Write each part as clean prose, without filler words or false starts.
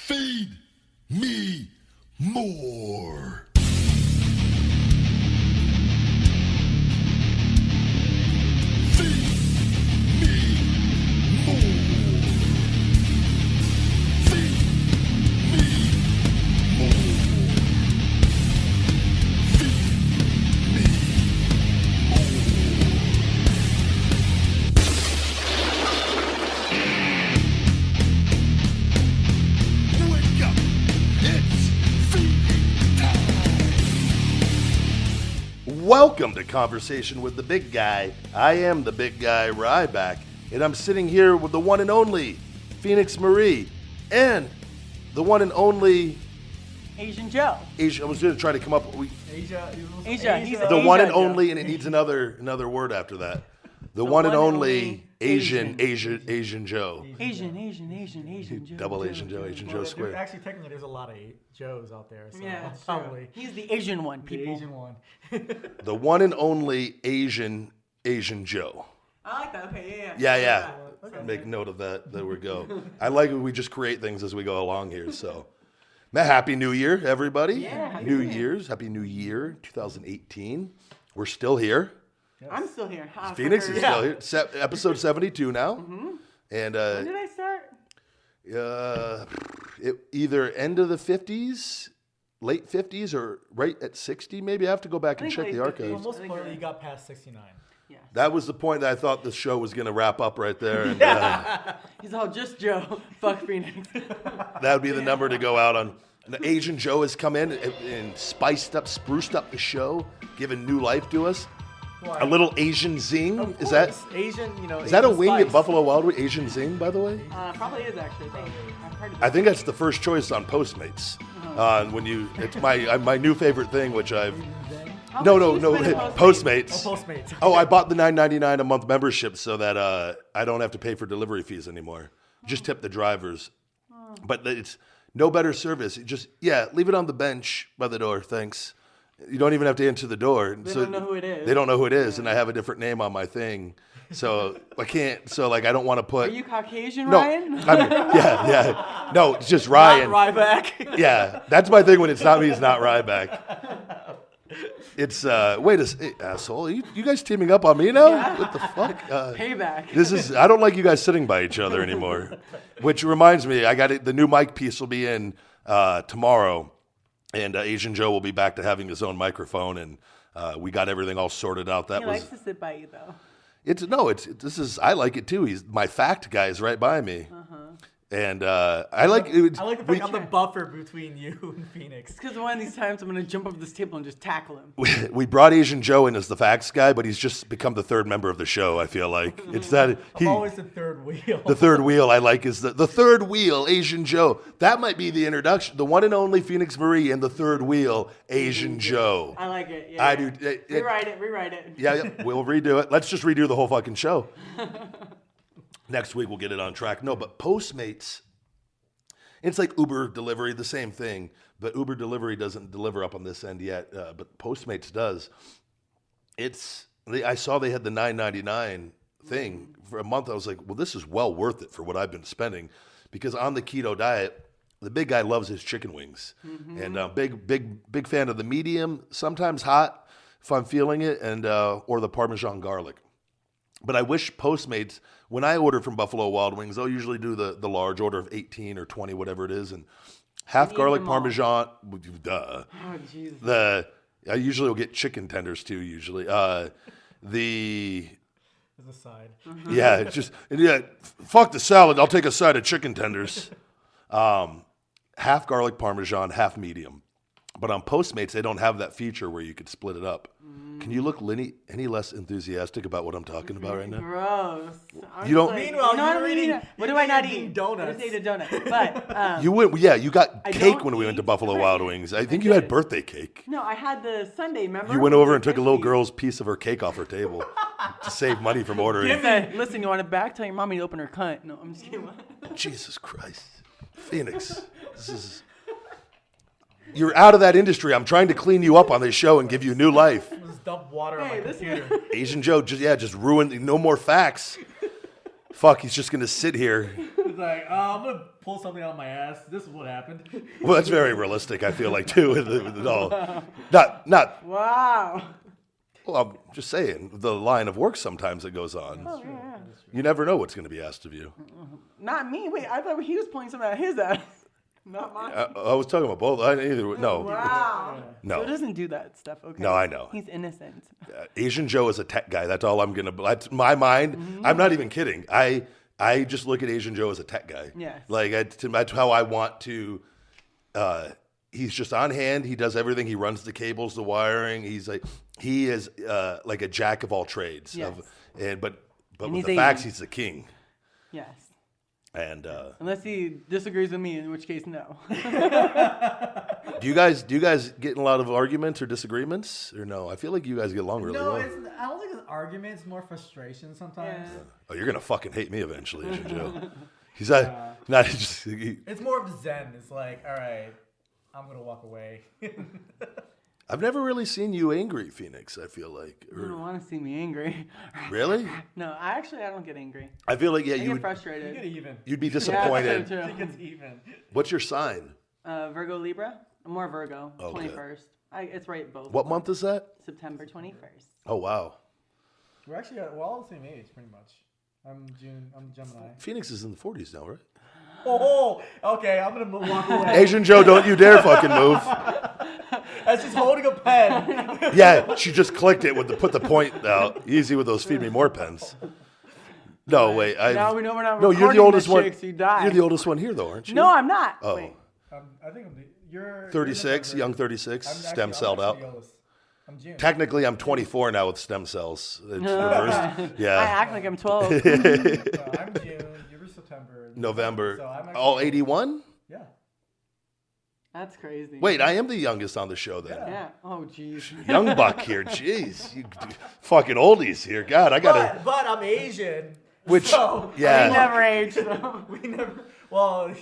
Feed me more. Feed me more. Feed me more. Feed me more. Wake up! It's feeding time! Welcome to Conversation with the Big Guy. I am the Big Guy Ryback, and I'm sitting here with the one and only Phoenix Marie and the one and only Asian Joe. Asia. I was going to try to come up with Asia. He's the Asia one and Joe. only, and it needs another word after that. The one and only Asian Joe. Asian Joe. Double Asian Joe, Asian Joe squared. Actually, technically, there's a lot of Joes out there. So Yeah, that's probably true. He's the Asian one, the people. Asian one. The one and only Asian Joe. I like that. Okay, Yeah. Okay. Make note of that. There we go. I like it. We just create things as we go along here. So, Happy New Year, everybody. Yeah, Happy New New Year. Year's. Happy New Year, 2018. We're still here. I'm still here. Phoenix is still here. Episode 72 now. And When did I start? either end of the 50s, late 50s, or right at 60, maybe. I have to go back and think check late the 50s. archives. Well, most importantly, you got past 69. Yeah. That was the point that I thought the show was going to wrap up right there. And, He's all just Joe. Fuck Phoenix. that would be the number to go out on. And the Asian Joe has come in and spruced up the show, given new life to us. Why? A little Asian zing. Of Is that course, Asian? is that a Asian wing spice. at Buffalo Wild Wings? Asian zing, by the way. Probably is actually. I've heard of I it. think that's the first choice on Postmates. It's my new favorite thing, which I've How no much do you spend on Postmates. Oh, Postmates. Oh, I bought the $9.99 a month membership so that I don't have to pay for delivery fees anymore. Just tip the drivers. But it's no better service. Leave it on the bench by the door. Thanks. You don't even have to enter the door. They don't know who it is. They don't know who it is, and I have a different name on my thing, so I can't. So I don't want to put. Are you Caucasian, No, Ryan? yeah. No, it's just Ryan. Not Ryback. Yeah, that's my thing when it's not me. It's not Ryback. It's wait asshole. You guys teaming up on me now? Yeah. What the fuck? Payback. I don't like you guys sitting by each other anymore. Which reminds me, I got it. The new mic piece will be in tomorrow, and Asian Joe will be back to having his own microphone, and we got everything all sorted out. That He was likes to sit by you though. I like it too. He's my fact guy is right by me, and I like it. I like the fact I'm the buffer between you and Phoenix. Because one of these times I'm gonna jump up this table and just tackle him. We brought Asian Joe in as the facts guy, but he's just become the third member of the show. I feel like it's that I'm always the third wheel. the third wheel. I like is the third wheel Asian Joe. That might be the introduction. The one and only Phoenix Marie and the third wheel Asian Joe. I like it. Yeah. I do. Rewrite it. Yeah, we'll redo it. Let's just redo the whole fucking show. Next week we'll get it on track. No, but Postmates, it's like Uber delivery, the same thing. But Uber delivery doesn't deliver up on this end yet. But Postmates does. I saw they had the $9.99 thing for a month. I was like, well, this is well worth it for what I've been spending, because on the keto diet, the big guy loves his chicken wings, and big fan of the medium, sometimes hot if I'm feeling it, and or the Parmesan garlic. But I wish Postmates, when I order from Buffalo Wild Wings, I'll usually do the large order of 18 or 20, whatever it is, and half You eat garlic them all. Parmesan. Duh. Oh Jesus. I usually will get chicken tenders too. Usually, As a side. yeah, it's just fuck the salad. I'll take a side of chicken tenders. Half garlic Parmesan, half medium. But on Postmates, they don't have that feature where you could split it up. Can you look any less enthusiastic about what I'm talking about right now? Gross. You don't- Meanwhile, you know what you're I'm eating? eating- What do you're I not eating eat? donuts. I just ate a donut. But You went, yeah. You got I cake don't when we went to eat Buffalo bread. Wild Wings. I think you had did. birthday cake. no, I had the Sunday. Remember? You went over With and the took a little Krispies. girl's piece of her cake off her table to save money from ordering. He said, "Listen, you want it back? Tell your mommy to open her cunt." No, I'm just kidding. Jesus Christ, Phoenix, this is. You're out of that industry. I'm trying to clean you up on this show and give you new life. Just dump water on Hey, my listen. computer. Asian Joe, just ruined. No more facts. Fuck, he's just gonna sit here. It's like, I'm gonna pull something out of my ass. This is what happened. Well, that's very realistic. I feel like too. With it all, not. Wow. Well, I'm just saying the line of work sometimes that goes on. Oh, yeah. You never know what's going to be asked of you. Not me. Wait, I thought he was pulling something out of his ass. Not mine. I was talking about both. No, Wow. no. Joe doesn't do that stuff, okay? No, I know. He's innocent. Asian Joe is a tech guy. That's all I'm gonna. That's my mind. I'm not even kidding. I just look at Asian Joe as a tech guy. Yes. Like that's how I want to. He's just on hand. He does everything. He runs the cables, the wiring. He is like a jack of all trades. Yes. But And with he's the facts, Asian. he's the king. Yes. And Unless he disagrees with me, in which case, no. do you guys get in a lot of arguments or disagreements or no? I feel like you guys get along really No, well. I don't think it's arguments. More frustration sometimes. Yeah. Oh, you're gonna fucking hate me eventually, Asian Joe. He's not just. It's more of zen. It's like, all right, I'm gonna walk away. I've never really seen you angry, Phoenix. I feel like. You don't want to see me angry. Really? No, I don't get angry. I feel like I you get would. frustrated. You get even. You'd be Yeah, disappointed. that's so I true. think it's even. What's your sign? Virgo Libra. I'm more Virgo. Okay. 21st. It's right both. What month is that? September 21st. Oh wow. We're actually we're all the same age, pretty much. I'm Gemini. Phoenix is in the 40s now, right? Oh, okay. I'm gonna walk away. Asian Joe, don't you dare fucking move. That's just holding a pen. Yeah, she just clicked it put the point out. Easy with those feed me more pens. No, wait. Now we know we're not No, you're the recording oldest this one. shit, so you die. You're the oldest one here, though, aren't you? No, I'm not. Oh. Wait. I think you're 36, you're young 36, I'm stem actually celled the out. oldest. I'm June. Technically, I'm 24 now with stem cells. It's reversed. I Yeah. act like I'm 12. No, I'm June. You're September. November. So I'm actually, Oh, 81? Yeah. That's crazy. Wait, I am the youngest on the show then. Yeah. Oh, jeez. Young buck here. Jeez. You fucking oldies here. God, I got to. But I'm Asian. Which, so yeah. We never age, though. we never. Well,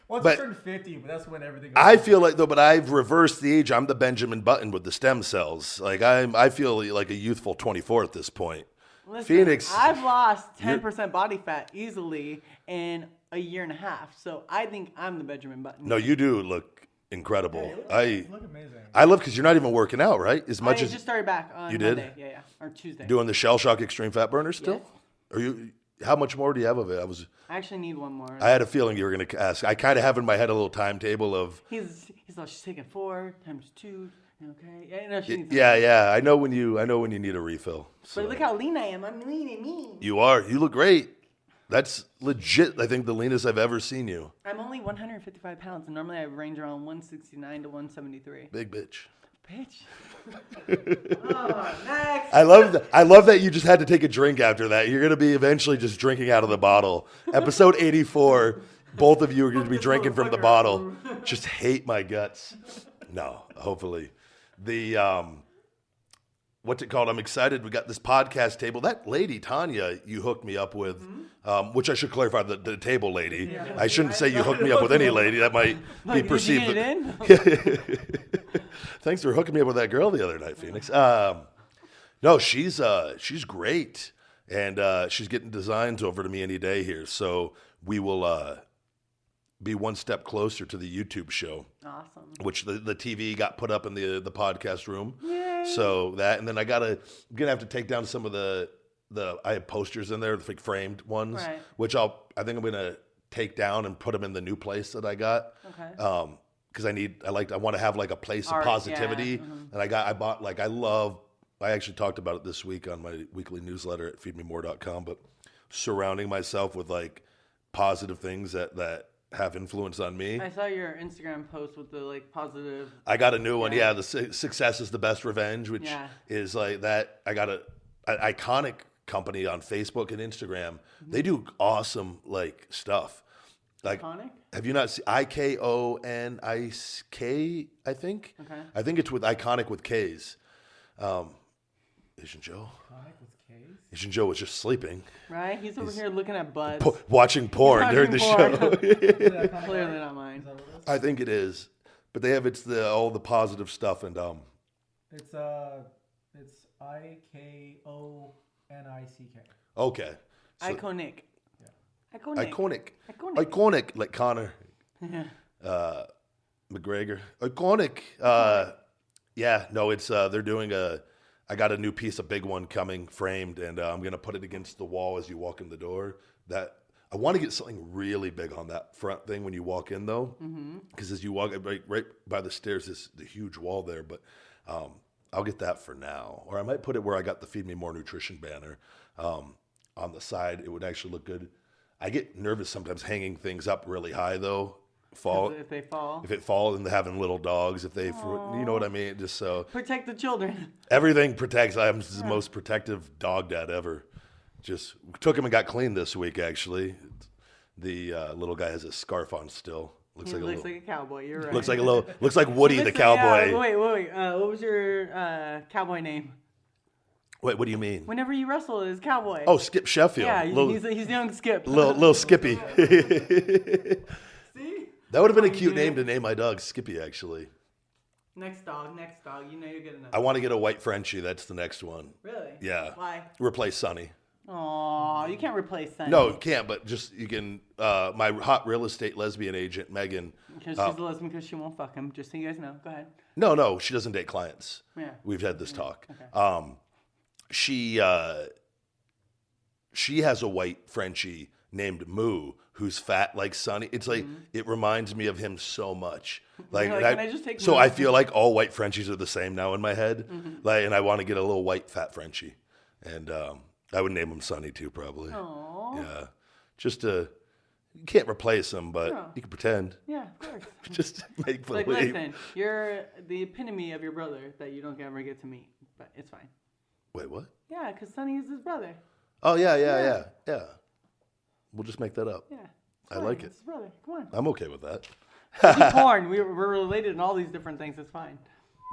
once But- you turn 50, but that's when everything. Goes I feel like though, but I've reversed the age. I'm the Benjamin Button with the stem cells. Like I feel like a youthful 24 at this point. Listen, Phoenix, I've lost 10% body fat easily in a year and a half. So I think I'm the Benjamin Button. No, you do look incredible. You look amazing. I love because you're not even working out, right? As much I as just started back on You did? Monday. Yeah. Or Tuesday. doing the Shell Shock Extreme Fat Burner still. Yes. Are you? How much more do you have of it? I actually need one more. I had a feeling you were going to ask. I kind of have in my head a little timetable of. He's like, she's taking 4 times 2. Okay. Yeah, no, she needs Yeah. I know when you need a refill. So. But look how lean I am. I'm lean and mean. You are. You look great. That's legit. I think the leanest I've ever seen you. I'm only 155 pounds, and normally I range around 169 to 173. Big bitch. Bitch. Next. I love that you just had to take a drink after that. You're gonna be eventually just drinking out of the bottle. Episode 84, both of you are gonna be drinking from the bottle. Just hate my guts. No, hopefully. The what's it called? I'm excited. We got this podcast table. That lady, Tanya, you hooked me up with, which I should clarify, the table lady. Yeah. I shouldn't say you hooked me up with any lady. That might be Did you perceived. get it in? Thanks for hooking me up with that girl the other night, Phoenix. No, she's great, and she's getting designs over to me any day here. So we will be one step closer to the YouTube show, Awesome. which the TV got put up in the podcast room. Yay. So that, and then I'm gonna have to take down some of the I have posters in there, the fake framed ones, Right. which I think I'm gonna take down and put them in the new place that I got. Okay. Because I want to have like a place Art, of positivity, yeah. Mhm. and I actually talked about it this week on my weekly newsletter at feedmemore.com, but surrounding myself with like positive things that have influence on me. I saw your Instagram post with the like positive. I got a new one. Yeah. Yeah, the success is the best revenge, which Yeah. is like that. I got an iconic company on Facebook and Instagram. They do awesome like stuff. Like, Iconic? have you not seen IKONIK? I think. Okay. I think it's with iconic with K's. Asian Joe. Sonic with K's? Asian Joe was just sleeping, Right? He's over here looking at butts. watching porn during the Watching porn. show. Clearly not mine. Is that what it is? I think it is, but they have all the positive stuff and It's IKONICK. okay. So- Iconic. Iconic, like Conor. McGregor. Iconic. Yeah, no, it's they're doing I got a new piece, a big one coming, framed, and I'm gonna put it against the wall as you walk in the door. That I want to get something really big on that front thing when you walk in, though, because as you walk right by the stairs, is the huge wall there. But I'll get that for now, or I might put it where I got the Feed Me More Nutrition banner on the side. It would actually look good. I get nervous sometimes hanging things up really high, though. If they fall. If it falls, and having little dogs, if they, you know what I mean? Just so. Protect the children. Everything protects. I'm the most protective dog dad ever. Just took him and got cleaned this week, actually. The little guy has a scarf on still. Looks like a cowboy. You're right. Looks like Woody the cowboy. Wait. What was your cowboy name? Wait, what do you mean? Whenever you wrestle, it's cowboy. Oh, Skip Sheffield. Yeah, he's young Skip. Little Skippy. See? That would have been a cute name to name my dog, Skippy, actually. Next dog. You know you're good enough. I want to get a white Frenchie. That's the next one. Really? Yeah. Why? Replace Sonny. Aw, you can't replace Sunny. No, you can't, but just you can. My hot real estate lesbian agent, Megan. Because she's a lesbian because she won't fuck him. Just so you guys know. Go ahead. No, she doesn't date clients. Yeah. We've had this talk. Okay. She has a white Frenchie named Moo, who's fat like Sonny. It's like it reminds me of him so much. Like, can I just take so Moo? I feel like all white Frenchies are the same now in my head. Like, and I want to get a little white fat Frenchie, and I would name him Sonny too, probably. Aww. Yeah, just to. You can't replace him, but you can pretend. Yeah, of course. Just make believe. Like, listen, you're the epitome of your brother that you don't ever get to meet, but it's fine. Wait, what? Yeah, because Sonny is his brother. Oh yeah. We'll just make that up. Yeah. I like it. It's his brother. Come on. I'm okay with that. We're porn. We're related in all these different things. It's fine.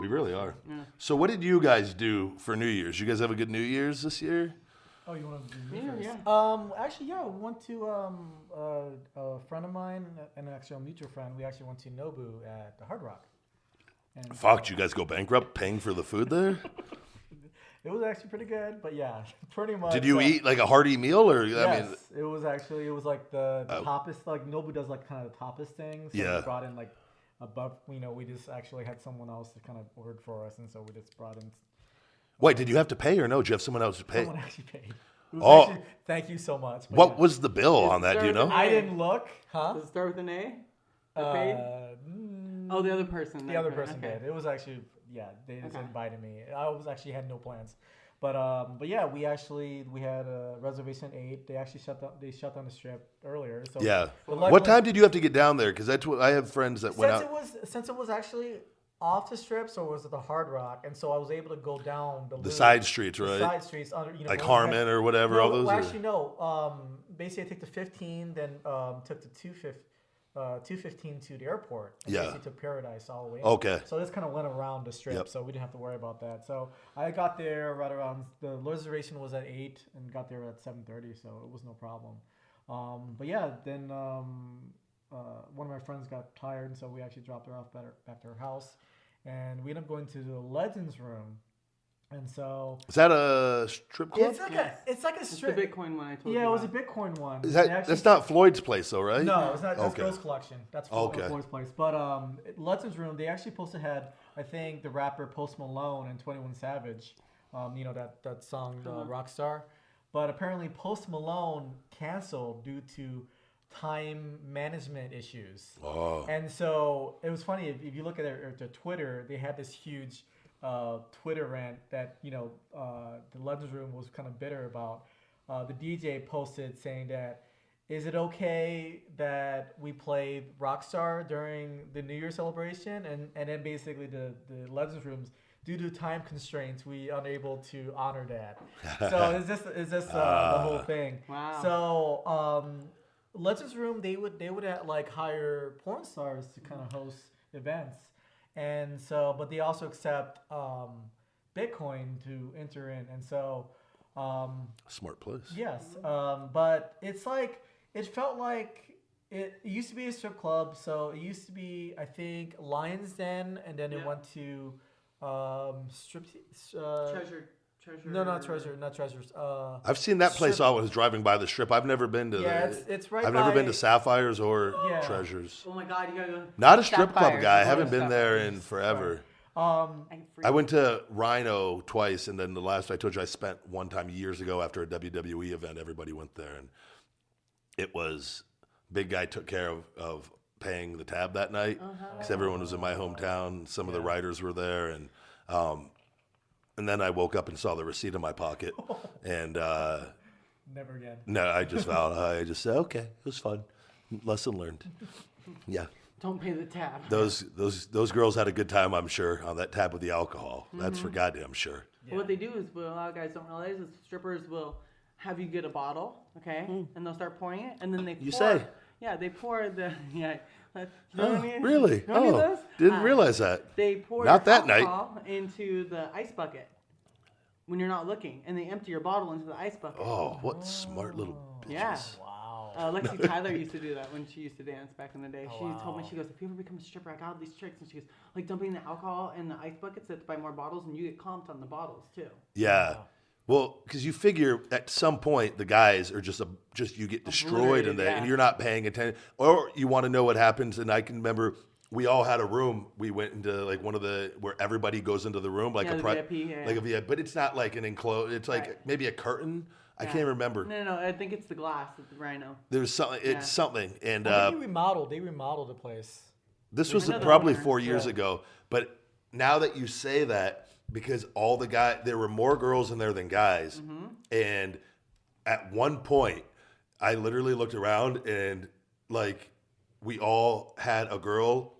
We really are. Yeah. So what did you guys do for New Year's? You guys have a good New Year's this year? Oh, you want to do Yeah, first? yeah. Actually, yeah, we went to a friend of mine and actually a mutual friend. We actually went to Nobu at the Hard Rock. And Fuck, did you guys go bankrupt paying for the food there? it was actually pretty good, but yeah, pretty much. Did you eat like a hearty meal, or Yes, it was like the tapas. Like Nobu does like kind of the tapas thing. So Yeah. we brought in like above. We just actually had someone else to kind of ordered for us, and so we just brought in. Wait, did you have to pay or no? Did you have someone else to pay? Someone actually paid. It was Oh. actually, thank you so much. But What yeah. was the bill on that? Do you know? I didn't look, huh? Does it start with an A? That paid? Oh, the other person. The other person okay. did. It was actually, they just invited me. I was actually had no plans, but yeah, we had a reservation at 8. They actually shut down the strip earlier. So Yeah. but What luckily- time did you have to get down there? Because that's what I have friends that went out. Since it was actually off the strip, so it was at the Hard Rock, and so I was able to go down the loop, side streets, right? The side streets under, Like going Harmon or whatever, all those? Well, or- actually, no. Basically, I took the 15, then took the 215 to the airport. And Yeah. basically took Paradise all the way. Okay. So this kind of went around the strip, Yep. so we didn't have to worry about that. So I got there right around, the reservation was at 8 and got there at 7:30, so it was no problem. But yeah, then one of my friends got tired, and so we actually dropped her off back to her house. And we ended up going to the Legends Room. And so Is that a strip club? it's like Yes. it's like a It's the strip. Bitcoin one I told you Yeah, it was a about. Bitcoin one. Is They that actually- that's not Floyd's place though, right? No, it's not. That's Okay. Ghost Collection. That's Okay. Floyd's place. But Legends Room, they actually supposed to had, I think, the rapper Post Malone and 21 Savage. That song Rockstar. But apparently Post Malone canceled due to time management issues. Oh. And so it was funny if you look at their Twitter, they had this huge Twitter rant that the Legends Room was kind of bitter about. The DJ posted saying that, is it okay that we played Rockstar during the New Year celebration? And then basically the Legends Rooms, due to time constraints, we unable to honor that. So it's just the whole thing. Wow. So Legends Room, they would like hire porn stars to kind of host events, and so but they also accept Bitcoin to enter in, and so Smart place. yes, but it's like it felt like it used to be a strip club, so it used to be I think Lions Den, and then it went to Treasure. No, not treasures. I've seen that place Strip. always driving by the strip. I've never been to. Yeah, the, it's right I've never been by- to Sapphires or Yeah. Treasures. Oh my God, you gotta go. Not a strip club Sapphires. guy. I Oh, haven't been there Sapphires. in forever. I I went to Rhino twice, and then the last I told you I spent one time years ago after a WWE event. Everybody went there, and it was big guy took care of paying the tab that night because everyone was in my hometown. Some of the writers were there, and then I woke up and saw the receipt in my pocket, and Never again. no, I just vowed. I just said, okay, it was fun. Lesson learned. Yeah. Don't pay the tab. Those girls had a good time, I'm sure, on that tab with the alcohol. That's for goddamn sure. But what they do is, what a lot of guys don't realize is strippers will have you get a bottle, okay, and they'll start pouring it, and then they pour. You say? Yeah, they pour the You know Oh, what I mean? really? You don't need Oh, those? didn't realize that. They pour Not your that night. alcohol into the ice bucket when you're not looking, and they empty your bottle into the ice bucket. Oh, what smart little bitches. Yeah. Wow. Lexi Tyler used to do that when she used to dance back in the day. She told me, she goes, if you ever become a stripper, I got all these tricks. And she goes, like dumping the alcohol in the ice buckets, so to buy more bottles, and you get comped on the bottles too. Yeah. Well, because you figure at some point the guys are just you get destroyed in there, yeah. and you're not paying attention, or you want to know what happens. And I can remember we all had a room. We went into like one of the where everybody goes into the room, like Yeah, a the VIP, yeah, like a VIP, but it's not like an enclosed. It's like Right. maybe a curtain. I Yeah. can't remember. No, I think it's the glass at the Rhino. There's something. It's Yeah. something, and I think they remodeled the place. this was Another probably owner. 4 years ago. But now that you say that, because all the guys, there were more girls in there than guys. Mm-hmm. And at one point, I literally looked around and like we all had a girl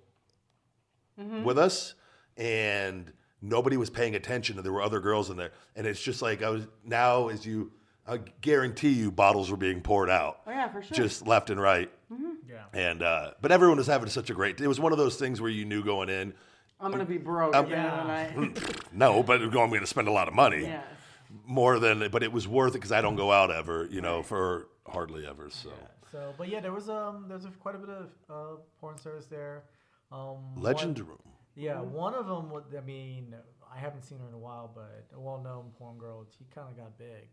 Mm-hmm. with us and nobody was paying attention and there were other girls in there. And it's just like I guarantee you bottles were being poured out. Oh yeah, for sure. Just left and right. Yeah. And but everyone was having such a great. It was one of those things where you knew going in. I'm gonna be broke at the end of the night. No, but I'm going to spend a lot of money, Yes. more than. But it was worth it because I don't go out ever, for hardly ever. So So, but yeah, there's quite a bit of porn stars there. Legend One, Room. yeah, one of them. I mean, I haven't seen her in a while, but a well-known porn girl. She kind of got big,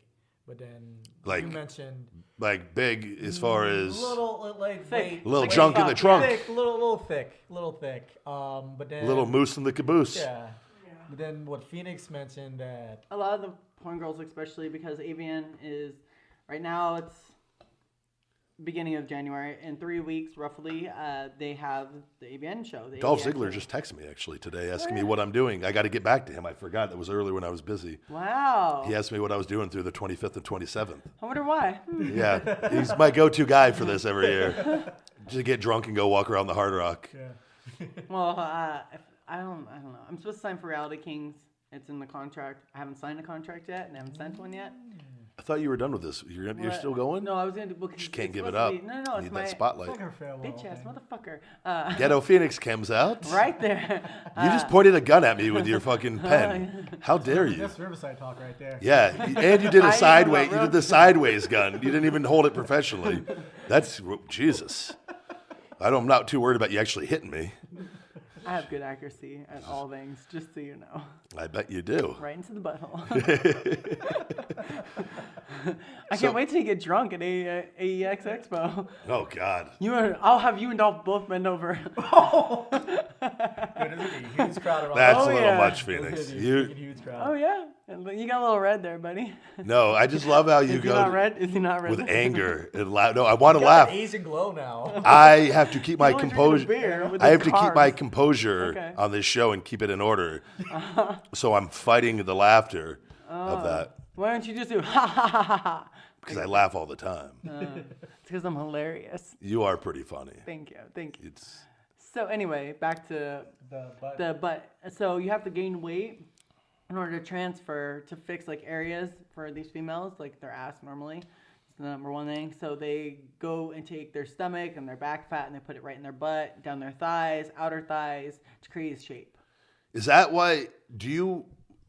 but then Like- you mentioned Like big as far as little like Thick. little Like junk in the fuck, trunk, thick, little thick. But then little moose in the caboose. Yeah. But then what Phoenix mentioned that A lot of the porn girls, especially because AVN is right now. It's beginning of January. In 3 weeks, roughly, they have the AVN show. The Dolph AVN Ziggler show. just texted me actually today, asking me what I'm doing. I got to get back to him. I forgot that was early when I was busy. Wow. He asked me what I was doing through the 25th and 27th. I wonder why. Yeah, he's my go-to guy for this every year. Just get drunk and go walk around the Hard Rock. Well, if, I don't know. I'm supposed to sign for Reality Kings. It's in the contract. I haven't signed a contract yet, and I haven't sent one yet. I thought you were done with this. You're But- still going? No, I was gonna do. Well, Just can't it's give it supposed up. to be- no, it's Need my that spotlight. like her farewell bitch ass thing. motherfucker. Ghetto Phoenix comes out. Right there. You just pointed a gun at me with your fucking pen. How dare you? That's Riverside talk right there. Yeah, and you did I a even sideways. got You did the sideways gun. You didn't even hold it professionally. That's Jesus. I'm not too worried about you actually hitting me. I have good accuracy at all things, just so you know. I bet you do. Right into the butthole. I can't wait till you get drunk at AEX Expo. Oh God. I'll have you and Dolph both bend over. Dude, there's gonna be a huge crowd around. That's Oh, a little yeah. much, There's Phoenix. gonna be a You huge crowd. Oh yeah, and you got a little red there, buddy. no. I just love how you Is he not go red? Is he not red? with anger and laugh. No, I want to You got laugh. an Asian glow now. I have to keep my He's only drinking a composure. beer with I his have to keep my carbs. composure Okay. on this show and keep it in order. So I'm fighting the laughter of that Why don't you just do ha ha ha ha ha? because I laugh all the time. It's because I'm hilarious. You are pretty funny. Thank you. Thank you. It's So anyway, back to the butt. So you have to gain weight in order to transfer to fix like areas for these females, like their ass normally. It's the number one thing. So they go and take their stomach and their back fat and they put it right in their butt, down their thighs, outer thighs to create a shape. Is that why?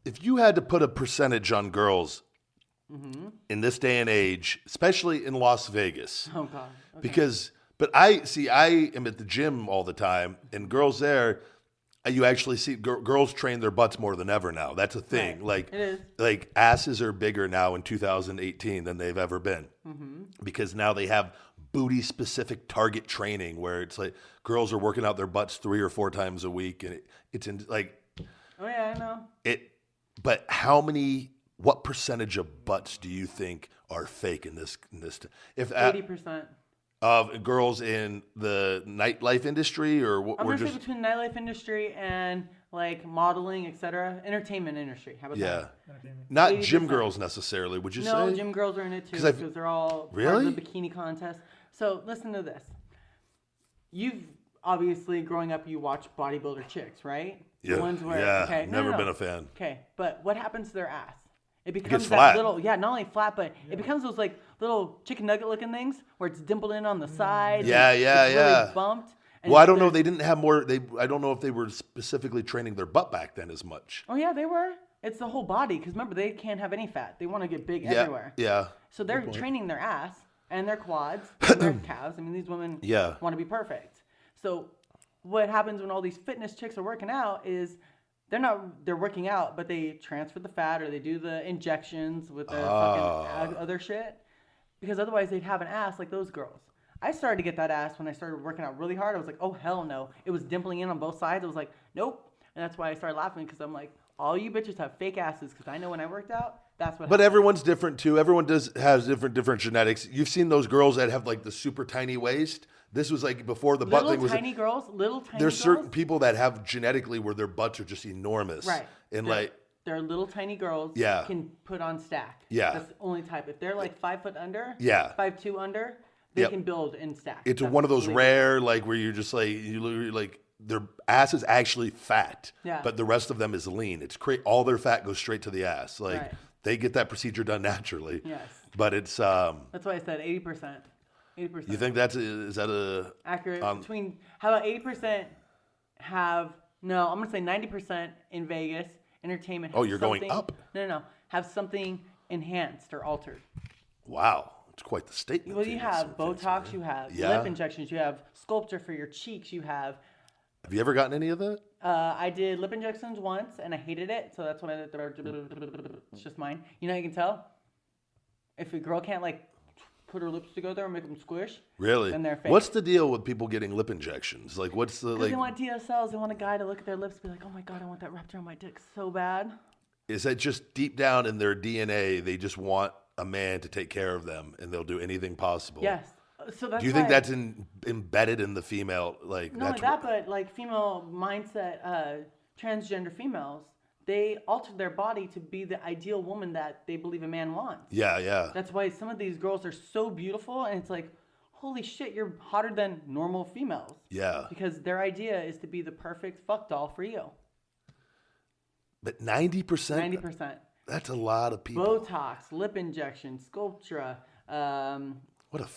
If you had to put a percentage on girls in this day and age, especially in Las Vegas, Oh God. Okay. because, but I am at the gym all the time, and girls there, You actually see girls train their butts more than ever now. That's a thing. Right. Like, It is. like asses are bigger now in 2018 than they've ever been, because now they have booty specific target training where it's like girls are working out their butts 3 or 4 times a week, and it's in like Oh yeah, I know. it. But what percentage of butts do you think are fake in this? If 80%. of girls in the nightlife industry, or I'm we're gonna just say between the nightlife industry and like modeling, etc. Entertainment industry. How about yeah, that? not gym 80%. girls necessarily. Would you No, say? gym girls are in it too 'Cause because they're all part Really? of the bikini contest. So listen to this. You've obviously growing up, you watch bodybuilder chicks, right? Yeah, The ones where yeah, okay, never been a fan. Okay, but what happens to their ass? It becomes gets that flat. little, yeah, not only flat, but it becomes those like little chicken nugget looking things where it's dimpled in on the sides. Yeah, and yeah, it's yeah. Really bumped. And Well, I don't know. there's- They didn't have more. I don't know if they were specifically training their butt back then as much. Oh yeah, they were. It's the whole body because remember they can't have any fat. They want to get big everywhere. Yeah. So they're training their ass and their quads and their calves. I mean, these women Yeah. want to be perfect. So what happens when all these fitness chicks are working out is they're working out, but they transfer the fat or they do the injections with the fucking other shit because otherwise they'd have an ass like those girls. I started to get that ass when I started working out really hard. I was like, oh hell no. It was dimpling in on both sides. I was like, nope. And that's why I started laughing because I'm like, all you bitches have fake asses because I know when I worked out, that's what But happened. everyone's different too. Everyone has different genetics. You've seen those girls that have like the super tiny waist. This was like before the butt Little thing was. tiny girls, little tiny There's girls. certain people that have genetically where their butts are just enormous. Right. And They're- like, they're little tiny girls Yeah. can put on stack. Yeah. That's the only type. If they're like 5 foot under, Yeah. 5'2" under, they Yep. can build in stack. it's That's one of those legal. rare, like where you're just like, you literally like their ass is actually fat, Yeah. but the rest of them is lean. It's all their fat goes straight to the ass. Like Right. they get that procedure done naturally. Yes. But it's, That's why I said 80%. 80%. you think is that a, accurate? um, Between how about 80% have no? I'm gonna say 90% in Vegas entertainment. Oh, have you're going something- up. No. Have something enhanced or altered. wow, it's quite the statement. Well, you Vegas. have Botox, you have Yeah. lip injections, you have sculpture for your cheeks, you have. Have you ever gotten any of that? I did lip injections once and I hated it, so that's when it's just mine. You know how you can tell if a girl can't like put her lips together and make them squish. Really? Then they're fake. What's the deal with people getting lip injections? Like, what's the Because like? they want DSLs, they want a guy to look at their lips and be like, oh my god, I want that wrapped around my dick so bad. Is that just deep down in their DNA? They just want a man to take care of them, and they'll do anything possible. Yes. So that's Do you think why- that's embedded in the female? Like, not only that, but like female mindset, transgender females, they alter their body to be the ideal woman that they believe a man wants. yeah. That's why some of these girls are so beautiful, and it's like, holy shit, you're hotter than normal females. Yeah. Because their idea is to be the perfect fuck doll for you. But 90%? 90%. That's a lot of people. Botox, lip injection, Sculptra. What a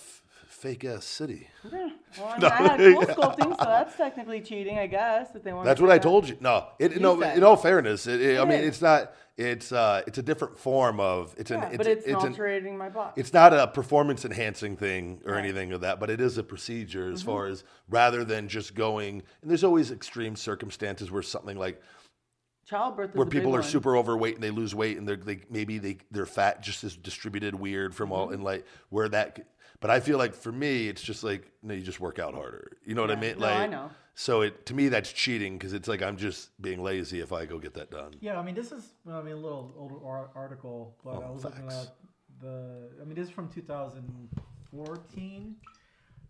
fake ass city. Well, I mean, I had cool sculpting, so that's technically cheating, I guess. If they want. That's what I told you. No, no. said. In all fairness, I mean, is. it's not. It's a different form of. It's Yeah, an. but it's an, altering my body. It's not a performance enhancing thing or Right. anything of that, but it is a procedure as far as rather than just going. And there's always extreme circumstances where something like Childbirth is where a people big are one. super overweight and they lose weight and their fat just is distributed weird from all and like where that. But I feel like for me, it's just like no, you just work out harder. You know what I Yeah. mean? No, Like, I know. So to me, that's cheating because it's like I'm just being lazy if I go get that done. Yeah, I mean, this is a little older article, but I was looking facts. at this is from 2014.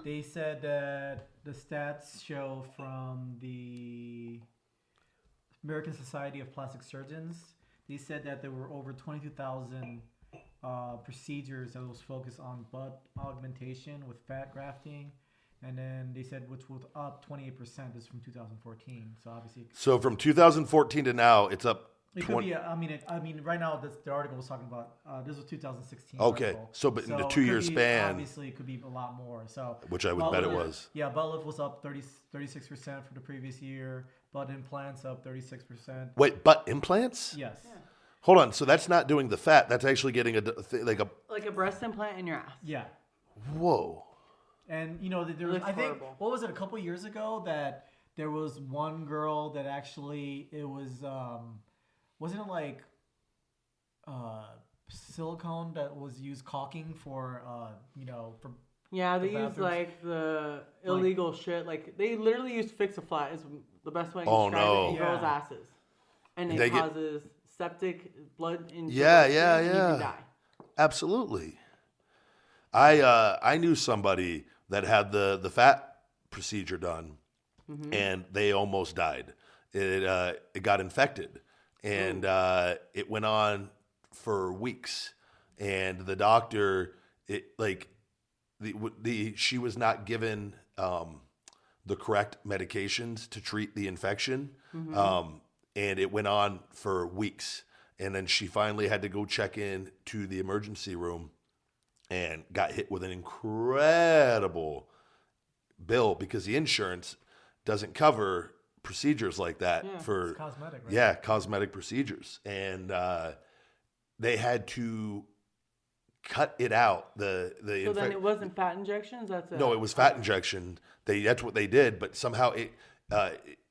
They said that the stats show from the American Society of Plastic Surgeons, they said that there were over 22,000 procedures that was focused on butt augmentation with fat grafting. And then they said which was up 28%. This is from 2014. So obviously So from 2014 to now, it's up. it could 20, be. I mean, right now the article was talking about. This was 2016. Okay, article. so but in the it 2-year could be- span- obviously, it could be a lot more. So Which I would bet it was. Yeah, butt lift was up 36% for the previous year. Butt implants up 36%. Wait, butt implants? Yes. Hold on. So that's not doing the fat. That's actually getting like a. Like a breast implant in your ass. Yeah. Whoa. And there was, Looks I think, horrible. what was it, a couple years ago that there was one girl that actually it was wasn't it like silicone that was used caulking for for Yeah, they the use bathrooms. like the illegal shit. Like they literally use fix-a-flat is the best way I can Oh, describe no. it in girls' Yeah. asses, and it They get- causes septic blood in Yeah, your yeah, skin, and you can yeah. die. Absolutely. I knew somebody that had the fat procedure done, and they almost died. It got infected, and it went on for weeks. And the doctor, she was not given the correct medications to treat the infection, and it went on for weeks. And then she finally had to go check in to the emergency room and got hit with an incredible bill because the insurance doesn't cover procedures like that for It's cosmetic, right? yeah, cosmetic procedures. And they had to cut it out. So then it wasn't fat injections. That's it. No, it was fat injection. That's what they did, but somehow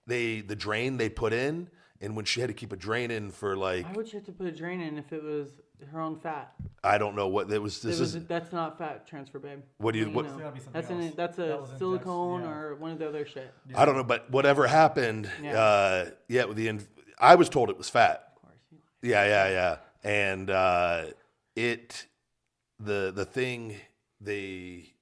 the drain they put in, and when she had to keep a drain in for like Why would you have to put a drain in if it was her own fat? I don't know what it was. That's not fat transfer, babe. What do you So what? know. It's gotta be something That's else. that's That a was silicone yeah. or one of the other shit. I don't know, but whatever happened, Yeah. I was told it was fat. Of course. Yeah, and the thing they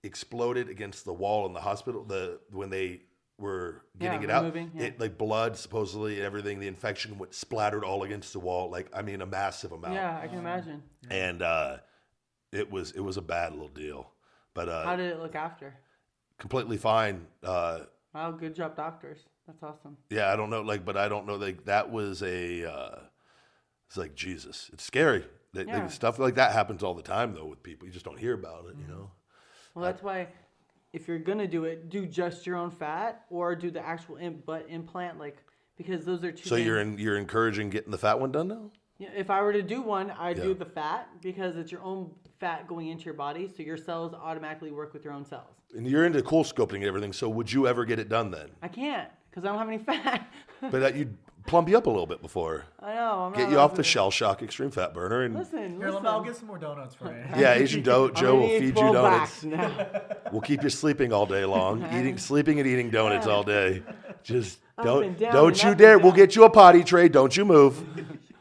exploded against the wall in the hospital. When they were getting it out, removing, yeah. it like blood supposedly and everything. The infection went splattered all against the wall, a massive amount. Yeah, I can imagine. And it was a bad little deal, but How did it look after? completely fine. Wow, good job, doctors. That's awesome. Yeah, I don't know, but I don't know, that was it's like Jesus. It's scary. Yeah. Stuff like that happens all the time, though, with people. You just don't hear about it, you know? Well, that's why if you're gonna do it, do just your own fat or do the actual butt implant, because those are two. So things. you're encouraging getting the fat one done now? Yeah, if I were to do one, I'd Yeah. do the fat because it's your own fat going into your body, so your cells automatically work with your own cells. And you're into cool scoping and everything, so would you ever get it done then? I can't because I don't have any fat. But you'd plump you up a little bit before. I know. Get you off the Shell Shock Extreme Fat Burner. And Listen, Here, listen. I'll get some more donuts for you. yeah, Asian Joe will feed you 12 donuts. backs now. We'll keep you sleeping all day long, sleeping and eating donuts all day. Just Up don't and down don't and you up dare. and We'll down. get you a potty tray. Don't you move.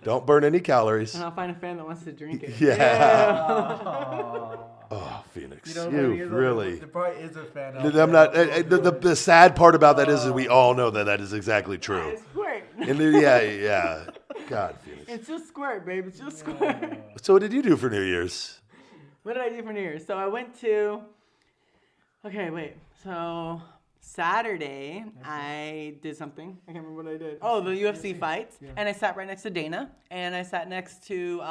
Don't burn any calories. And I'll find a fan that wants to drink it. Yeah. Oh, Phoenix, You know, you really. There probably is a fan. out I'm there. not. The sad part about that is we all know that is exactly true. It's squirt. And yeah. God, Phoenix. It's just squirt, babe. It's just squirt. So what did you do for New Year's? What did I do for New Year's? So I went to. Okay, wait. So Saturday, I did something. I can't remember what I did. Oh, the UFC fights. Yeah. And I sat right next to Dana. And I sat next to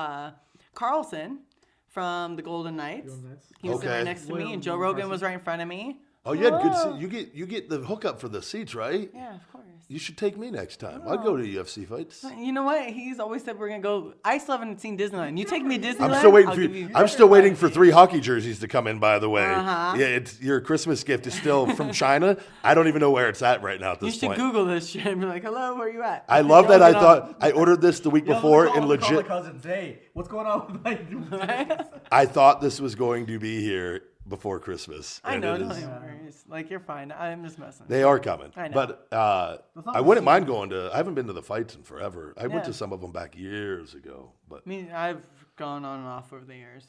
Carlson from the Golden Knights. Golden Knights. He was sitting Okay. right next to me, Well, and Joe impressive. Rogan was right in front of me. Oh, you had good. You get the hookup for the seats, right? Yeah, of course. You should take me next time. I'd go to UFC fights. You know what? He's always said we're gonna go. I still haven't seen Disneyland. You take me to Disneyland. I'm still waiting I'll for give you. you. I'm still waiting for 3 hockey jerseys to come in. By the way, Uh-huh. yeah, it's your Christmas gift is still from China. I don't even know where it's at right now at You this should point. Google this shit and be like, "Hello, where you at?" I love that. I thought I ordered this the week Yo, before call and my legit. cousins. Hey, what's going on with my? I thought this was going to be here before Christmas. I and know. it Don't is- worries. Like you're fine. I'm just messing. They are coming. I know. But not I the wouldn't same. mind going to. I haven't been to the fights in forever. I went Yeah. to some of them back years ago. But I mean, I've gone on and off over the years.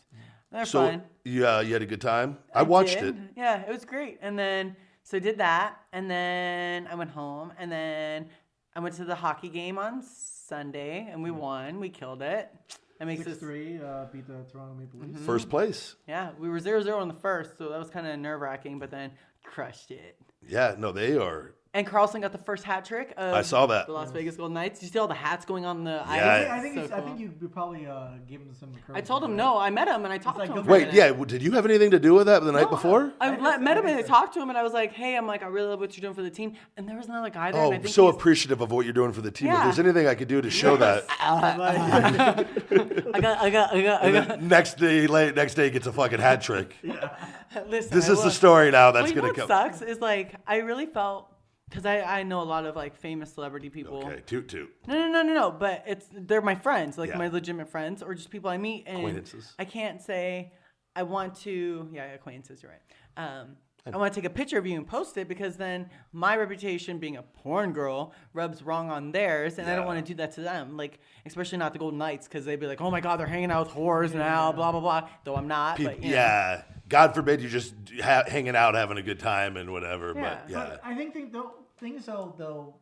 They're so fine. you had a good time. I watched did. it. Yeah, it was great. And then so I did that, and then I went home, and then I went to the hockey game on Sunday, and we won. We killed it. That makes us 6-3 beat the Toronto Maple Leafs. Mm-hmm. First place. Yeah, we were 0-0 in the first, so that was kind of nerve-wracking, but then crushed it. Yeah, no, they are. And Carlson got the first hat trick of I saw that. the Las Vegas Golden Knights. You see all the hats going on the ice? Yeah. I think So I cool. think you probably give him some. I told him no. I met him and I talked like, to him. go for a Wait, minute. yeah. Did you have anything to do with that the night before? I met him and I talked to him and I was like, "Hey, I'm like, I really love what you're doing for the team." And there was another guy there. and I Oh, think so he's- appreciative of what you're doing for the team. If Yeah. there's anything I could do to show that, I got. next day he gets a fucking hat trick. Listen, This I is the will. story now Well, that's you know gonna what come. sucks is like I really felt Because I know a lot of like famous celebrity people. Okay, toot. No. But they're my friends, like Yeah. my legitimate friends, or just people I meet. And Acquaintances. I can't say I want to. Yeah, acquaintances. You're right. I want to take a picture of you and post it because then my reputation being a porn girl rubs wrong on theirs, and I don't Yeah. want to do that to them. Like, especially not the Golden Knights, because they'd be like, "Oh my God, they're hanging out with whores now," blah blah blah. Though I'm not. But, you know. Yeah. God forbid you just hanging out, having a good time and whatever. Yeah. But yeah. But I think though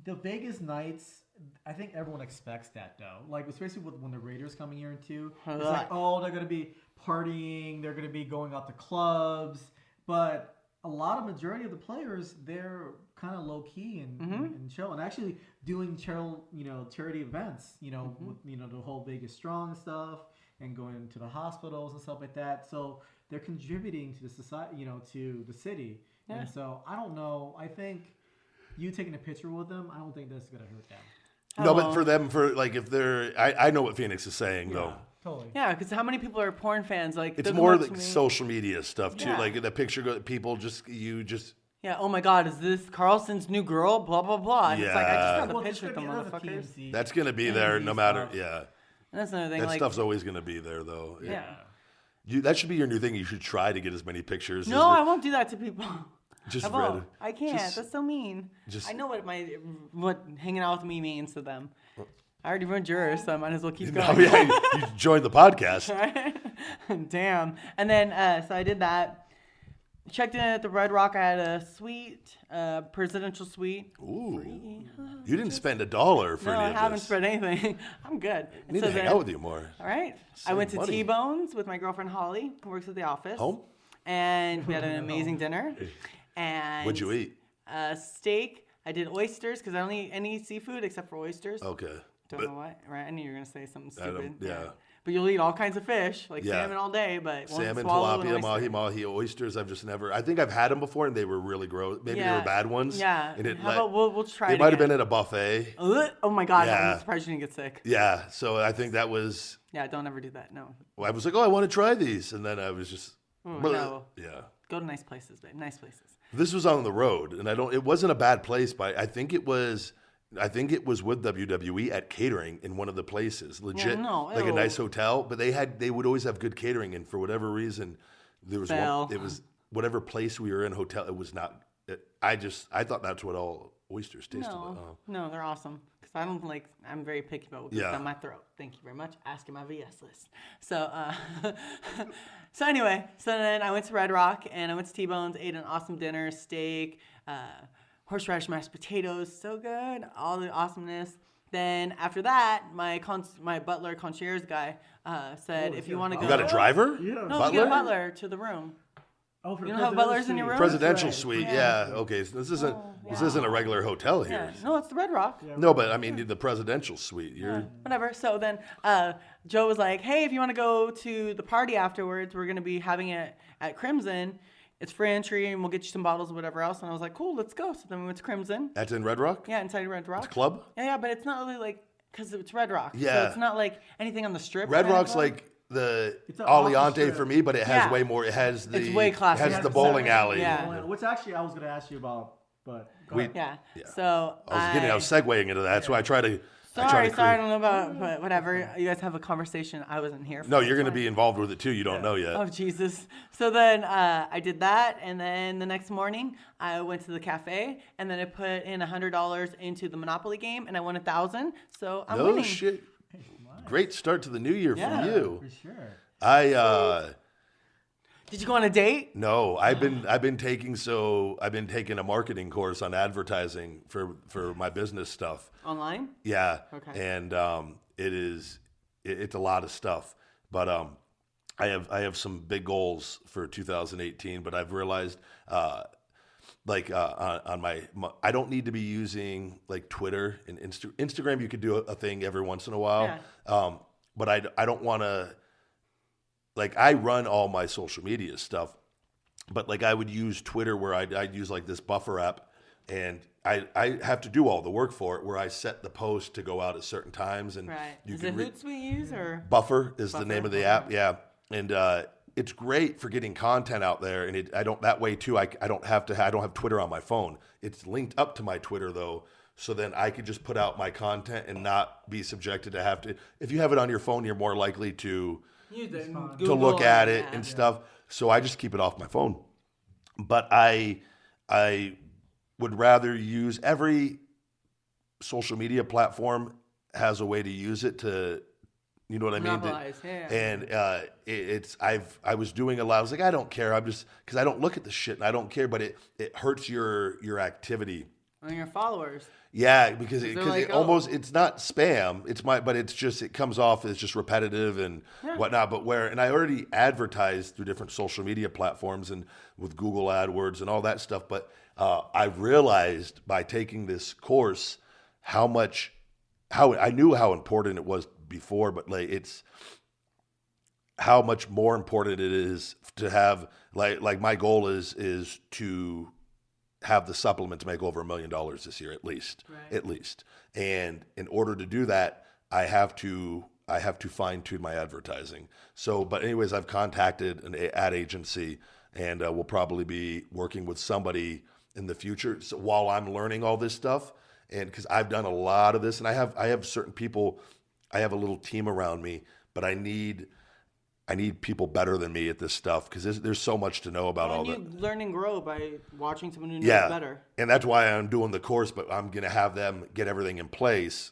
the Vegas Knights, I think everyone expects that though. Like especially when the Raiders coming here too. It's like, oh, they're gonna be partying, they're gonna be going out to clubs, but a majority of the players, they're kind of low key and chill, and actually doing charity events. With the whole Vegas Strong stuff, and going to the hospitals and stuff like that. So they're contributing to the society, to the city. Yeah. And so I don't know. I think you taking a picture with them, I don't think that's gonna hurt them. No, but for them, if they're, I know what Phoenix is saying though. Totally. Yeah, because how many people are porn fans? Like, It's doesn't more look like to me- social media stuff too. Yeah. Like the picture, people just Yeah. Oh my God, is this Carlson's new girl? Blah blah blah. And it's like I Yeah. just got a Well, picture with them there's gonna be motherfuckers. other TMZ that's gonna be there no matter. stuff. Yeah, And that's another thing. that Like, stuff's always gonna be there though. yeah. That should be your new thing. You should try to get as many pictures. No, I won't do that to people. Just I won't. I can't. just- That's so mean. just- I know what hanging out with me means to them. I already ruined yours, so I might as well keep Oh, going. yeah, you joined the podcast. Damn. And then, so I did that. Checked in at the Red Rock. I had a suite, presidential suite. Ooh, you didn't spend $1 for No, I any of haven't this. spent anything. I'm good. I need to hang out with you more. All right. I Save went to money. T-Bones with my girlfriend Holly, who works at the office. Home? And we had an amazing dinner. And What'd you eat? Steak. I did oysters because I don't eat any seafood except for oysters. Okay. Don't know what. Right? I knew you were gonna say something I don't- stupid. yeah. But you'll eat all kinds of fish, like Yeah. salmon all day, but won't Salmon, swallow an tilapia, oyster. mahi-mahi, oysters. I've just never. I think I've had them before, and they were really gross. Maybe they Yeah. were bad ones. Yeah. And it, How about we'll try It it might have again. been at a buffet. Oh my God! Yeah. I'm surprised you didn't get sick. Yeah. So I think that was. Yeah, don't ever do that. No. Well, I was like, oh, I want to try these, and then I was just. no. Yeah. Go to nice places, babe. Nice places. This was on the road, and it wasn't a bad place, but I think it was with WWE at catering in one of the places, legit, no, like a ew. nice hotel. But they would always have good catering, and for whatever reason, there was Fail. one. It was whatever place we were in hotel. It was not. I thought that's what all oysters tasted like. Oh. No, they're awesome. Because I don't like, I'm very picky about what goes Yeah. down my throat. Thank you very much. Asking my VS list. So, so anyway, so then I went to Red Rock and I went to T-Bones, ate an awesome dinner, steak, horseradish mashed potatoes, so good, all the awesomeness. Then after that, my butler concierge guy said, if you want to go, You got a driver? Yeah. no, Butler? you get a butler to the room. Oh, for You the don't have butlers in your room? Presidential Right. suite, Yeah. yeah. Okay, so this isn't a regular hotel here. Yeah, no, it's the Red Rock. No, but I mean the presidential suite. You're Whatever. So then Joe was like, hey, if you want to go to the party afterwards, we're going to be having it at Crimson. It's free entry and we'll get you some bottles or whatever else. And I was like, cool, let's go. So then we went to Crimson. that's in Red Rock. Yeah, inside Red Rock. Club. Yeah, but it's not really like, because it's Red Rock. Yeah. So it's not like anything on the strip. Red kind of Rock's club. like the It's an off the Aliante strip. for me, but it has Yeah. way more. It has the. It's way classier. It has It the has bowling the- alley. yeah. Which actually I was going to ask you about, but go We- ahead. Yeah. Yeah. So I was segueing into that, so I try to. Sorry, I don't know about, but whatever. You guys have a conversation. I wasn't here for. No, it. you're going to It's be fine. involved with it too. You don't know yet. Oh, Jesus. So then I did that, and then the next morning I went to the cafe, and then I put in $100 into the Monopoly game, and I won 1,000. So I'm No winning. shit. Great start to the new year Yeah. from you. For sure. Did you go on a date? No, I've been taking a marketing course on advertising for my business stuff. Online? Yeah. Okay. And it's a lot of stuff, but I have some big goals for 2018. But I've realized on my I don't need to be using like Twitter and Instagram. You could do a thing every once in a while, but I don't want to. Like I run all my social media stuff, but like I would use Twitter where I'd use like this buffer app, and I have to do all the work for it where I set the post to go out at certain times and Right. you Is can it Hootsuite you use or? Buffer is the name of the app, yeah. And it's great for getting content out there, and I don't that way too. I don't have Twitter on my phone. It's linked up to my Twitter though, so then I could just put out my content and not be subjected to have to. If you have it on your phone, you're more likely to Use it. to look at it and stuff. So I just keep it off my phone. But I would rather use every social media platform has a way to use it to, you know what I mean? Monopolize, yeah. And I was doing a lot. I was like, I don't care. I'm just because I don't look at the shit and I don't care. But it hurts your activity. And your followers. Yeah, because They're it like, almost it's not spam. But it's just it comes off as just repetitive and whatnot. But and I already advertised through different social media platforms and with Google AdWords and all that stuff. But I realized by taking this course how I knew how important it was before, but like it's how much more important it is to have like my goal is to have the supplement to make over $1 million this year at least. And in order to do that, I have to fine tune my advertising. So, but anyways, I've contacted an ad agency, and we'll probably be working with somebody in the future. So while I'm learning all this stuff, and because I've done a lot of this, and I have certain people, I have a little team around me, but I need people better than me at this stuff because there's so much to know about all that. You learn and grow by watching someone who knows better. And that's why I'm doing the course, but I'm going to have them get everything in place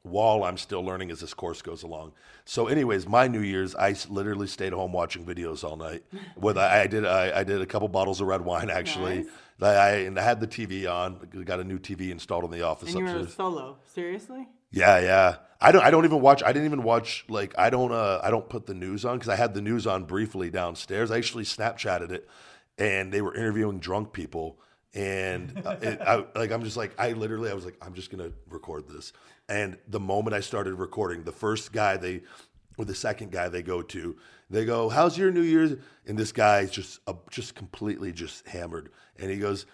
while I'm still learning as this course goes along. So anyways, my New Year's, I literally stayed home watching videos all night. I did a couple bottles of red wine actually. Nice. I had the TV on. Got a new TV installed in the office And you were upstairs. solo. Seriously? Yeah. I don't even watch. I didn't even watch. Like I don't put the news on because I had the news on briefly downstairs. I actually Snapchatted it, and they were interviewing drunk people. And I'm just like I was like I'm just gonna record this. And the moment I started recording, the first guy the second guy they go, how's your New Year's? And this guy's just completely just hammered, and he goes,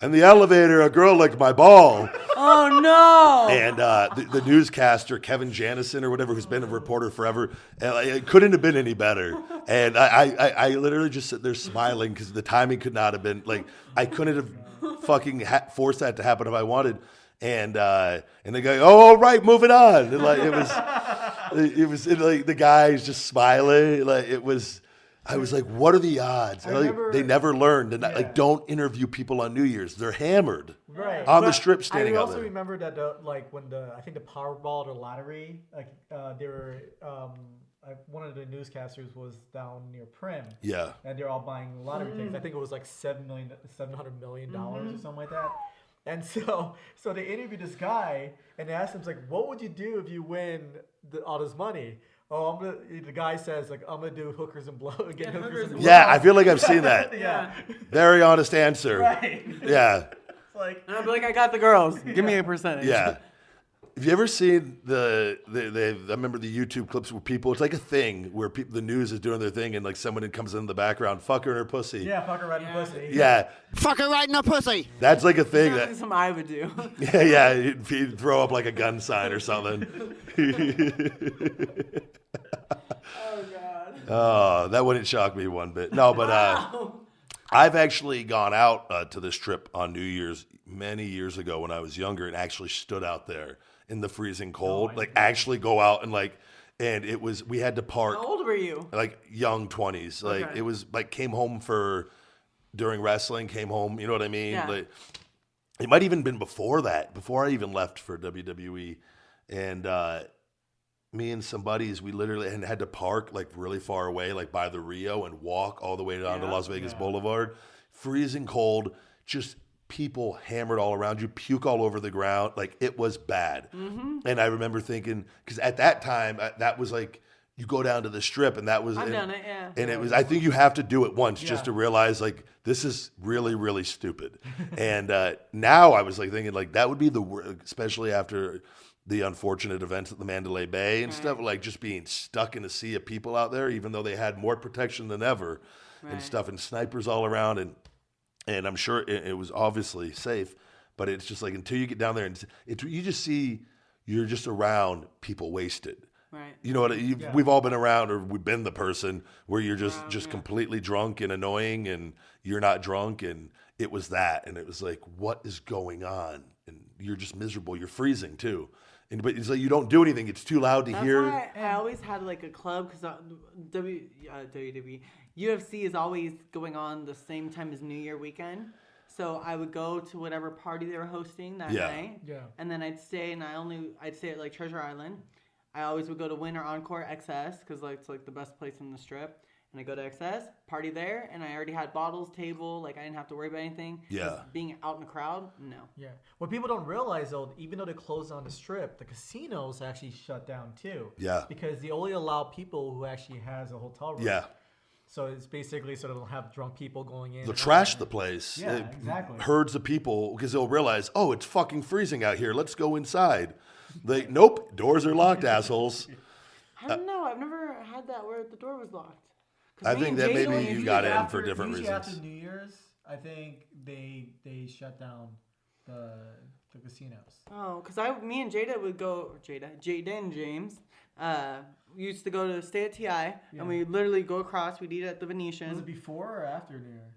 in the elevator, a girl licked my ball. Oh, no. And the newscaster, Kevin Janison or whatever, who's been a reporter forever, it couldn't have been any better. And I literally just sit there smiling because the timing could not have been, like, I couldn't have fucking forced that to happen if I wanted. And they go, oh, right, moving on. And like, it was like the guy's just smiling. Like, it was... I was like, what are the odds? They never learned. And like, don't interview people on New Year's. They're hammered on the strip standing out there. I also remember that when I think the Powerball or lottery, they were one of the newscasters was down near Prim. Yeah. And they're all buying lottery tickets. I think it was like $700 million or something like that. And so they interviewed this guy and they asked him, like, what would you do if you win all this money? Oh, the guy says, like, I'm going to do hookers and blow. Yeah, I feel like I've seen that. Yeah. Very honest answer. Right. Yeah. And I'll be like, I got the girls. Give me a percentage. Yeah. Have you ever seen I remember the YouTube clips where people, it's like a thing where the news is doing their thing and like someone comes in the background, fuck her in her pussy. Yeah, fuck her right in the pussy. Yeah. Fuck her right in the pussy. That's like a thing That's something I would do. Yeah, you'd throw up like a gun sign or something. Oh, God. Oh, that wouldn't shock me one bit. No, but I've actually gone out to this trip on New Year's many years ago when I was younger and actually stood out there in the freezing cold. Actually go out and and it was, we had to park. How old were you? Like young 20s. Like Okay. it was like came home during wrestling, came home, you know what I mean? Yeah. Like, it might even been before that, before I even left for WWE. And me and some buddies, we literally had to park like really far away, like by the Rio, and walk all the way down to Las Vegas Boulevard. Freezing cold, just people hammered all around you, puke all over the ground. Like it was bad. Mm-hmm. And I remember thinking, because at that time, that was like, you go down to the strip and that was... I've done it, yeah. And it was, I think you have to do it once just to realize like, this is really, really stupid. And now I was like thinking like, that would be the worst, especially after the unfortunate events at the Mandalay Bay and stuff, like just being stuck in a sea of people out there, even though they had more protection than ever and stuff, and snipers all around. And I'm sure it was obviously safe, but it's just like, until you get down there and you just see, you're just around people wasted. Right. You know what? Yeah. We've all been around, or we've been the person where you're just Yeah. completely drunk and annoying, and you're not drunk, and it was that, and it was like, what is going on? And you're just miserable. You're freezing too, but it's like you don't do anything. It's too loud to That's hear. why I always had like a club because WWE, UFC is always going on the same time as New Year weekend. So I would go to whatever party they were hosting that Yeah. night. Yeah. And then I'd stay, and I'd stay at like Treasure Island. I always would go to Win or Encore XS because like it's like the best place in the strip. And I go to XS, party there, and I already had bottles, table, like I didn't have to worry about anything. Yeah. Just being out in a crowd, no. Yeah. What people don't realize though, even though they're closed on the strip, the casinos actually shut down too. Yeah. Because they only allow people who actually has a hotel room. Yeah. So it's basically so they'll have drunk people going in. They'll and trash out. the place. Yeah, exactly. Herds of people, because they'll realize, oh, it's fucking freezing out here. Let's go inside. Nope, doors are locked, assholes. I don't know. I've never had that where the door was locked. 'Cause I me think and that Jay maybe don't you usually got go in out- for different usually reasons. After New Year's, I think they shut down the casinos. Oh, because me and Jada would go. Jada and James. We used to go to stay at TI, Yeah. and we literally go across. We'd eat at the Was Venetian. it before or after New Year?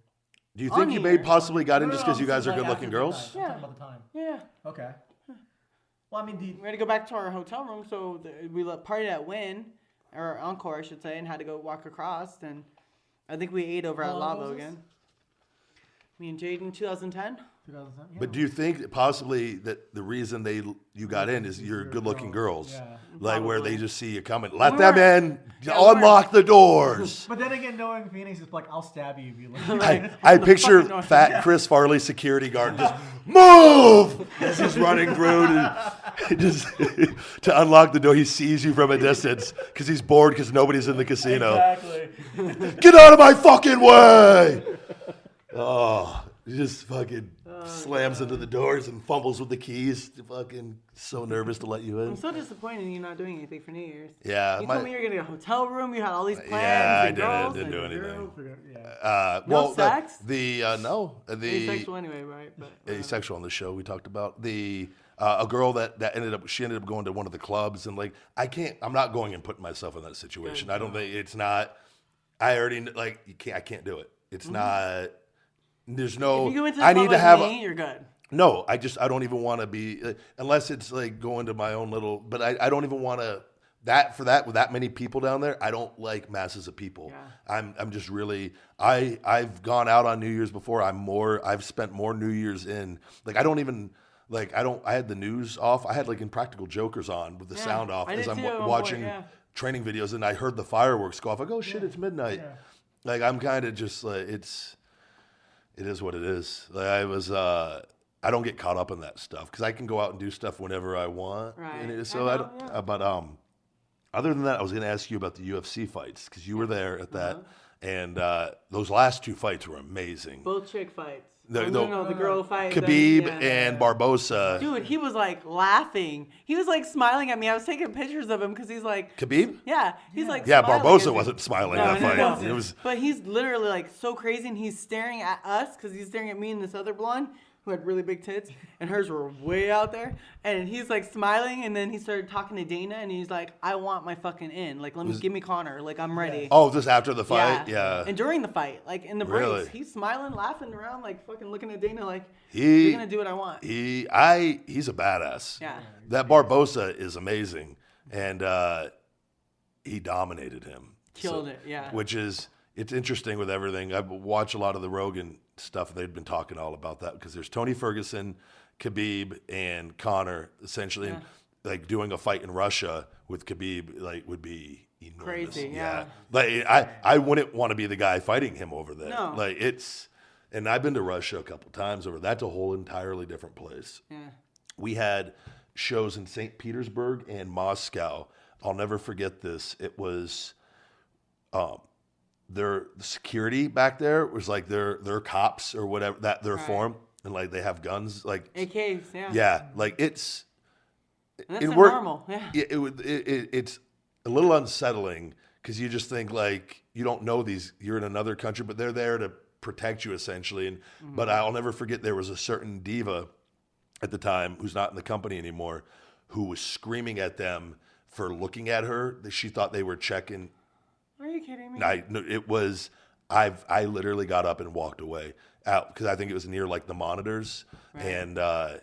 Do you On think you New may Year. possibly got in No, just no, because you this guys is are like good-looking after girls? midnight. I'm talking about the time. Yeah, Okay. Well, I mean, we had to go back to our hotel room, so we partied at Win or Encore, I should say, and had to go walk across. And I think we ate over How at long Lavo was this? again. Me and Jade in 2010. 2010. Yeah. But do you think possibly that the reason you got in is you're You're good-looking girls. girls? Yeah. Like where Probably. they just see you coming. Let We them were- in. Yeah, we were- Unlock the doors. But then again, knowing Phoenix is like, I'll stab you if you leave. I The picture fucking noise. fat Chris Farley security guard just move as he's running through to unlock the door. He sees you from a distance because he's bored because nobody's in the casino. Exactly. Get out of my fucking way! Oh, he just fucking slams into the doors and fumbles with the keys. Fucking so nervous to let you I'm in. so disappointed in you not doing anything for New Year's. Yeah, You my- told me you were getting a hotel room. You had all these plans. Yeah, I and girls didn't do and anything. Yeah. No Well, sex? no, Asexual anyway, right? But, asexual on the show we talked about a girl that ended up going to one of the clubs, and like I'm not going and putting myself in that situation. I don't think it's not. I already like I can't do it. It's not. There's no. If you go into I the need club to have. with me, you're good. No, I don't even want to be unless it's like going to my own little. But I don't even want to with that many people down there. I don't like masses of people. Yeah. I'm just really. I've gone out on New Year's before. I've spent more New Year's in like I don't even. Like I had the news off. I had like Impractical Jokers on with the Yeah, sound off I as did I'm too at one watching point, yeah. training videos, and I heard the fireworks go off. I go, oh shit, it's midnight. Yeah. Like I'm kind of just like it is what it is. Like I don't get caught up in that stuff because I can go out and do stuff whenever I want. Right. And so I I know, don't, yeah. but other than that, I was going to ask you about the UFC fights because you were there at that, and those last two fights were amazing. Both chick fights. No, the girl fight. Khabib then, yeah. and Barbosa. Dude, he was like laughing. He was like smiling at me. I was taking pictures of him because he's like, Khabib? yeah, he's like, Yeah, smiling at Barbosa me. wasn't smiling No, that he fight. wasn't. It was But he's literally like so crazy, and he's staring at us because he's staring at me and this other blonde who had really big tits, and hers were way out there. And he's like smiling, and then he started talking to Dana, and he's like, "I want my fucking in. Like, give me Connor. Like, I'm ready." oh, this after the fight, yeah. And during the fight, like in the breaks, Really? he's smiling, laughing around, like fucking looking at Dana, like, He- "You're gonna do what I want." He's a badass. Yeah. That Barbosa is amazing, and he dominated him. Killed it, yeah. Which is it's interesting with everything. I've watched a lot of the Rogan stuff. They've been talking all about that because there's Tony Ferguson, Khabib, and Connor essentially, and, like doing a fight in Russia with Khabib like would be enormous. Crazy, yeah. Like I wouldn't want to be the guy fighting him over there. No. Like it's, and I've been to Russia a couple times over. That's a whole entirely different place. Yeah. We had shows in St. Petersburg and Moscow. I'll never forget this. It was their security back there was like their cops or whatever that their Right. form, and like they have guns like AKs, yeah. yeah, like it's And that's it not worked- normal, yeah. it's a little unsettling because you just think like you don't know these. You're in another country, but they're there to protect you essentially. And but I'll never forget there was a certain diva at the time who's not in the company anymore who was screaming at them for looking at her. She thought they were checking. Are you kidding me? It was. I literally got up and walked away out because I think it was near like the monitors, Right. and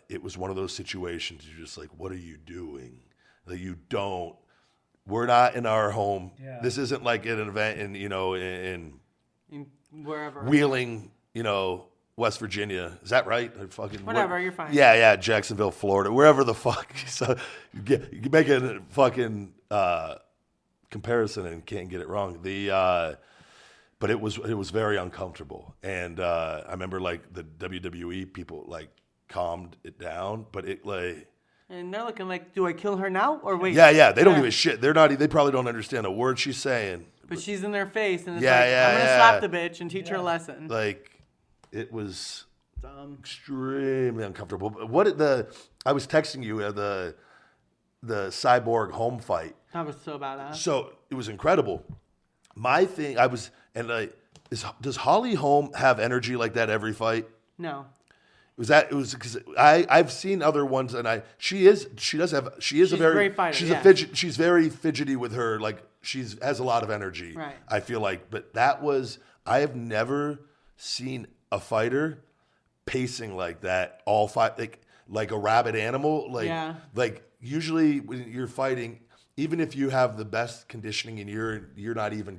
it was one of those situations. You're just like, what are you doing? Like you don't. We're not in our home. Yeah. This isn't like an event in Wherever. Wheeling, West Virginia. Is that right? Whatever, you're fine. Yeah, Jacksonville, Florida, wherever the fuck. So you make a fucking comparison and can't get it wrong. But it was very uncomfortable, and I remember like the WWE people like calmed it down, but it like. And they're looking like, do I kill her now or wait? Yeah, they don't give a shit. They're not. They probably don't understand a word she's saying. But she's in their face, and it's Yeah, like, yeah, I'm gonna yeah. slap the bitch and teach her a lesson. Like, it was Dumb. extremely uncomfortable. But I was texting you the Cyborg home fight. That was so badass. So it was incredible. My thing, does Holly Holm have energy like that every fight? No. It was because I've seen other ones, and she is a very great fighter, she's yeah. a fidget, she's very fidgety with her, like has a lot of energy. Right. I feel like, but I have never seen a fighter pacing like that all fight like a rabid animal. Like usually when you're fighting, even if you have the best conditioning and you're not even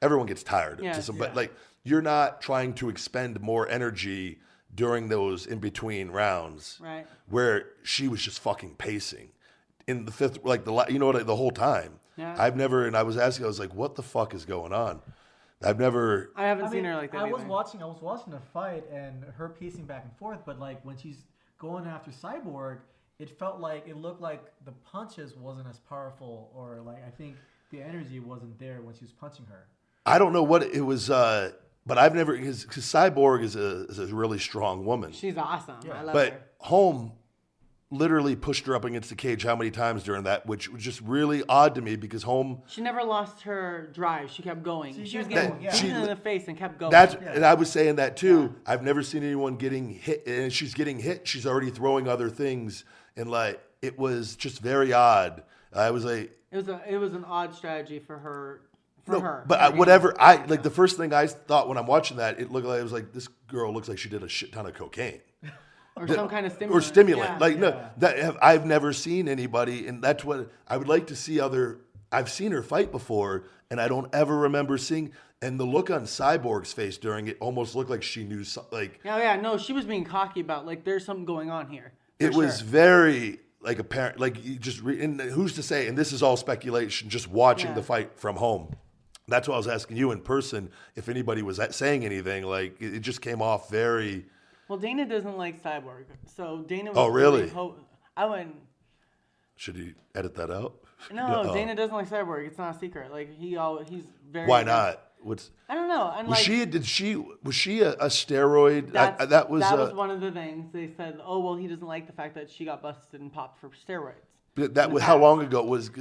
everyone gets tired. Yes. But like you're not trying to expend more energy during those in between rounds, Right. where she was just fucking pacing in the fifth, like the whole time. Yeah. And I was asking, I was like, what the fuck is going on? I haven't seen her like that. I was either. watching the fight and her pacing back and forth, but like when she's going after Cyborg, it looked like the punches wasn't as powerful, or like I think the energy wasn't there when she was punching her. I don't know what it was, but I've never, because Cyborg is a really strong woman. She's awesome. I love But her. Holm literally pushed her up against the cage how many times during that, which was just really odd to me because Holm. She never lost her drive. She kept going. She was kept getting going, yeah. beaten in the face and kept going. And I was saying that too. Yeah. I've never seen anyone getting hit, and she's getting hit. She's already throwing other things, and like it was just very odd. I was like, it was an odd strategy for her. But the first thing I thought when I'm watching that, it looked like it was like this girl looks like she did a shit ton of cocaine. Or some kind of stimulant. Yeah. I've never seen anybody, and that's what I would like to see I've seen her fight before, and I don't ever remember seeing, and the look on Cyborg's face during it almost looked like she knew something. No, she was being cocky about, like, there's something going on here. It was very, like, apparent, like, you just, and who's to say, and this is all speculation, just watching the fight from home. That's why I was asking you in person if anybody was saying anything. Like, it just came off very... Well, Dana doesn't like Cyborg, so Dana was... Oh, really? I wouldn't... Should he edit that out? No, Dana doesn't like Cyborg. It's not a secret. Like, he's very... Why not? I don't know. And was she a steroid? That was one of the things. They said, oh, well, he doesn't like the fact that she got busted and popped for steroids. How long ago was...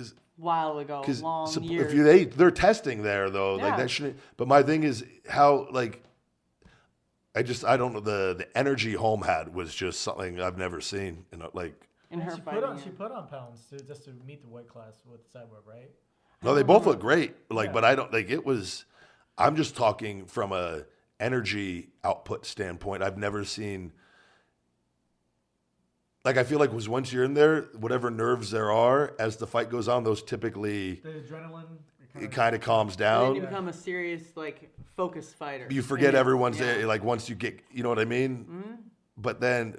While ago, long years. If they're testing there though, like that shouldn't. But my thing is how like I don't know, the energy Holm had was just something I've never seen. In her fighting. She put on pounds just to meet the weight class with Cyborg, right? No, they both look great. But I don't like it was. I'm just talking from a energy output standpoint. I've never seen. Like, I feel like once you're in there, whatever nerves there are, as the fight goes on, those typically... The adrenaline... It kind of calms down. And then you become a serious, like, focused fighter. You forget everyone's there, like, once you get... You know what I mean? Mm-hmm. But then,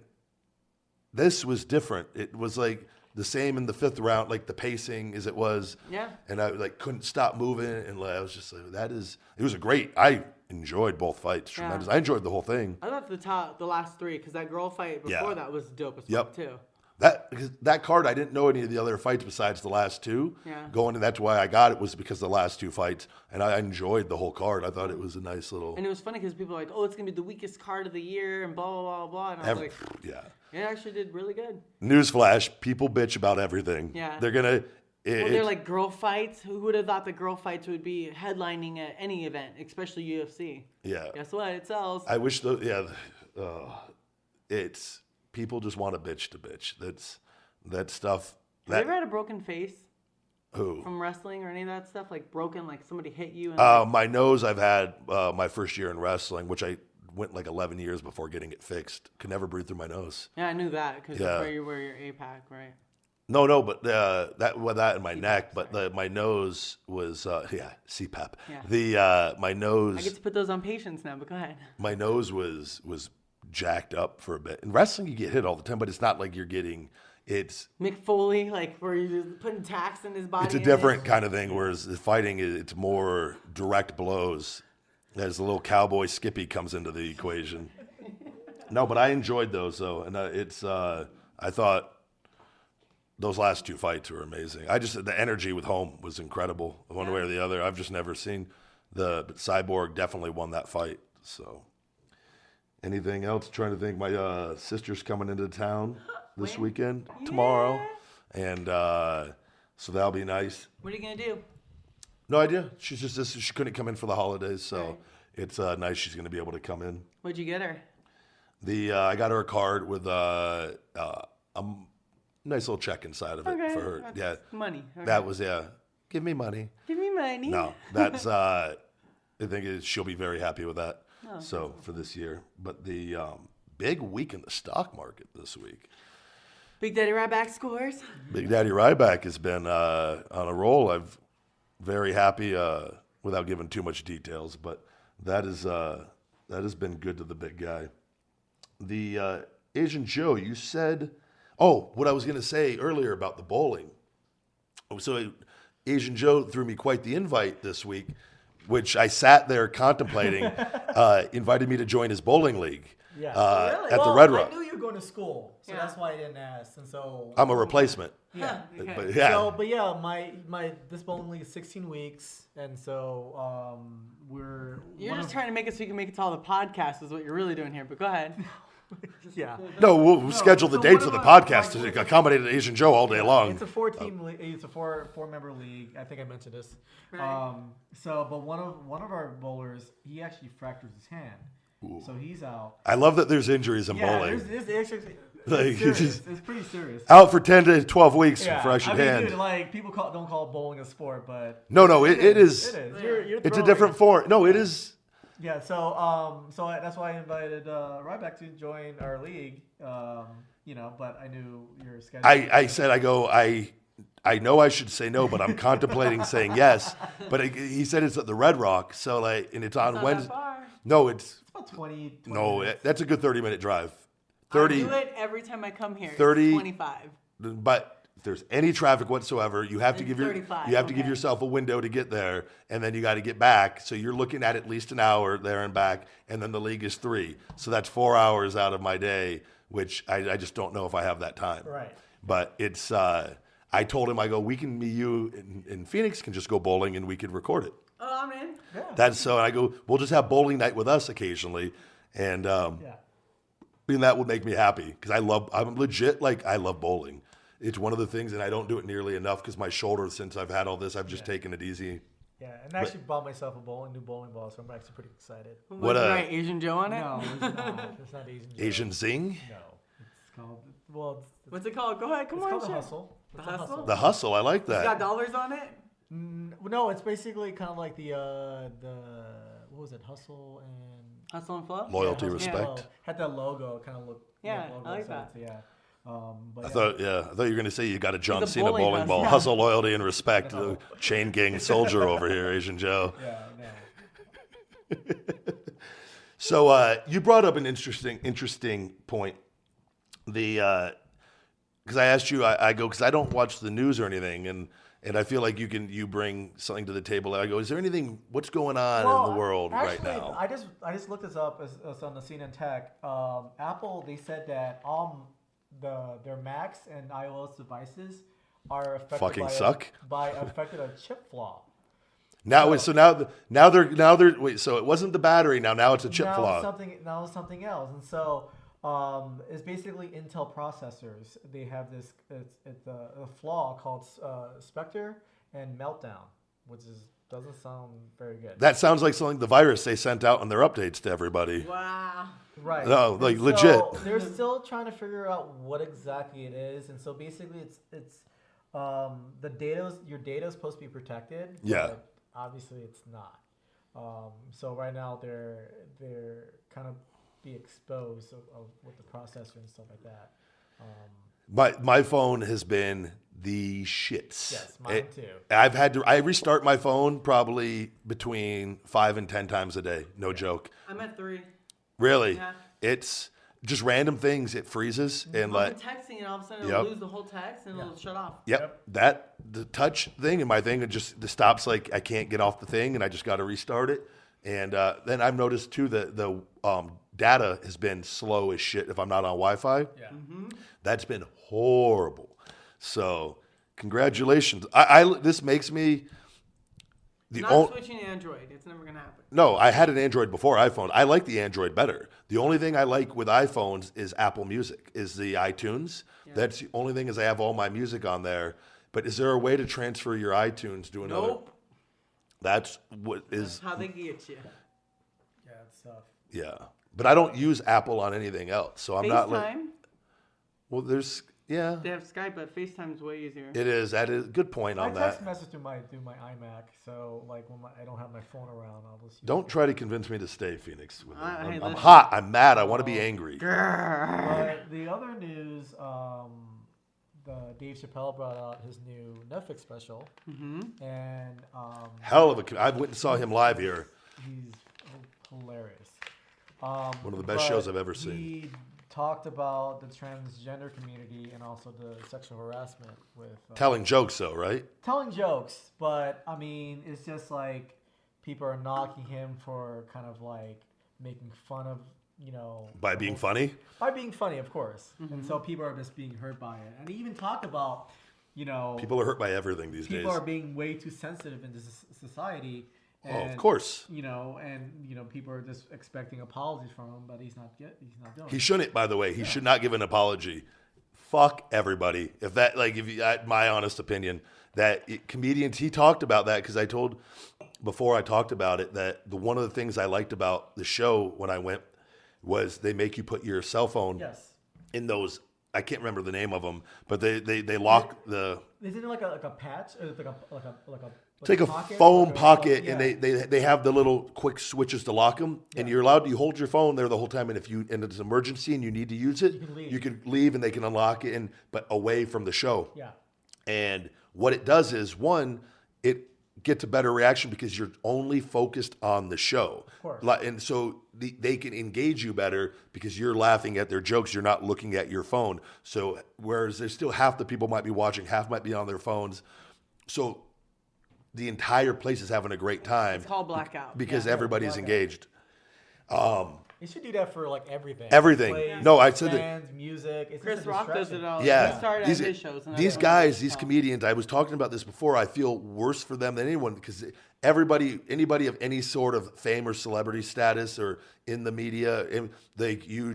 this was different. It was, like, the same in the fifth round, like, the pacing as it was. Yeah. And I, like, couldn't stop moving, and like, I was just like, It was a great... I enjoyed both fights. Tremendous. I enjoyed the whole thing. I thought the last three, because that girl fight before that was dope as fuck too. That card, I didn't know any of the other fights besides the last two. Yeah. And that's why I got it, was because of the last two fights, and I enjoyed the whole card. I thought it was a nice little. And it was funny because people were like, "Oh, it's gonna be the weakest card of the year," and blah blah blah blah. And I was like, "Yeah, it actually did really good." Newsflash: people bitch about everything. Yeah. They're gonna. They're like girl fights. Who would have thought that girl fights would be headlining at any event, especially UFC? Yeah. Guess what? It sells. I wish it's people just want to bitch. That stuff. Have you ever had a broken face? Who? from wrestling or any of that stuff? Like broken, like somebody hit you? And My nose, I've had my first year in wrestling, which I went like 11 years before getting it fixed. Could never breathe through my nose. yeah, I knew that because Yeah. that's where you wear your APAC, right? No, but that in my neck, but my nose was CPAP. Yeah. My I get nose to put those on patients now, but go ahead. my nose was jacked up for a bit. In wrestling, you get hit all the time, but it's not like you're getting. It's Mick Foley, like where you're just putting tacks in his body. a different kind of thing. Whereas the fighting, it's more direct blows. As the little cowboy Skippy comes into the equation. No, but I enjoyed those though, and I thought those last two fights were amazing. The energy with Home was incredible, one way or the other. I've just never seen but Cyborg definitely won that fight. So, anything else? Trying to think. My sister's coming into town this weekend, tomorrow, and so that'll be nice. What are you gonna do? No idea. She's just she couldn't come in for the holidays, so it's nice she's going to be able to come in. What'd you get her? I got her a card with a nice little check inside of it for her. That's money. Okay. That was give me money. Give me money. No, that's I think she'll be very happy with that. So for this year, but the big week in the stock market this week. Big Daddy Ryback Scores. Big Daddy Ryback has been on a roll. I'm very happy without giving too much details, but that has been good to the big guy. The Asian Joe, you said, what I was going to say earlier about the bowling. So Asian Joe threw me quite the invite this week, which I sat there contemplating, invited me to join his bowling league. Yeah. Really? At the Red Rock. I knew you were going to school, so that's why I didn't ask. And so I'm a replacement. Yeah. Okay. But yeah. So, but yeah, my this bowling league is 16 weeks, and so we're. You're just trying to make it so you can make it to all the podcasts is what you're really doing here, but go ahead. Yeah. No, we'll schedule the so dates one of the of our- podcast to accommodate Asian Joe all day long. It's a 4-team league. It's a four-member league. I think I mentioned this. Right. But one of our bowlers, he actually fractures his hand, so he's out. I love that there's injuries in bowling. It's actually Like, serious. It's pretty serious. Out for 10 to 12 weeks for fractured hand. Dude, like people don't call bowling a sport, but No, it is. It is. You're It's a throwing. different form. No, it is. Yeah, so that's why I invited Ryback to join our league. But I knew your schedule. I said, I know I should say no, but I'm contemplating saying yes. But he said it's at the Red Rock, so and it's on Not Wednesday. that far. No, it's about 20 no, minutes. that's a good 30-minute drive. I 30, do it every time I come here. 30 It's 25. but if there's any traffic whatsoever, you have to It's give 35, give okay. yourself a window to get there, and then you got to get back. So you're looking at least an hour there and back, and then the league is 3. So that's 4 hours out of my day, which I just don't know if I have that time. Right. But it's I told him, me, you, and Phoenix can just go bowling and we could record it. Oh, I'm in. Yeah. That's so I go, we'll just have bowling night with us occasionally, and and that would make me happy because I'm legit I love bowling. It's one of the things, and I don't do it nearly enough because my shoulder, since I've had all this, I've just taken it easy. Yeah, and I actually bought myself a new bowling ball, so I'm actually pretty excited. What, Was right Asian Joe on it? No, it's not Asian. Joe. Asian Zing? No, it's called What's it called? Go ahead. Come it's on. called the share. hustle. The It's a Hustle? The hustle, I like It's got that. dollars on it? No, it's basically kind of like the what was it, hustle and Hustle and flow? Loyalty, yeah, respect. Hustle. Had that logo kind of look. Yeah, logo I like side, that. so yeah. But I thought you were going to say you got a John It's a Cena bowling bowling ball. hustle. Hustle, loyalty, and respect. Chain gang soldier over here, Asian Joe. Yeah, no. So you brought up an interesting point. Because I asked you, I go because I don't watch the news or anything, and I feel like you bring something to the table. I go, is there anything? What's going on in the world right now? I just looked this up as on the CNN Tech. Apple, they said that their Macs and iOS devices are affected Fucking suck. by affected a chip flaw. Now they're wait. So it wasn't the battery. Now it's a chip flaw. Now it's something else, and so it's basically Intel processors. They have this it's a flaw called Spectre and Meltdown, which doesn't sound very good. That sounds like something the virus they sent out on their updates to everybody. Wow. Right. No, like, legit. So they're still trying to figure out what exactly it is, and so basically it's your data is supposed to be protected. Yeah. But obviously, it's not. So right now they're kind of be exposed of with the processor and stuff like that. My phone has been the shits. Yes, mine too. I restart my phone probably between 5 and 10 times a day. No joke. I'm at 3. Really. Yeah. It's just random things. It freezes and I'll like, be texting and all of a sudden Yep. it'll lose the whole text and it'll shut off. yep, that the touch thing and my thing, it just stops. Like I can't get off the thing and I just got to restart it. And then I've noticed too that the data has been slow as shit if I'm not on Wi-Fi. Yeah. That's been horrible. So congratulations. This makes me the Not only. switching to Android. It's never gonna happen. No, I had an Android before iPhone. I like the Android better. The only thing I like with iPhones is Apple Music, is the iTunes. Yeah. That's the only thing is I have all my music on there. But is there a way to transfer your iTunes to another? Nope. That's what That's is, how they get you. Yeah, it's tough. yeah. But I don't use Apple on anything else. So I'm not like, FaceTime. well, there's, yeah, They have Skype, but FaceTime's way easier. it is. That is a good point I on text that. message through my iMac, so like when I don't have my phone around, I'll just use Don't try to convince me to stay, Phoenix. With it. Hey, I'm listen. hot. I'm mad. I want to be angry. But the other news, the Dave Chappelle brought out his new Netflix special, and Hell of a. I went and saw him live here. he's hilarious. One of the best but shows I've ever seen. He talked about the transgender community and also the sexual harassment with Telling jokes, though, right? telling jokes, but I mean, it's just like people are knocking him for kind of like making fun of, By being funny. by being funny, of course. And so people are just being hurt by it. And he even talked about, People are hurt by everything these days. people are being way too sensitive in this society. Oh, And, of course. People are just expecting apologies from him, but he's not doing He it. shouldn't, by the way. He should not give an apology. Fuck everybody. My honest opinion, comedians, he talked about that because before I talked about it, that one of the things I liked about the show when I went was they make you put your cell phone Yes. in those, I can't remember the name of them, but they lock the, Isn't it like a patch? Or like a it's like a pocket? foam Like a- pocket, yeah. and they have the little quick switches to lock them, and Yeah. you're allowed to hold your phone there the whole time. And if it's an emergency and you need to use it, You can leave. leave, and they can unlock it, but away from the show. Yeah. And what it does is, one, it gets a better reaction because you're only focused on the show. Of course. And so they can engage you better because you're laughing at their jokes. You're not looking at your phone. So whereas there's still half the people might be watching, half might be on their phones. So the entire place is having a great time It's called blackout. because Yeah. everybody's blackout. engaged. You should do that for like everything. Everything. Plays, No, I said that- bands, music. It's Chris just a Rock does distraction. it all. Yeah, He started these, at his shows. And these everything. guys, these comedians, I was talking about this before. I feel worse for them than anyone because anybody of any sort of fame or celebrity status or in the media, you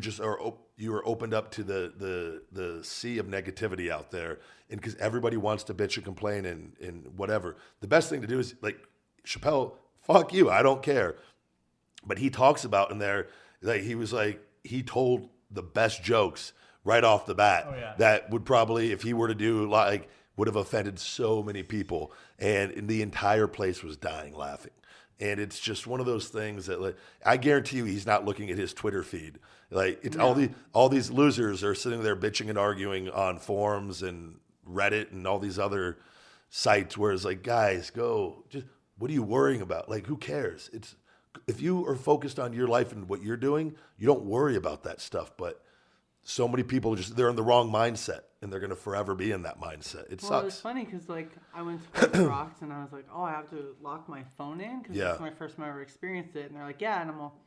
are opened up to the sea of negativity out there, and because everybody wants to bitch and complain and whatever. The best thing to do is like Chappelle, fuck you, I don't care. But he talks about in there, like he told the best jokes right off the bat Oh, yeah. that would probably, if he were to do would have offended so many people, and the entire place was dying laughing. And it's just one of those things that I guarantee you he's not looking at his Twitter feed. It's all these losers are sitting there bitching and arguing on forums and Reddit and all these other sites where it's like, guys, what are you worrying about? Like, who cares? If you are focused on your life and what you're doing, you don't worry about that stuff. But so many people they're in the wrong mindset, and they're going to forever be in that mindset. It Well, it's sucks. funny because I went to Chris Rocks and I was like, I have to lock my phone in because Yeah. this is my first time I ever experienced it. And they're like, yeah. And I'm all,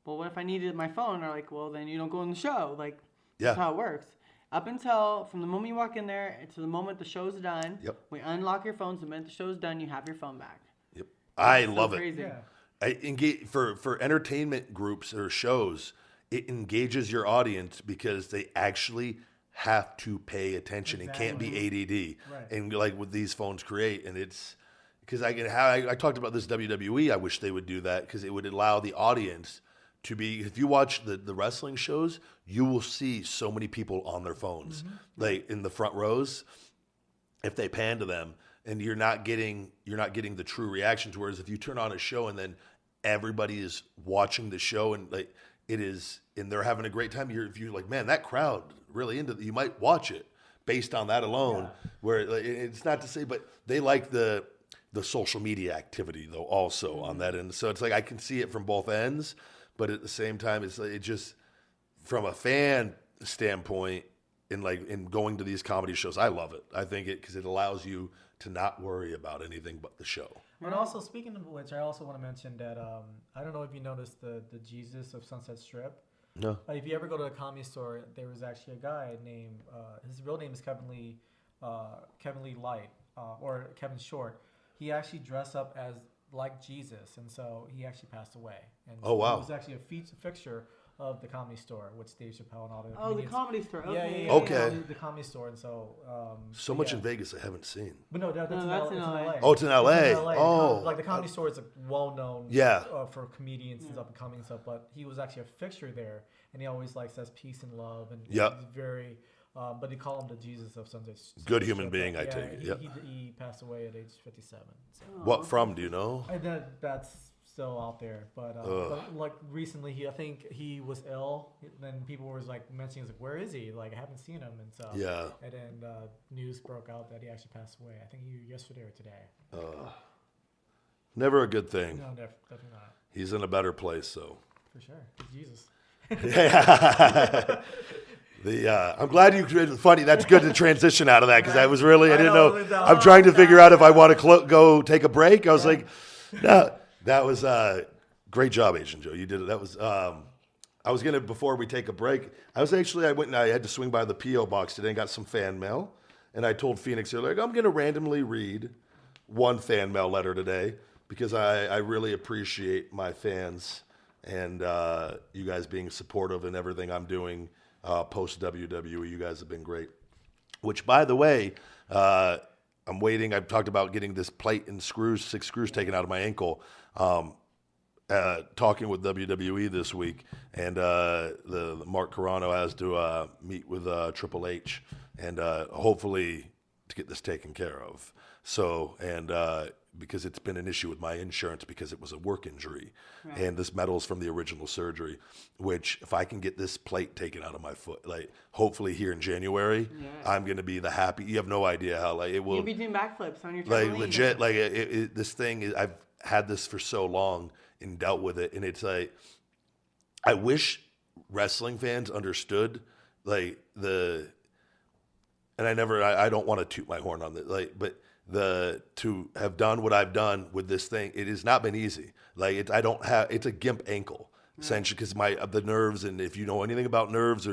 well, what if I needed my phone? And they're like, well, then you don't go in the show. Like, Yeah. that's how it works. Up until from the moment you walk in there to the moment the show's done, Yep. we unlock your phones. The minute the show's done, you have your phone back. Yep. I So love it. crazy. Yeah. I engage for entertainment groups or shows. It engages your audience because they actually have to pay attention. It can't be ADD. Right. And like what these phones create, and it's because I talked about this WWE. I wish they would do that because it would allow the audience to be. If you watch the wrestling shows, you will see so many people on their phones, like in the front rows. if they pan to them and you're not getting the true reactions. Whereas if you turn on a show and then everybody is watching the show and like it is, and they're having a great time, if you're like, man, that crowd really into it, you might watch it based on that alone. Where like, it's not to say, but they like the social media activity though also on that end. So it's like I can see it from both ends, but at the same time, it's like, it just from a fan standpoint. In going to these comedy shows, I love it. I think it because it allows you to not worry about anything but the show. And also, speaking of which, I also want to mention that I don't know if you noticed the Jesus of Sunset Strip. No. If you ever go to a comedy store, there was actually a guy named his real name is Kevin Lee Light or Kevin Short. He actually dressed up as like Jesus, and so he actually passed away. And Oh, wow. He was actually a fixture of the comedy store with Dave Chappelle and all the Oh, the comedians. comedy store. Okay. Yeah. Okay. The comedy store, and so So much in Vegas I haven't seen. But no, that's, No, in, that's L- in it's in LA. LA. Oh, it's in LA. It's in LA. Oh. Like the comedy store is well known. Yeah. For comedians and up and coming stuff, but he was actually a fixture there, and he always like says peace and love, and Yep. he's very. But they call him the Jesus of Sunday. Good human being, I take it. Yep. He passed away at age 57. So. What from? Do you know? And that's still out there, but like recently, I think he was ill. Then people were like mentioning, like, where is he? Like, I haven't seen him, and so Yeah. And then news broke out that he actually passed away. I think yesterday or today. Never a good thing. No, definitely not. He's in a better place, so. For sure, it's Jesus. I'm glad you created funny. That's good to transition out of that because I was really, I didn't know, know. I'm trying to figure out if I want to go take a break. I was like, no, that was great job, Asian Joe. You did it. That was, I was going to, before we take a break, I went and I had to swing by the P.O. box today and got some fan mail. And I told Phoenix, they're like, I'm going to randomly read one fan mail letter today because I really appreciate my fans and you guys being supportive in everything I'm doing. Post WWE, you guys have been great. Which, by the way, I'm waiting. I've talked about getting this plate and screws, 6 screws taken out of my ankle. Talking with WWE this week, and the Mark Carrano has to meet with Triple H, and hopefully to get this taken care of. So, and because it's been an issue with my insurance because it was a work injury, and this metal's from the original surgery. Which, if I can get this plate taken out of my foot, like hopefully here in January, I'm gonna be the happy. You have no idea how like it will. You'll be doing backflips on your Like trampoline. legit, like this thing is. I've had this for so long and dealt with it, and it's like I wish wrestling fans understood like and I don't want to toot my horn on this, like, but to have done what I've done with this thing, it has not been easy. Like it's a gimp ankle essentially because the nerves, and if you know anything about nerves,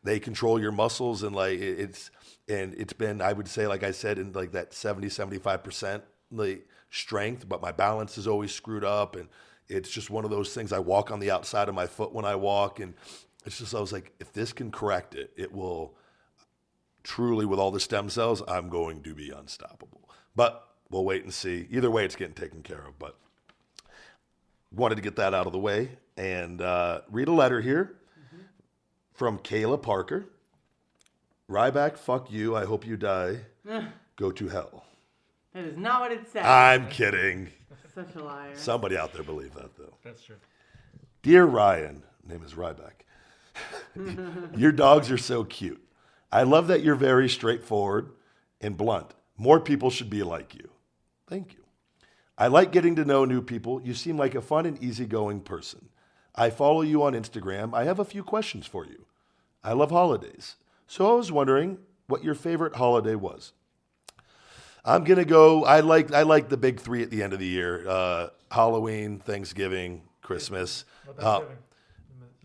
they control your muscles, and like it's been, I would say, like I said, in like that 70-75% like strength, but my balance is always screwed up, and it's just one of those things. I walk on the outside of my foot when I walk, and it's just, I was like, if this can correct it, it will truly, with all the stem cells, I'm going to be unstoppable. But we'll wait and see. Either way, it's getting taken care of. But wanted to get that out of the way and read a letter here from Kayla Parker. Ryback, fuck you. I hope you die. Go to hell. That is not what it says. I'm kidding. Such a liar. Somebody out there believe that, though. That's true. Dear Ryan, name is Ryback. Your dogs are so cute. I love that you're very straightforward and blunt. More people should be like you. Thank you. I like getting to know new people. You seem like a fun and easygoing person. I follow you on Instagram. I have a few questions for you. I love holidays. So I was wondering what your favorite holiday was. I'm going to go, I like the big 3 at the end of the year. Halloween, Thanksgiving, Christmas.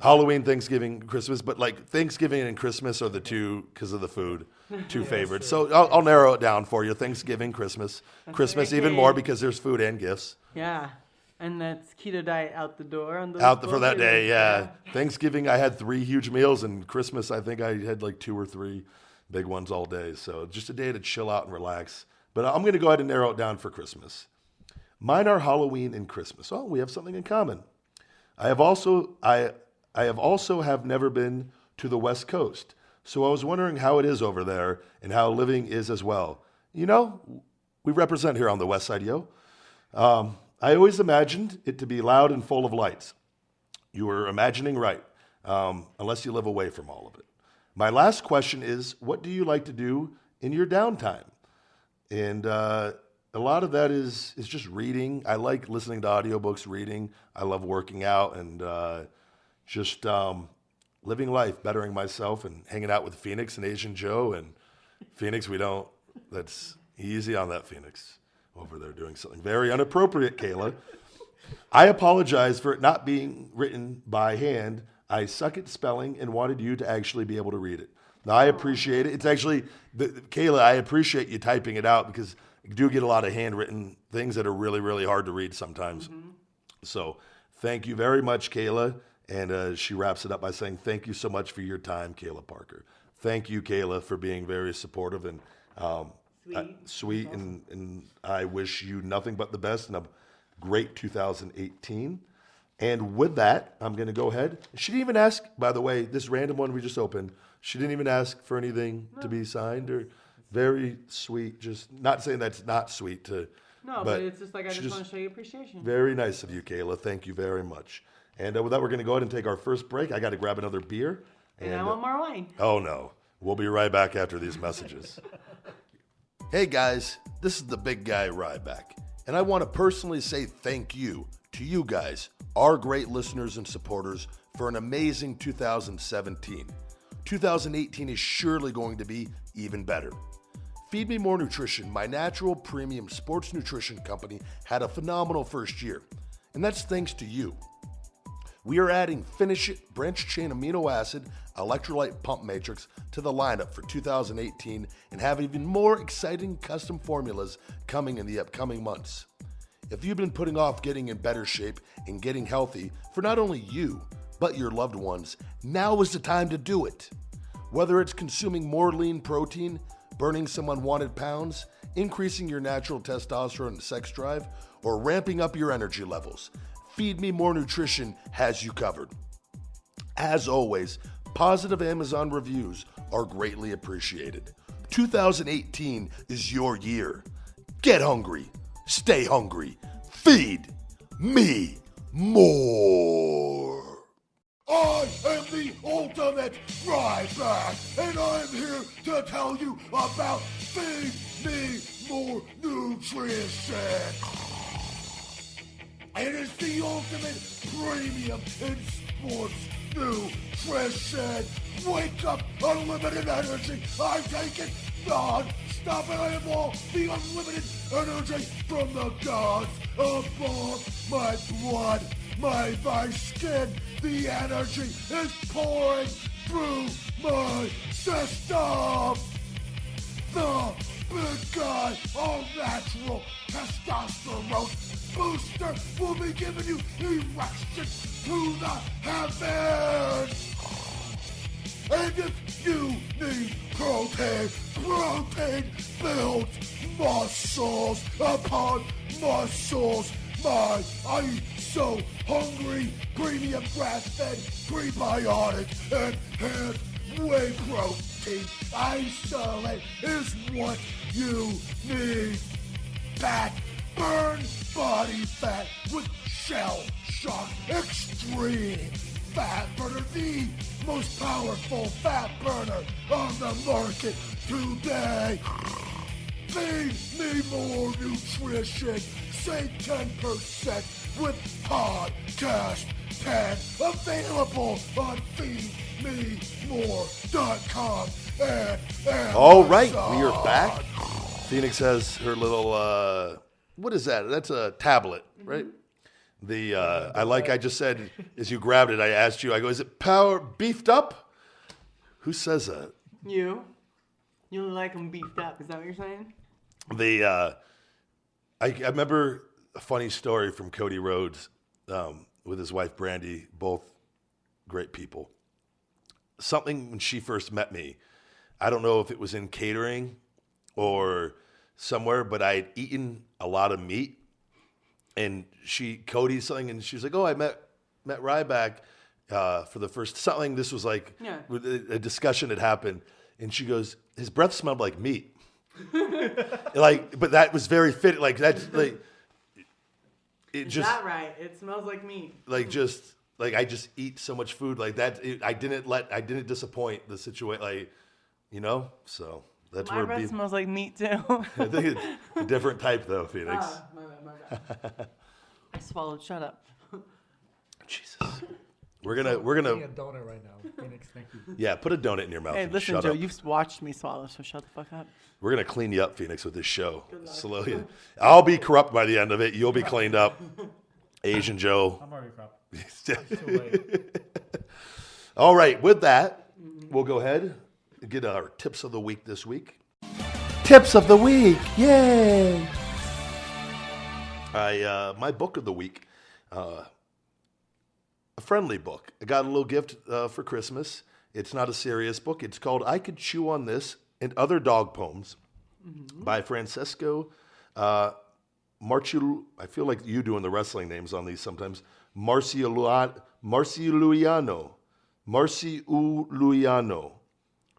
Halloween, Thanksgiving, Christmas, but like Thanksgiving and Christmas are the two, because of the food, two favorites. So I'll narrow it down for you. Thanksgiving, Christmas. Christmas even more because there's food and gifts. Yeah. And that's keto diet out the door on those For that day, yeah. Thanksgiving, I had 3 huge meals, and Christmas, I think I had like 2 or 3 big ones all day. So just a day to chill out and relax. But I'm going to go ahead and narrow it down for Christmas. Mine are Halloween and Christmas. Oh, we have something in common. I have also never been to the West Coast, So I was wondering how it is over there and how living is as well. You know, we represent here on the West Side, yo. I always imagined it to be loud and full of lights. You were imagining right, unless you live away from all of it. My last question is, what do you like to do in your downtime? And a lot of that is just reading. I like listening to audiobooks, reading. I love working out and just living life, bettering myself, and hanging out with Phoenix and Asian Joe. And Phoenix, that's easy on that Phoenix over there doing something very inappropriate, Kayla. I apologize for it not being written by hand. I suck at spelling and wanted you to actually be able to read it. Now, I appreciate it. It's actually, Kayla, I appreciate you typing it out because you do get a lot of handwritten things that are really, really hard to read sometimes. Mm-hmm. So thank you very much, Kayla. And she wraps it up by saying, thank you so much for your time, Kayla Parker. Thank you, Kayla, for being very supportive and sweet. Awesome. And I wish you nothing but the best and a great 2018. And with that, I'm going to go ahead. She didn't even ask, by the way, this random one we just opened, she didn't even ask for anything to be signed or very sweet. Just not saying that's not sweet to. No, but it's just like I just want to show you appreciation. Very nice of you, Kayla. Thank you very much. And with that, we're going to go ahead and take our first break. I got to grab another beer. And I want more wine. Oh, no. We'll be right back after these messages. Hey, guys. This is the big guy Ryback. And I want to personally say thank you to you guys, our great listeners and supporters, for an amazing 2017. 2018 is surely going to be even better. Feed Me More Nutrition, my natural premium sports nutrition company, had a phenomenal first year. And that's thanks to you. We are adding Finish It branched chain amino acid electrolyte pump matrix to the lineup for 2018 and have even more exciting custom formulas coming in the upcoming months. If you've been putting off getting in better shape and getting healthy for not only you, but your loved ones, now is the time to do it. Whether it's consuming more lean protein, burning some unwanted pounds, increasing your natural testosterone and sex drive, or ramping up your energy levels, Feed Me More Nutrition has you covered. As always, positive Amazon reviews are greatly appreciated. 2018 is your year. Get hungry. Stay hungry. Feed me more. I am the ultimate Ryback, and I'm here to tell you about Feed Me More Nutrition. It is the ultimate premium in sports nutrition. Wake up, unlimited energy. I take it non-stop, and I have all the unlimited energy from the gods above my blood, my skin. The energy is pouring through my system. The big guy, all natural testosterone booster will be giving you erections to the heavens. And if you need protein builds muscles upon muscles. I'm so hungry. Premium grass-fed prebiotic enhanced whey protein isolate is what you need. Fat, burn body fat with Shell Shock Extreme Fat Burner, the most powerful fat burner on the market today. Feed Me More Nutrition. Save 10% with Podcast 10. Available on feedmemore.com and Amazon. All right, we are back. Phoenix has her little, what is that? That's a tablet, right? I just said, as you grabbed it, I asked you, I go, is it power beefed up? Who says that? You. You like them beefed up. Is that what you're saying? I remember a funny story from Cody Rhodes with his wife, Brandy, both great people. Something when she first met me, I don't know if it was in catering or somewhere, but I had eaten a lot of meat. And Cody something, and she's like, oh, I met Ryback. for the first something. This was like Yeah. a discussion had happened, and she goes, "His breath smelled like meat." Like, but that was very fitting. Like that's like it Is just that right? It smells like meat. like just like I just eat so much food like that. I didn't disappoint the situation. Like, so that's My where breath beef. smells like meat too. I think it's a different type though, Phoenix. My bad. I swallowed. Shut up. Jesus. We're gonna Eating a donut right now. Phoenix, thank you. yeah, put a donut in your mouth. Hey, and listen, shut Joe. up. You've watched me swallow, so shut the fuck up. We're gonna clean you up, Phoenix, with this show. Slowly. I'll be corrupt by the end of it. You'll be cleaned up. Asian Joe. I'm already crap. It's too late. All right, with that, we'll go ahead and get our tips of the week this week. Tips of the week, yay! My book of the week, a friendly book. I got a little gift for Christmas. It's not a serious book. It's called "I Could Chew on This and Other Dog Poems" by Francesco Marciul. I feel like you doing the wrestling names on these sometimes. Marciuliano.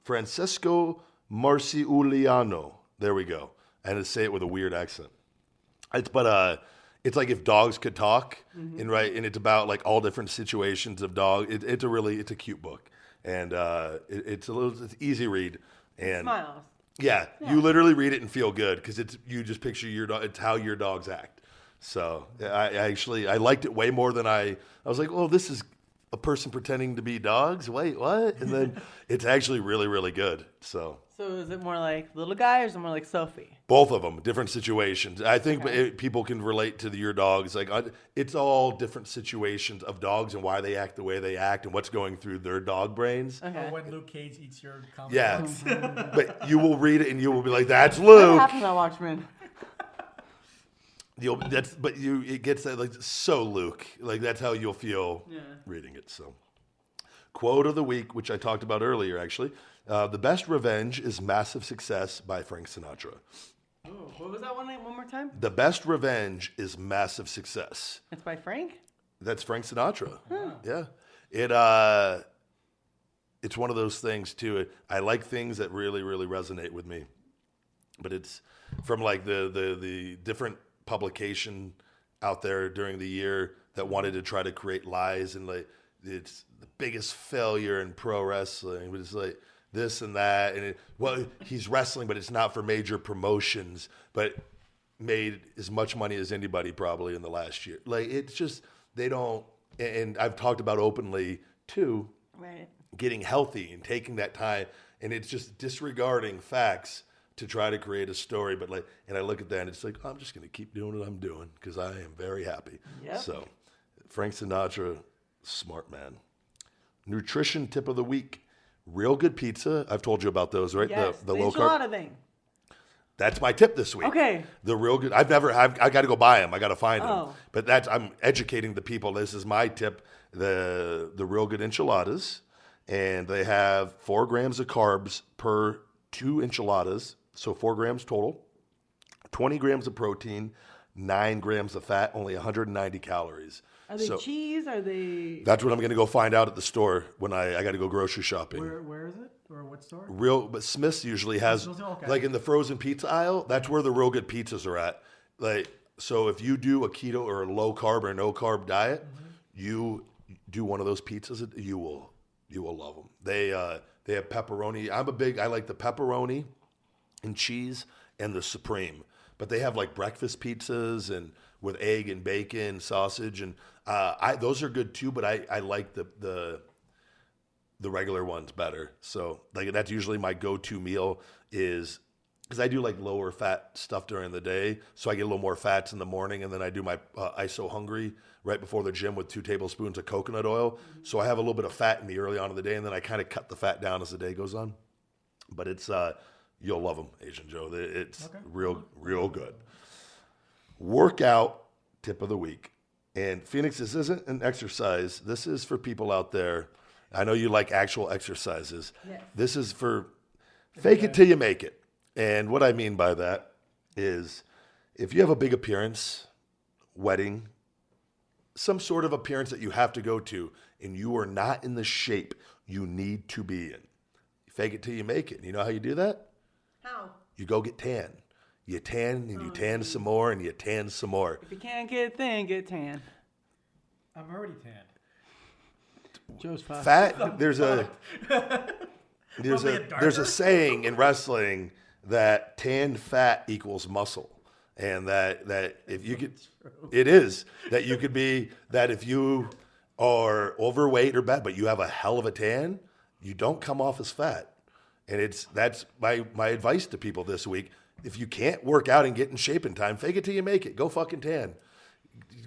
Francesco Marciuliano. There we go. I had to say it with a weird accent. It's like if dogs could talk, and it's about like all different situations of dog. It's a cute book, and it's it's easy read, and Smiles. yeah, you literally read it and feel good because you just picture your dog. It's how your dogs act. So I liked it way more than I was like, oh, this is a person pretending to be dogs. Wait, what? And then it's actually really, really good. So is it more like little guy or is it more like Sophie? both of them, different situations. I think people can relate to your dogs. Like it's all different situations of dogs and why they act the way they act and what's going through their dog brains. Okay. Or when Luke Cage eats your comic Yeah, books. but you will read it and you will be like, "That's What Luke." happens on Watchmen? It gets that like so Luke. Like that's how you'll feel Yeah. reading it. So, quote of the week, which I talked about earlier, actually. The best revenge is massive success by Frank Sinatra. Oh, what was that one more time? The best revenge is massive success. It's by Frank? That's Frank Sinatra. Yeah. It's one of those things too. I like things that really, really resonate with me. But it's from like the different publication out there during the year that wanted to try to create lies and like it's the biggest failure in pro wrestling. But it's like this and that, and he's wrestling, but it's not for major promotions, but made as much money as anybody probably in the last year. Like it's just they don't. And I've talked about openly too, Right. getting healthy and taking that time, and it's just disregarding facts to try to create a story. But and I look at that and it's like, I'm just going to keep doing what I'm doing because I am very happy. Yep. So Frank Sinatra, smart man. Nutrition tip of the week. Real good pizza. I've told you about those, right? Yes, The low carb. enchilada thing. That's my tip this week. Okay. The real good. I got to go buy them. I got to find them. Oh. But I'm educating the people. This is my tip. The real good enchiladas, and they have 4 grams of carbs per 2 enchiladas, so 4 grams total. 20 grams of protein, 9 grams of fat, only 190 calories. Are they cheese? Are they... That's what I'm going to go find out at the store when I got to go grocery shopping. Where is it? Or what store? But Smith's usually has, Okay. like in the frozen pizza aisle, that's where the real good pizzas are at. Like, so if you do a keto or a low carb or no carb diet, you do one of those pizzas, you will love them. They have pepperoni. I like the pepperoni and cheese and the supreme. But they have like breakfast pizzas and with egg and bacon, sausage, and those are good too. But I like the regular ones better. So like that's usually my go-to meal is because I do like lower fat stuff during the day, so I get a little more fats in the morning, and then I do my ISO Hungry right before the gym with 2 tablespoons of coconut oil. So I have a little bit of fat in me early on in the day, and then I kind of cut the fat down as the day goes on. But it's you'll love them, Asian Joe. It's real good. Workout tip of the week. And Phoenix, this isn't an exercise. This is for people out there. I know you like actual exercises. Yes. This is for fake it till you make it. And what I mean by that is if you have a big appearance, wedding, some sort of appearance that you have to go to, and you are not in the shape you need to be in. Fake it till you make it. You know how you do that? How? You go get tan. You tan and you tan some more and you tan some more. If you can't get thin, get tan. I'm already tanned. Joe's fast. Fat. There's a saying in wrestling that tanned fat equals muscle, and that if you could, it is that you could be that if you are overweight or bad, but you have a hell of a tan, you don't come off as fat. And that's my advice to people this week. If you can't work out and get in shape in time, fake it till you make it. Go fucking tan.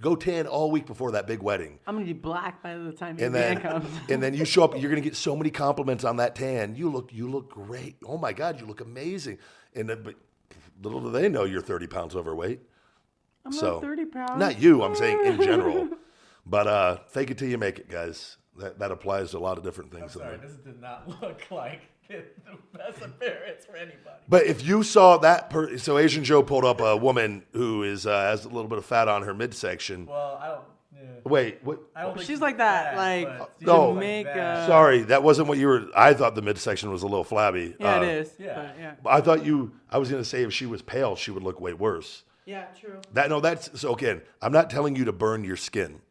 Go tan all week before that big wedding. I'm gonna be black by the time And your then, man comes. and then you show up, you're gonna get so many compliments on that tan. You look great. Oh my God, you look amazing. And then, but little do they know you're 30 pounds overweight. I'm not 30 pounds. Not you, I'm saying in general. But fake it till you make it, guys. That applies to a lot of different things. I'm sorry, this did not look like the best appearance for anybody. But if you saw that, so Asian Joe pulled up a woman who has a little bit of fat on her midsection. Well, I don't. Yeah. Wait, what? I don't think She's like that, fat, like but she's no. like Jamaica. that. Sorry, that wasn't what you were. I thought the midsection was a little flabby. Yeah, it is. yeah. But yeah. I was going to say if she was pale, she would look way worse. Yeah, true. That's so again, I'm not telling you to burn your skin.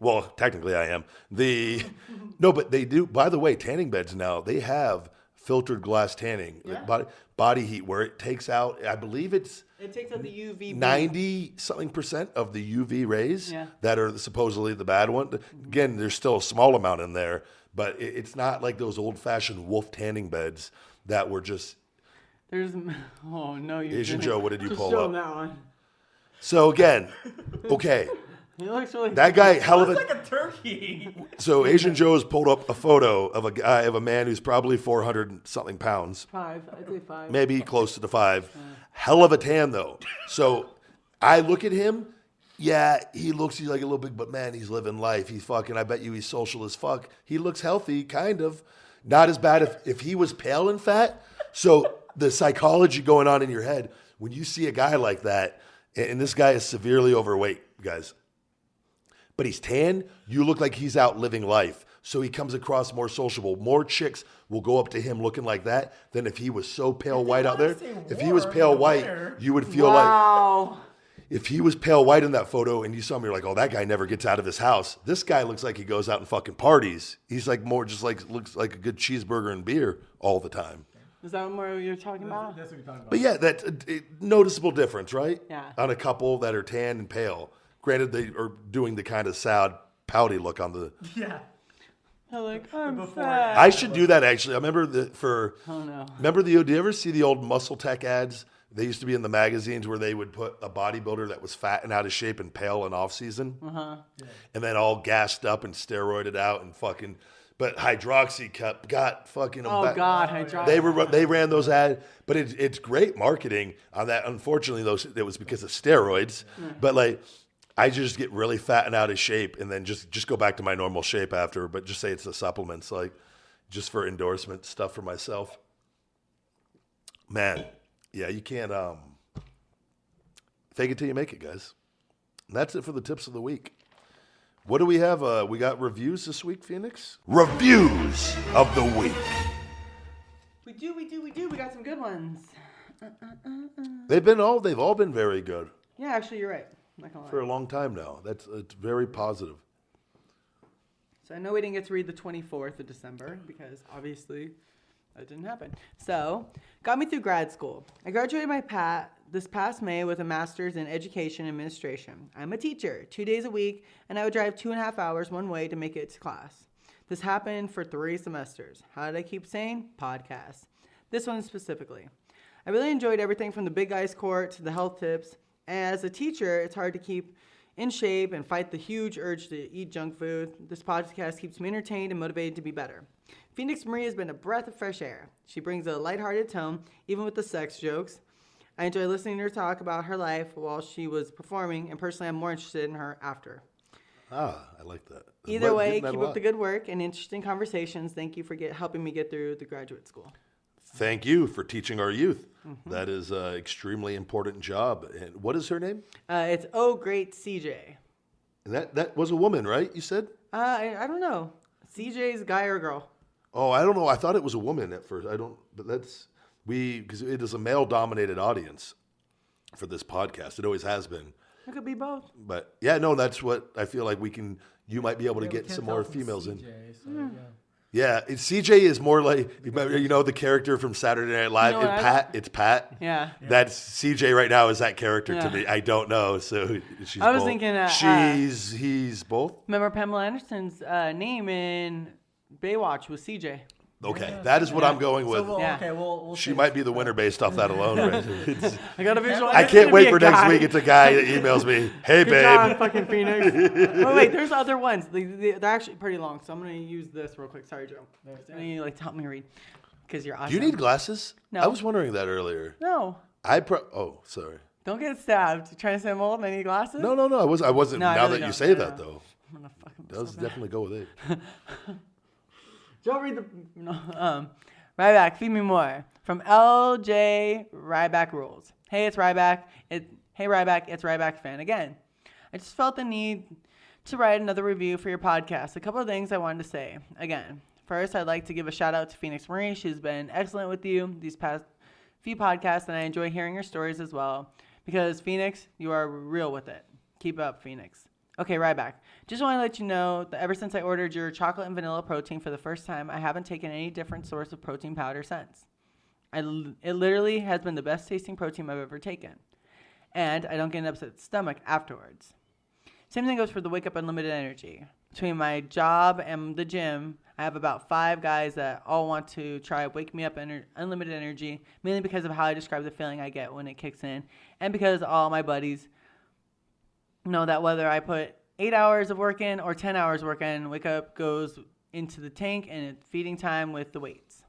Well, technically I am. No, but they do. By the way, tanning beds now, they have filtered glass tanning, like body heat, where it takes out, I believe it takes out the UV. 90-something% of the UV rays that are supposedly the bad one. Again, there's still a small amount in there, but it's not like those old-fashioned wolf tanning beds that were just. There's. Oh no, you. Asian didn't. Joe, what did you Just pull show up? him that one. So again, okay. He looks really. That guy, hell of Looks a. like a turkey. So Asian Joe has pulled up a photo of a man who's probably 400 something pounds, 5. I'd say 5. maybe close to the 5. Hell of a tan though. So I look at him. Yeah, he's like a little big, but man, he's living life. He's fucking. I bet you he's social as fuck. He looks healthy, kind of. Not as bad if he was pale and fat. So the psychology going on in your head when you see a guy like that, and this guy is severely overweight, guys. But he's tan, you look like he's out living life. So he comes across more sociable. More chicks will go up to him looking like that than if he was so pale white out there. If he was pale white, you would feel like, if he was pale white in that photo and you saw him, you're like, oh, that guy never gets out of his house. This guy looks like he goes out and fucking parties. He's like more just like, looks like a good cheeseburger and beer all the time. Is that what you're talking about? That's what you're talking about. But yeah, that's a noticeable difference, right? Yeah. On a couple that are tan and pale. Granted, they are doing the kind of sad, pouty look on the. Yeah. I'm like, I'm Before- fat. I should do that actually. I remember Oh no. Remember do you ever see the old Muscle Tech ads? They used to be in the magazines where they would put a bodybuilder that was fat and out of shape and pale in off season, and then all gassed up and steroided out and fucking. But Hydroxy got fucking. Oh God, hydroxy. They ran those ads, but it's great marketing on that. Unfortunately, it was because of steroids. But like, I just get really fat and out of shape, and then just go back to my normal shape after. But just say it's the supplements, like just for endorsement stuff for myself. Man, yeah, you can't fake it till you make it, guys. And that's it for the tips of the week. What do we have? We got reviews this week, Phoenix? Reviews of the week. We do. We got some good ones. They've all been very good Yeah, actually, you're right. I'm not gonna lie. for a long time now. It's very positive. So I know we didn't get to read the 24th of December because obviously that didn't happen. So, got me through grad school. I graduated this past May with a master's in education administration. I'm a teacher, 2 days a week, and I would drive 2.5 hours one way to make it to class. This happened for 3 semesters. How did I keep sane? Podcasts. This one specifically. I really enjoyed everything from the big ice court to the health tips. As a teacher, it's hard to keep in shape and fight the huge urge to eat junk food. This podcast keeps me entertained and motivated to be better. Phoenix Marie has been a breath of fresh air. She brings a lighthearted tone, even with the sex jokes. I enjoy listening to her talk about her life while she was performing, and personally, I'm more interested in her after. I like that. Either way, keep up the good work and interesting conversations. Thank you for helping me get through the graduate school. Thank you for teaching our youth. That is an extremely important job. And what is her name? It's Oh Great CJ. And that was a woman, right? You said? I don't know. CJ's guy or girl? Oh, I don't know. I thought it was a woman at first. I don't, but because it is a male-dominated audience for this podcast. It always has been. It could be both. But yeah, no, that's what I feel like you might be able to we get can't some tell more from females in. CJ, so, yeah. Yeah, CJ is more like, the character from Saturday Night Live. You know what It's Pat. Yeah. That's CJ right now is that character to Yeah. me. I don't know. So she's I was both. thinking, he's both. Remember Pamela Anderson's name in Baywatch was CJ. Okay, that is what I'm going with. So, Yeah. okay, we'll She say- might be the winner based off that alone. Right? I got a visual. I can't wait for next week. It's a guy that emails me, "Hey, Good job, babe." fucking Phoenix. Oh wait, there's other ones. They're actually pretty long, so I'm gonna use this real quick. Sorry, Joe. I need you to help me read because you're awesome. Do you need glasses? No. I was wondering that earlier. No, Oh, sorry. don't get stabbed. You trying to say I'm old and I need glasses? No. I wasn't. No, I now really that you don't. say No, that, no. though, I'm gonna fucking. does definitely go with it. Joe, read the. No, Ryback, feed me more from LJ Ryback rules. Hey, it's Ryback. Hey Ryback, it's Ryback fan again. I just felt the need to write another review for your podcast. A couple of things I wanted to say. Again, first, I'd like to give a shout out to Phoenix Marie. She's been excellent with you these past few podcasts, and I enjoy hearing your stories as well. Because Phoenix, you are real with it. Keep up, Phoenix. Okay, Ryback. Just want to let you know that ever since I ordered your chocolate and vanilla protein for the first time, I haven't taken any different source of protein powder since. It literally has been the best tasting protein I've ever taken. And I don't get an upset stomach afterwards. Same thing goes for the Wake Up Unlimited Energy. Between my job and the gym, I have about 5 guys that all want to try Wake Me Up Unlimited Energy, mainly because of how I describe the feeling I get when it kicks in, and because all my buddies know that whether I put 8 hours of work in or 10 hours work in, Wake Up goes into the tank and it's feeding time with the weights.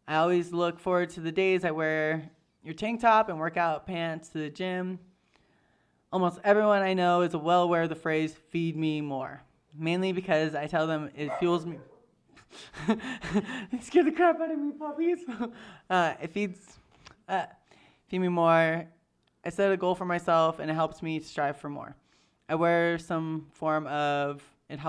I always look forward to the days I wear your tank top and workout pants to the gym. Almost everyone I know is well aware of the phrase, feed me more. Mainly because I tell them it fuels me. It scared the crap out of me, puppies. It feed me more. I set a goal for myself and it helps me to strive for more. I wear some form of feed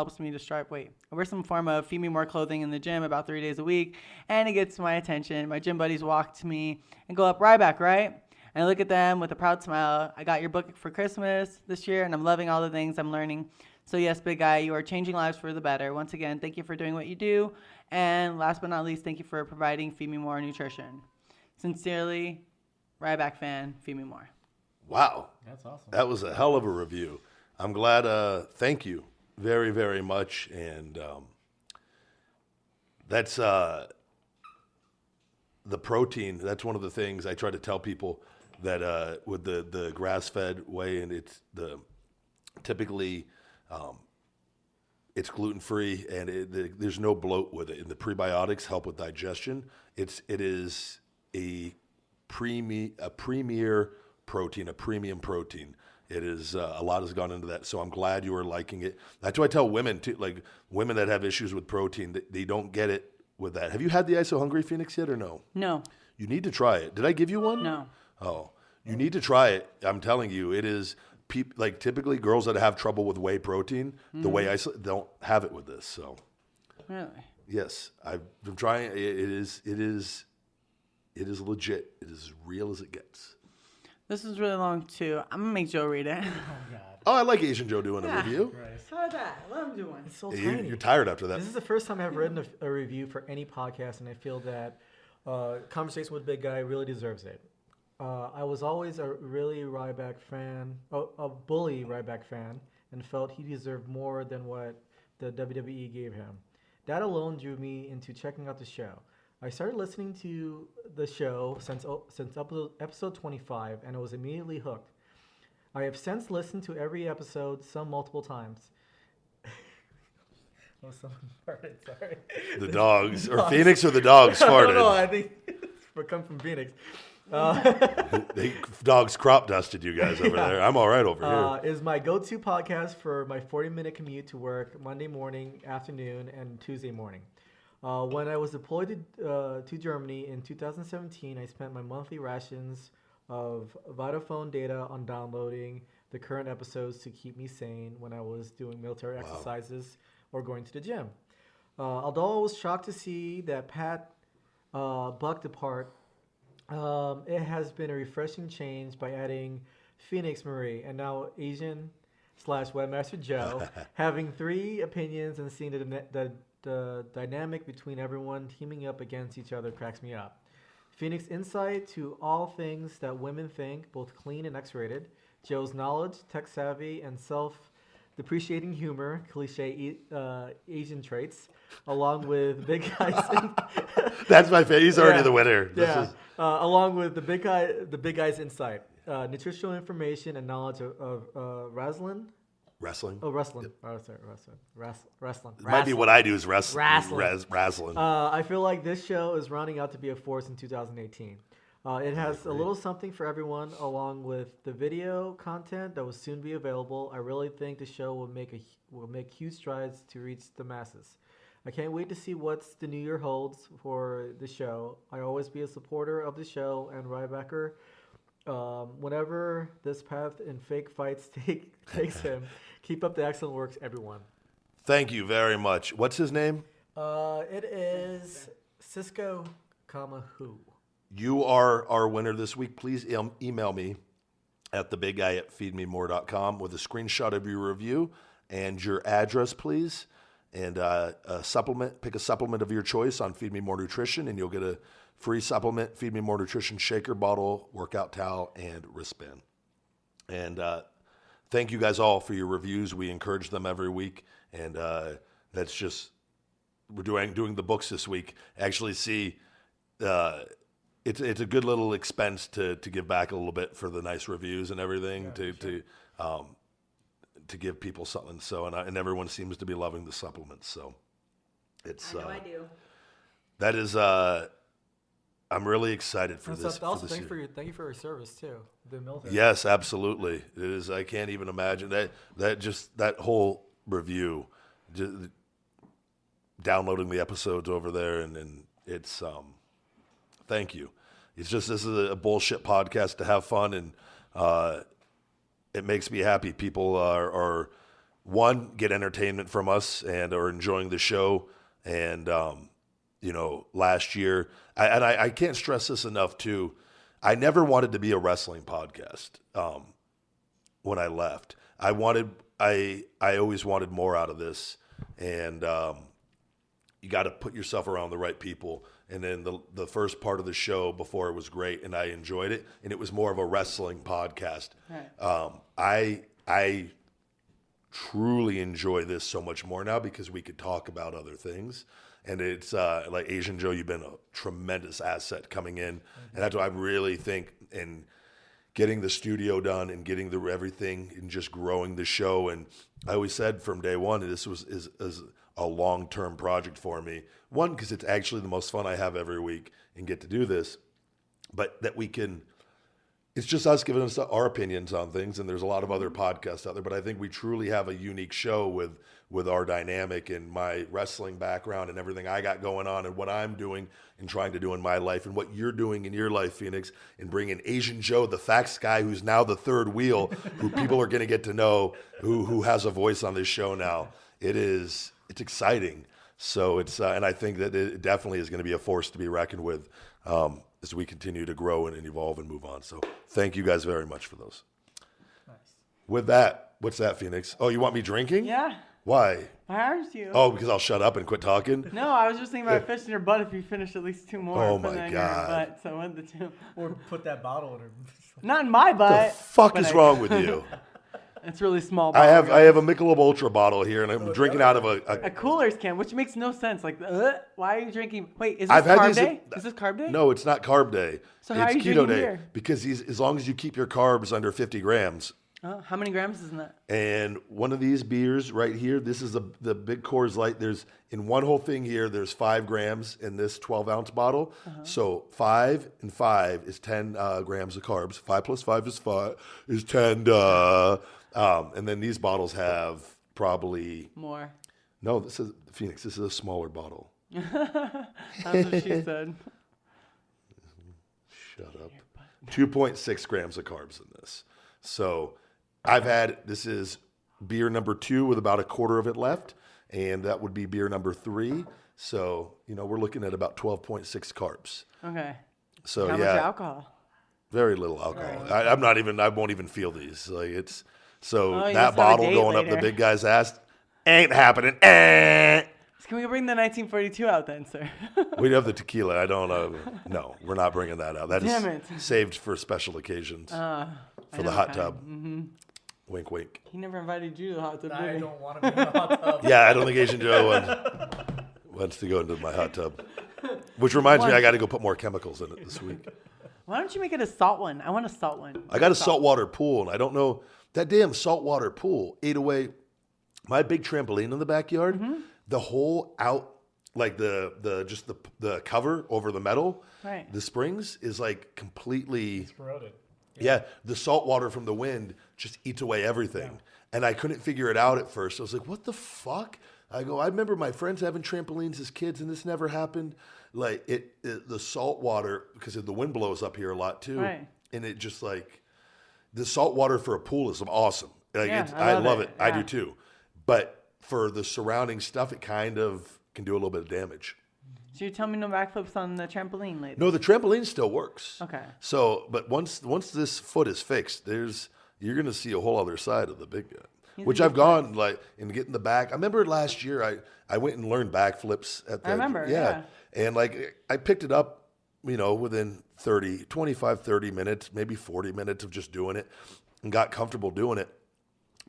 me more clothing in the gym about 3 days a week, and it gets my attention. My gym buddies walk to me and go up, Ryback, right? And I look at them with a proud smile. I got your book for Christmas this year, and I'm loving all the things I'm learning. So yes, big guy, you are changing lives for the better. Once again, thank you for doing what you do. And last but not least, thank you for providing Feed Me More nutrition. Sincerely, Ryback fan, Feed Me More. Wow, That's awesome. that was a hell of a review. I'm glad. Thank you very, very much. And that's the protein. That's one of the things I try to tell people that with the grass-fed way, and it's typically it's gluten-free and there's no bloat with it. And the prebiotics help with digestion. It is a premier protein, a premium protein. It is a lot has gone into that, so I'm glad you are liking it. That's why I tell women too, like women that have issues with protein, they don't get it with that. Have you had the ISO Hungry Phoenix yet or no? No. You need to try it. Did I give you one? No. Oh, you need to try it. I'm telling you, it is like typically girls that have trouble with whey protein, the whey isolate don't have it with this. So Really? yes, I've been trying. It is legit. It is as real as it gets. This is really long too. I'm gonna make Joe read it. Oh, God. Oh, I like Asian Joe doing a review. How about that? Let him do one. It's so You- tiny. You're tired after that. This is the first time I've written a review for any podcast, and I feel that Conversation with Big Guy really deserves it. I was always a really Ryback fan, a bully Ryback fan, and felt he deserved more than what the WWE gave him. That alone drew me into checking out the show. I started listening to the show since episode 25, and I was immediately hooked. I have since listened to every episode, some multiple times. Oh, someone farted, sorry. The dogs, or Phoenix, or the dogs farted. I don't know, I think it come from Phoenix. Dogs crop dusted you guys over there. I'm all right over here. Is my go-to podcast for my 40-minute commute to work Monday morning, afternoon, and Tuesday morning. When I was deployed to Germany in 2017, I spent my monthly rations of Vodafone data on downloading the current episodes to keep me sane when I was doing military exercises or going to the gym. Although I was shocked to see that Pat bucked apart, it has been a refreshing change by adding Phoenix Marie and now Asian / Webmaster Joe having 3 opinions and seeing the dynamic between everyone teaming up against each other cracks me up. Phoenix insight to all things that women think, both clean and X-rated. Joe's knowledge, tech savvy, and self-depreciating humor, cliche Asian traits, along with big guys. That's my favorite. He's already the winner. Along with the big guy's insight, nutritional information and knowledge of wrestling. Wrestling. Oh, wrestling. Yep. Oh, sorry, wrestling. Might be what I do is wrestling. Wrestling. I feel like this show is rounding out to be a force in 2018. It has a little something for everyone, along with the video content that will soon be available. I really think the show will make huge strides to reach the masses. I can't wait to see what the new year holds for the show. I always be a supporter of the show and Rybacker. Whenever this path in fake fights takes him, keep up the excellent works, everyone. Thank you very much. What's his name? It is Cisco, who. You are our winner this week. Please email me at thebigguy@feedmemore.com with a screenshot of your review and your address, please. And pick a supplement of your choice on Feed Me More Nutrition, and you'll get a free supplement, Feed Me More Nutrition shaker bottle, workout towel, and wristband. And thank you guys all for your reviews. We encourage them every week, and that's just we're doing the books this week. Actually, see, it's a good little expense to give back a little bit for the nice reviews and everything to give people something. So and everyone seems to be loving the supplements. So it's I know I do. That is I'm really excited for this. Also, thank you for your service too. The military. Yes, absolutely. It is. I can't even imagine that whole review, just downloading the episodes over there, and it's thank you. It's just this is a bullshit podcast to have fun, and it makes me happy. People are one, get entertainment from us and are enjoying the show, and last year, I can't stress this enough too. I never wanted to be a wrestling podcast. When I left, I always wanted more out of this, and you got to put yourself around the right people. And then the first part of the show before it was great, and I enjoyed it, and it was more of a wrestling podcast. Right. I truly enjoy this so much more now because we could talk about other things. And it's like Asian Joe, you've been a tremendous asset coming in. Mm-hmm. And that's what I really think in getting the studio done and getting everything and just growing the show. And I always said from day one, this is a long-term project for me. One, because it's actually the most fun I have every week and get to do this. But that it's just us giving us our opinions on things. And there's a lot of other podcasts out there. But I think we truly have a unique show with our dynamic and my wrestling background and everything I got going on and what I'm doing and trying to do in my life and what you're doing in your life, Phoenix, and bringing Asian Joe, the facts guy who's now the third wheel, who people are going to get to know, who has a voice on this show now. It's exciting. So and I think that it definitely is going to be a force to be reckoned with as we continue to grow and evolve and move on. So thank you guys very much for those. Nice. With that, what's that, Phoenix? Oh, you want me drinking? Yeah. Why? I asked you. Oh, because I'll shut up and quit talking? No, I was just thinking about fish in your butt if you finish at least 2 more. Oh, my God. Butt, so one of the 2. Or put that bottle in her. Not in my butt. The fuck is wrong with you? It's really small. I have a Michelob Ultra bottle here, and I'm drinking out of a Cooler's can, which makes no sense. Like, why are you drinking? Wait, is this carb day? Is this carb day? No, it's not carb day. So how are you keto drinking day beer? because as long as you keep your carbs under 50 grams. How many grams is in that? And one of these beers right here, this is the Big Coors Light. There's in one whole thing here, there's 5 grams in this 12-ounce bottle. So 5 and 5 is 10 grams of carbs. 5 plus 5 is 10. And then these bottles have probably more. No, this is Phoenix. This is a smaller bottle. That's what she said. Shut up. 2.6 grams of carbs in this. So This is beer number 2 with about a quarter of it left, and that would be beer number 3. So, we're looking at about 12.6 carbs. Okay. So, How much alcohol? Very little alcohol. I won't even feel these. Like it's so Oh, you that must have a bottle date going up later. the big guy's ass ain't happening. Eh. Can we bring the 1942 out then, sir? We have the tequila. I don't know. No, we're not bringing that out. That Damn is it. saved for special occasions. For the hot tub. Mm-hmm. Wink, wink. He never invited you to the hot tub. I did he? don't want to be in the hot tub. Yeah, I don't think Asian Joe wants to go into my hot tub. Which reminds me, I got to go put more chemicals in it this week. Why don't you make it a salt one? I want a salt one. I got a saltwater pool, and I don't know, that damn saltwater pool ate away my big trampoline in the backyard. Mm-hmm. The whole out, like the cover over the metal, Right. the springs is like completely, It's corroded. yeah, the salt water from the wind just eats away everything. Yeah. And I couldn't figure it out at first. I was like, what the fuck? I remember my friends having trampolines as kids, and this never happened. Like the salt water, because the wind blows up here a lot too. Right. And it just like, the salt water for a pool is awesome. Like Yeah, I love it. Yeah. I do too. But for the surrounding stuff, it kind of can do a little bit of damage. So you tell me no backflips on the trampoline later? No, the trampoline still works. Okay. So, but once this foot is fixed, you're going to see a whole other side of the big guy, which I've gone like and getting the back. I remember last year I went and learned backflips at the. I remember, yeah. And like I picked it up, within 25, 30 minutes, maybe 40 minutes of just doing it, and got comfortable doing it.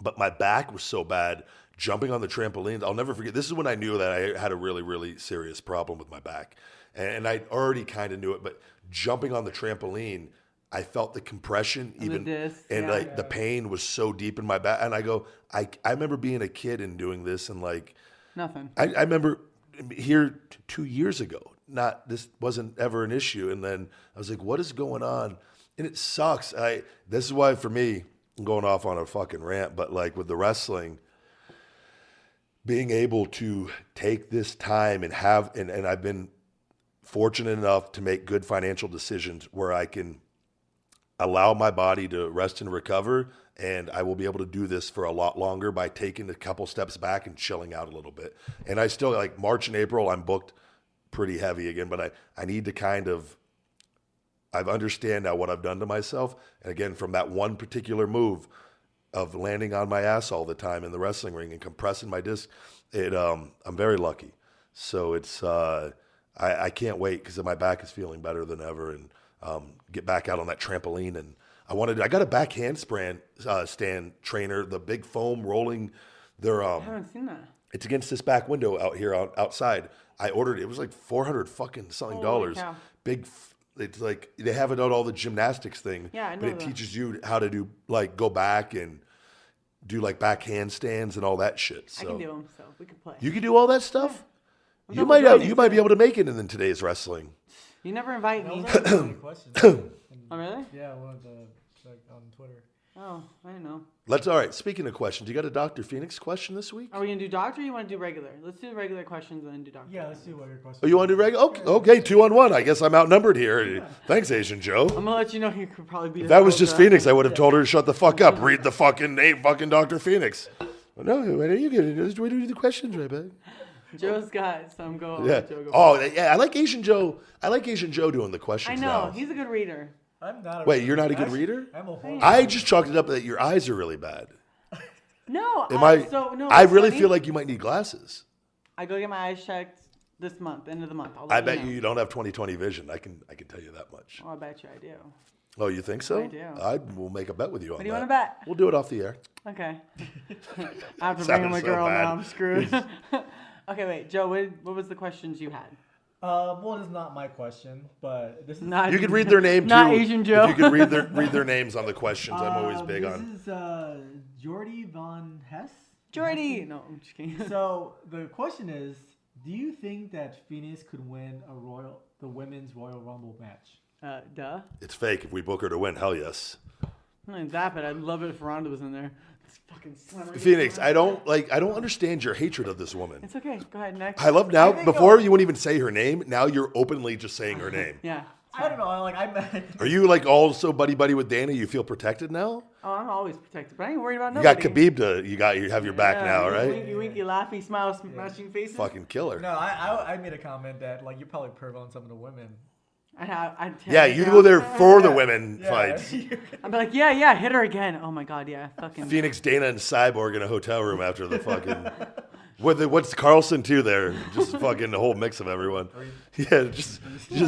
But my back was so bad jumping on the trampoline. I'll never forget. This is when I knew that I had a really, really serious problem with my back. And I already kind of knew it, but jumping on the trampoline, I felt the compression even, the pain was so deep in my back. And I remember being a kid and doing this and like, nothing. I remember here 2 years ago, this wasn't ever an issue. And then I was like, what is going on? And it sucks. This is why for me, I'm going off on a fucking rant, but like with the wrestling, being able to take this time and and I've been fortunate enough to make good financial decisions where I can allow my body to rest and recover, and I will be able to do this for a lot longer by taking a couple steps back and chilling out a little bit. And I still, like March and April, I'm booked pretty heavy again, but I need to I understand now what I've done to myself. And again, from that one particular move of landing on my ass all the time in the wrestling ring and compressing my disc, I'm very lucky. So it's, I can't wait because my back is feeling better than ever, and get back out on that trampoline. And I got a back handstand stand trainer, the big foam rolling. I haven't seen that. It's against this back window out here outside. I ordered it. It was like $400 fucking something dollars. Cow. Big. It's like they have it on all the gymnastics thing. Yeah, I know but it that. teaches you how to do like go back and do like back handstands and all that shit. So I can do them, so we can play. you can do all that stuff. I'm You double might jointing, be able to make it in today's wrestling. You never invite me. That was actually a question. Oh, really? Yeah, one of the on Twitter. Oh, I didn't know. All right. Speaking of questions, you got a Dr. Phoenix question this week? Are we going to do doctor or you want to do regular? Let's do regular questions and then do doctor. Yeah, let's see what your question. Oh, you want to do regular? Okay, 2-on-1. I guess I'm outnumbered here. Thanks, Asian Joe. I'm going to let you know you could probably be If that was just Phoenix, I would have told her to shut the fuck up. Read the fucking name, fucking Dr. Phoenix. Well, no, why don't you get it? Just do the questions, Ryback. Joe's got some go. Yeah. Joe go Oh, yeah. I like Asian Joe. I like Asian Joe doing the questions I know. now. He's a good reader. I'm not. Wait, you're not a good reader? I'm a whole. I just chalked it up that your eyes are really bad. No. I it's really funny. feel like you might need glasses. I go get my eyes checked this month, end of the month. I bet you don't have 20/20 vision. I can tell you that much. Oh, I bet you I do. Oh, you think so? I do. I will make a bet with you on that. What do you want to bet? We'll do it off the air. Okay. I have to bring him a Sounded so girl bad. now. I'm screwed. Okay, wait, Joe. What was the questions you had? Well, this is not my question, but this is. Not You can read their name too. Not Asian Joe. If you could read their names on the questions, I'm always big on. This is Jordy Von Hess. Jordy. No, I'm just kidding. So the question is, do you think that Phoenix could win the women's Royal Rumble match? Duh. It's fake. If we book her to win, hell yes. Not even that, but I'd love it if Ronda was in there. It's fucking slammer. Phoenix, I don't understand your hatred of this woman. It's okay. Go ahead, next. I love now. think Before you wouldn't even say her name. Now you're openly just saying her name. Yeah. I don't know. Like Are you like also buddy with Dana? You feel protected now? Oh, I'm always protected, but I ain't worried about You nobody. got Khabib you have your back now, right? Winky, winky, laughy, smile, smashing faces. Fucking killer. No, I made a comment that like you probably perv on some of the women. Yeah, you go there for the women fights. I'd be like, yeah, hit her again. Oh my god, yeah, fucking. Phoenix, Dana, and Cyborg in a hotel room after the fucking. What's Carlson too there? Just fucking the whole mix of everyone. Yeah, just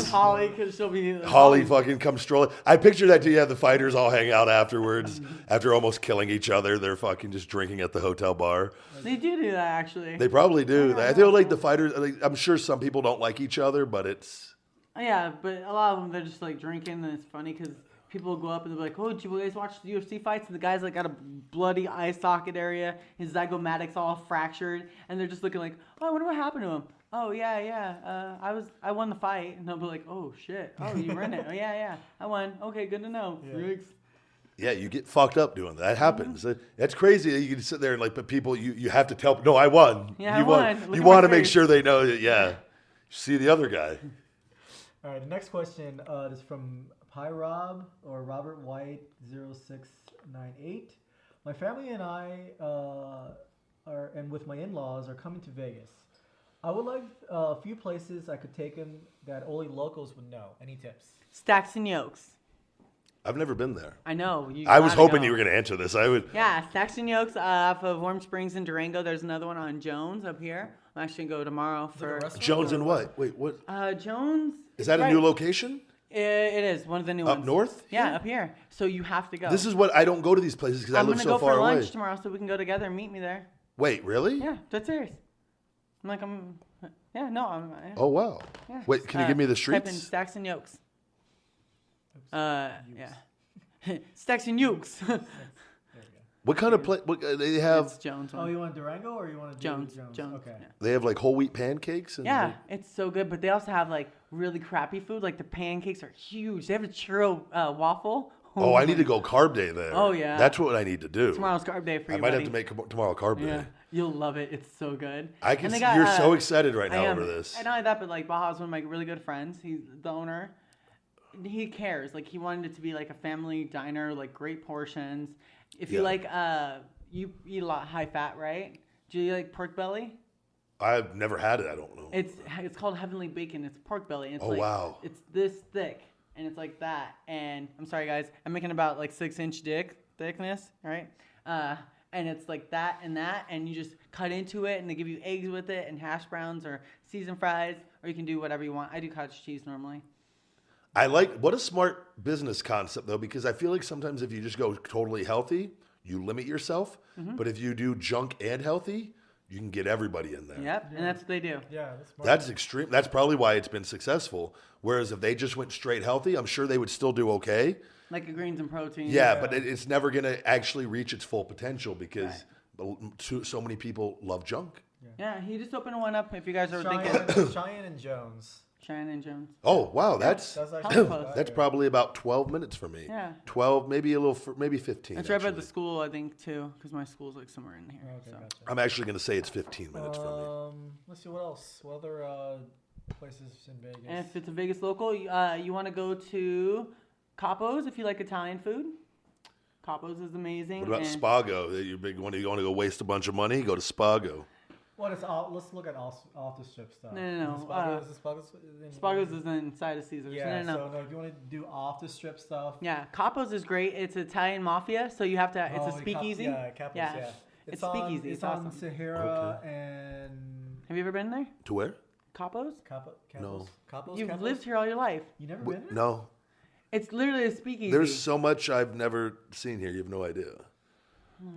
Holly, because she'll be. Holly fucking comes strolling. I picture that too. You have the fighters all hang out afterwards after almost killing each other. They're fucking just drinking at the hotel bar. They do that actually. They probably do. I feel like the fighters. I'm sure some people don't like each other, but it's. Yeah, but a lot of them they're just like drinking, and it's funny because people go up and they're like, "Oh, did you guys watch the UFC fights?" And the guy's like got a bloody eye socket area, his zygomatic's all fractured, and they're just looking like, "Oh, I wonder what happened to him." Oh yeah. I won the fight, and they'll be like, "Oh shit, oh you were in it. Oh yeah, I won. Okay, good to know." Yeah, you get fucked up doing that. That happens. That's crazy that you can sit there and like, but people, you have to tell. No, I won. Yeah, you I won. Look You at want my to make face. sure they know that. Yeah, see the other guy. All right, the next question is from Pyrob or Robert White 0698. My family and I and with my in-laws are coming to Vegas. I would like a few places I could take them that only locals would know. Any tips? Stacks and Yolks. I've never been there. I know. I was gotta hoping go. you were going to answer this. I would. Yeah, Stacks and Yolks off of Warm Springs in Durango. There's another one on Jones up here. I'm actually going to go tomorrow for Jones and what? Wait, what? Jones. Is that a new location? It is one of the new ones. Up north? Yeah, up here. So you have to go. This is what I don't go to these places because I I'm live gonna so go far for away. lunch tomorrow, so we can go together and meet me there. Wait, really? Yeah, that's serious. Oh wow. Yeah. Wait, can you give me the Type in streets? Stacks and Yolks. Yeah. Stacks and Yolks. What kind of place? They have? It's Jones. Oh, you want Durango or you want to do Jones. Jones? Jones. Okay. Yeah. They have like whole wheat pancakes. And Yeah, it's so good. But they also have like really crappy food. Like the pancakes are huge. They have a churro waffle. Oh, I need to go carb day there. Oh, yeah. That's what I need to do. Tomorrow's carb day for you. I might have buddy. to make tomorrow carb day. Yeah, you'll love it. It's so good. I can. And they See, got, you're so excited right I now am. over this. And not only that, but like Baja's one of my really good friends. He's the owner. He cares. Like he wanted it to be like a family diner, like great portions. If you Yeah. like, you eat a lot high fat, right? Do you like pork belly? I've never had it. I don't know. It's called Heavenly Bacon. It's pork belly. And it's Oh, like, wow. It's this thick, and it's like that. And I'm sorry, guys. I'm making about like 6-inch dick thickness, right? And it's like that, and you just cut into it, and they give you eggs with it, and hash browns or seasoned fries, or you can do whatever you want. I do cottage cheese normally. I like what a smart business concept though, because I feel like sometimes if you just go totally healthy, you limit yourself. Mm-hmm. But if you do junk and healthy, you can get everybody in there. Yep, and that's what they do. Yeah, that's smart. That's extreme. That's probably why it's been successful. Whereas if they just went straight healthy, I'm sure they would still do okay. Like a greens and protein. Yeah, but it's never going to actually reach its full potential because so many people love junk. Yeah, he just opened one up. If you guys are thinking, Cheyenne and Jones. Shannon Jones. Oh wow, that's actually close. that's probably about 12 minutes for me. Yeah. 12, maybe maybe 15. It's right by actually. the school, I think, too, because my school's like somewhere in here. Okay, so. gotcha. I'm actually going to say it's 15 minutes for me. Let's see what else. What other places in Vegas? And if it's a Vegas local, you want to go to Capo's if you like Italian food. Capo's is amazing. What about and Spago? You want to go waste a bunch of money? Go to Spago. What is let's look at off the strip stuff. No. Spago's is inside of Caesar's. Yeah, No. so if you want to do off the strip stuff. Yeah, Capo's is great. It's Italian mafia, so you have to. It's a the speakeasy. Capo's, yeah. It's speakeasy. It's It's on awesome. Sahara and Have you ever been there? To where? Capo's? Capos. No. Capos. You've Capos? lived here all your life. You never been there? No. It's literally a speakeasy. There's so much I've never seen here. You have no idea.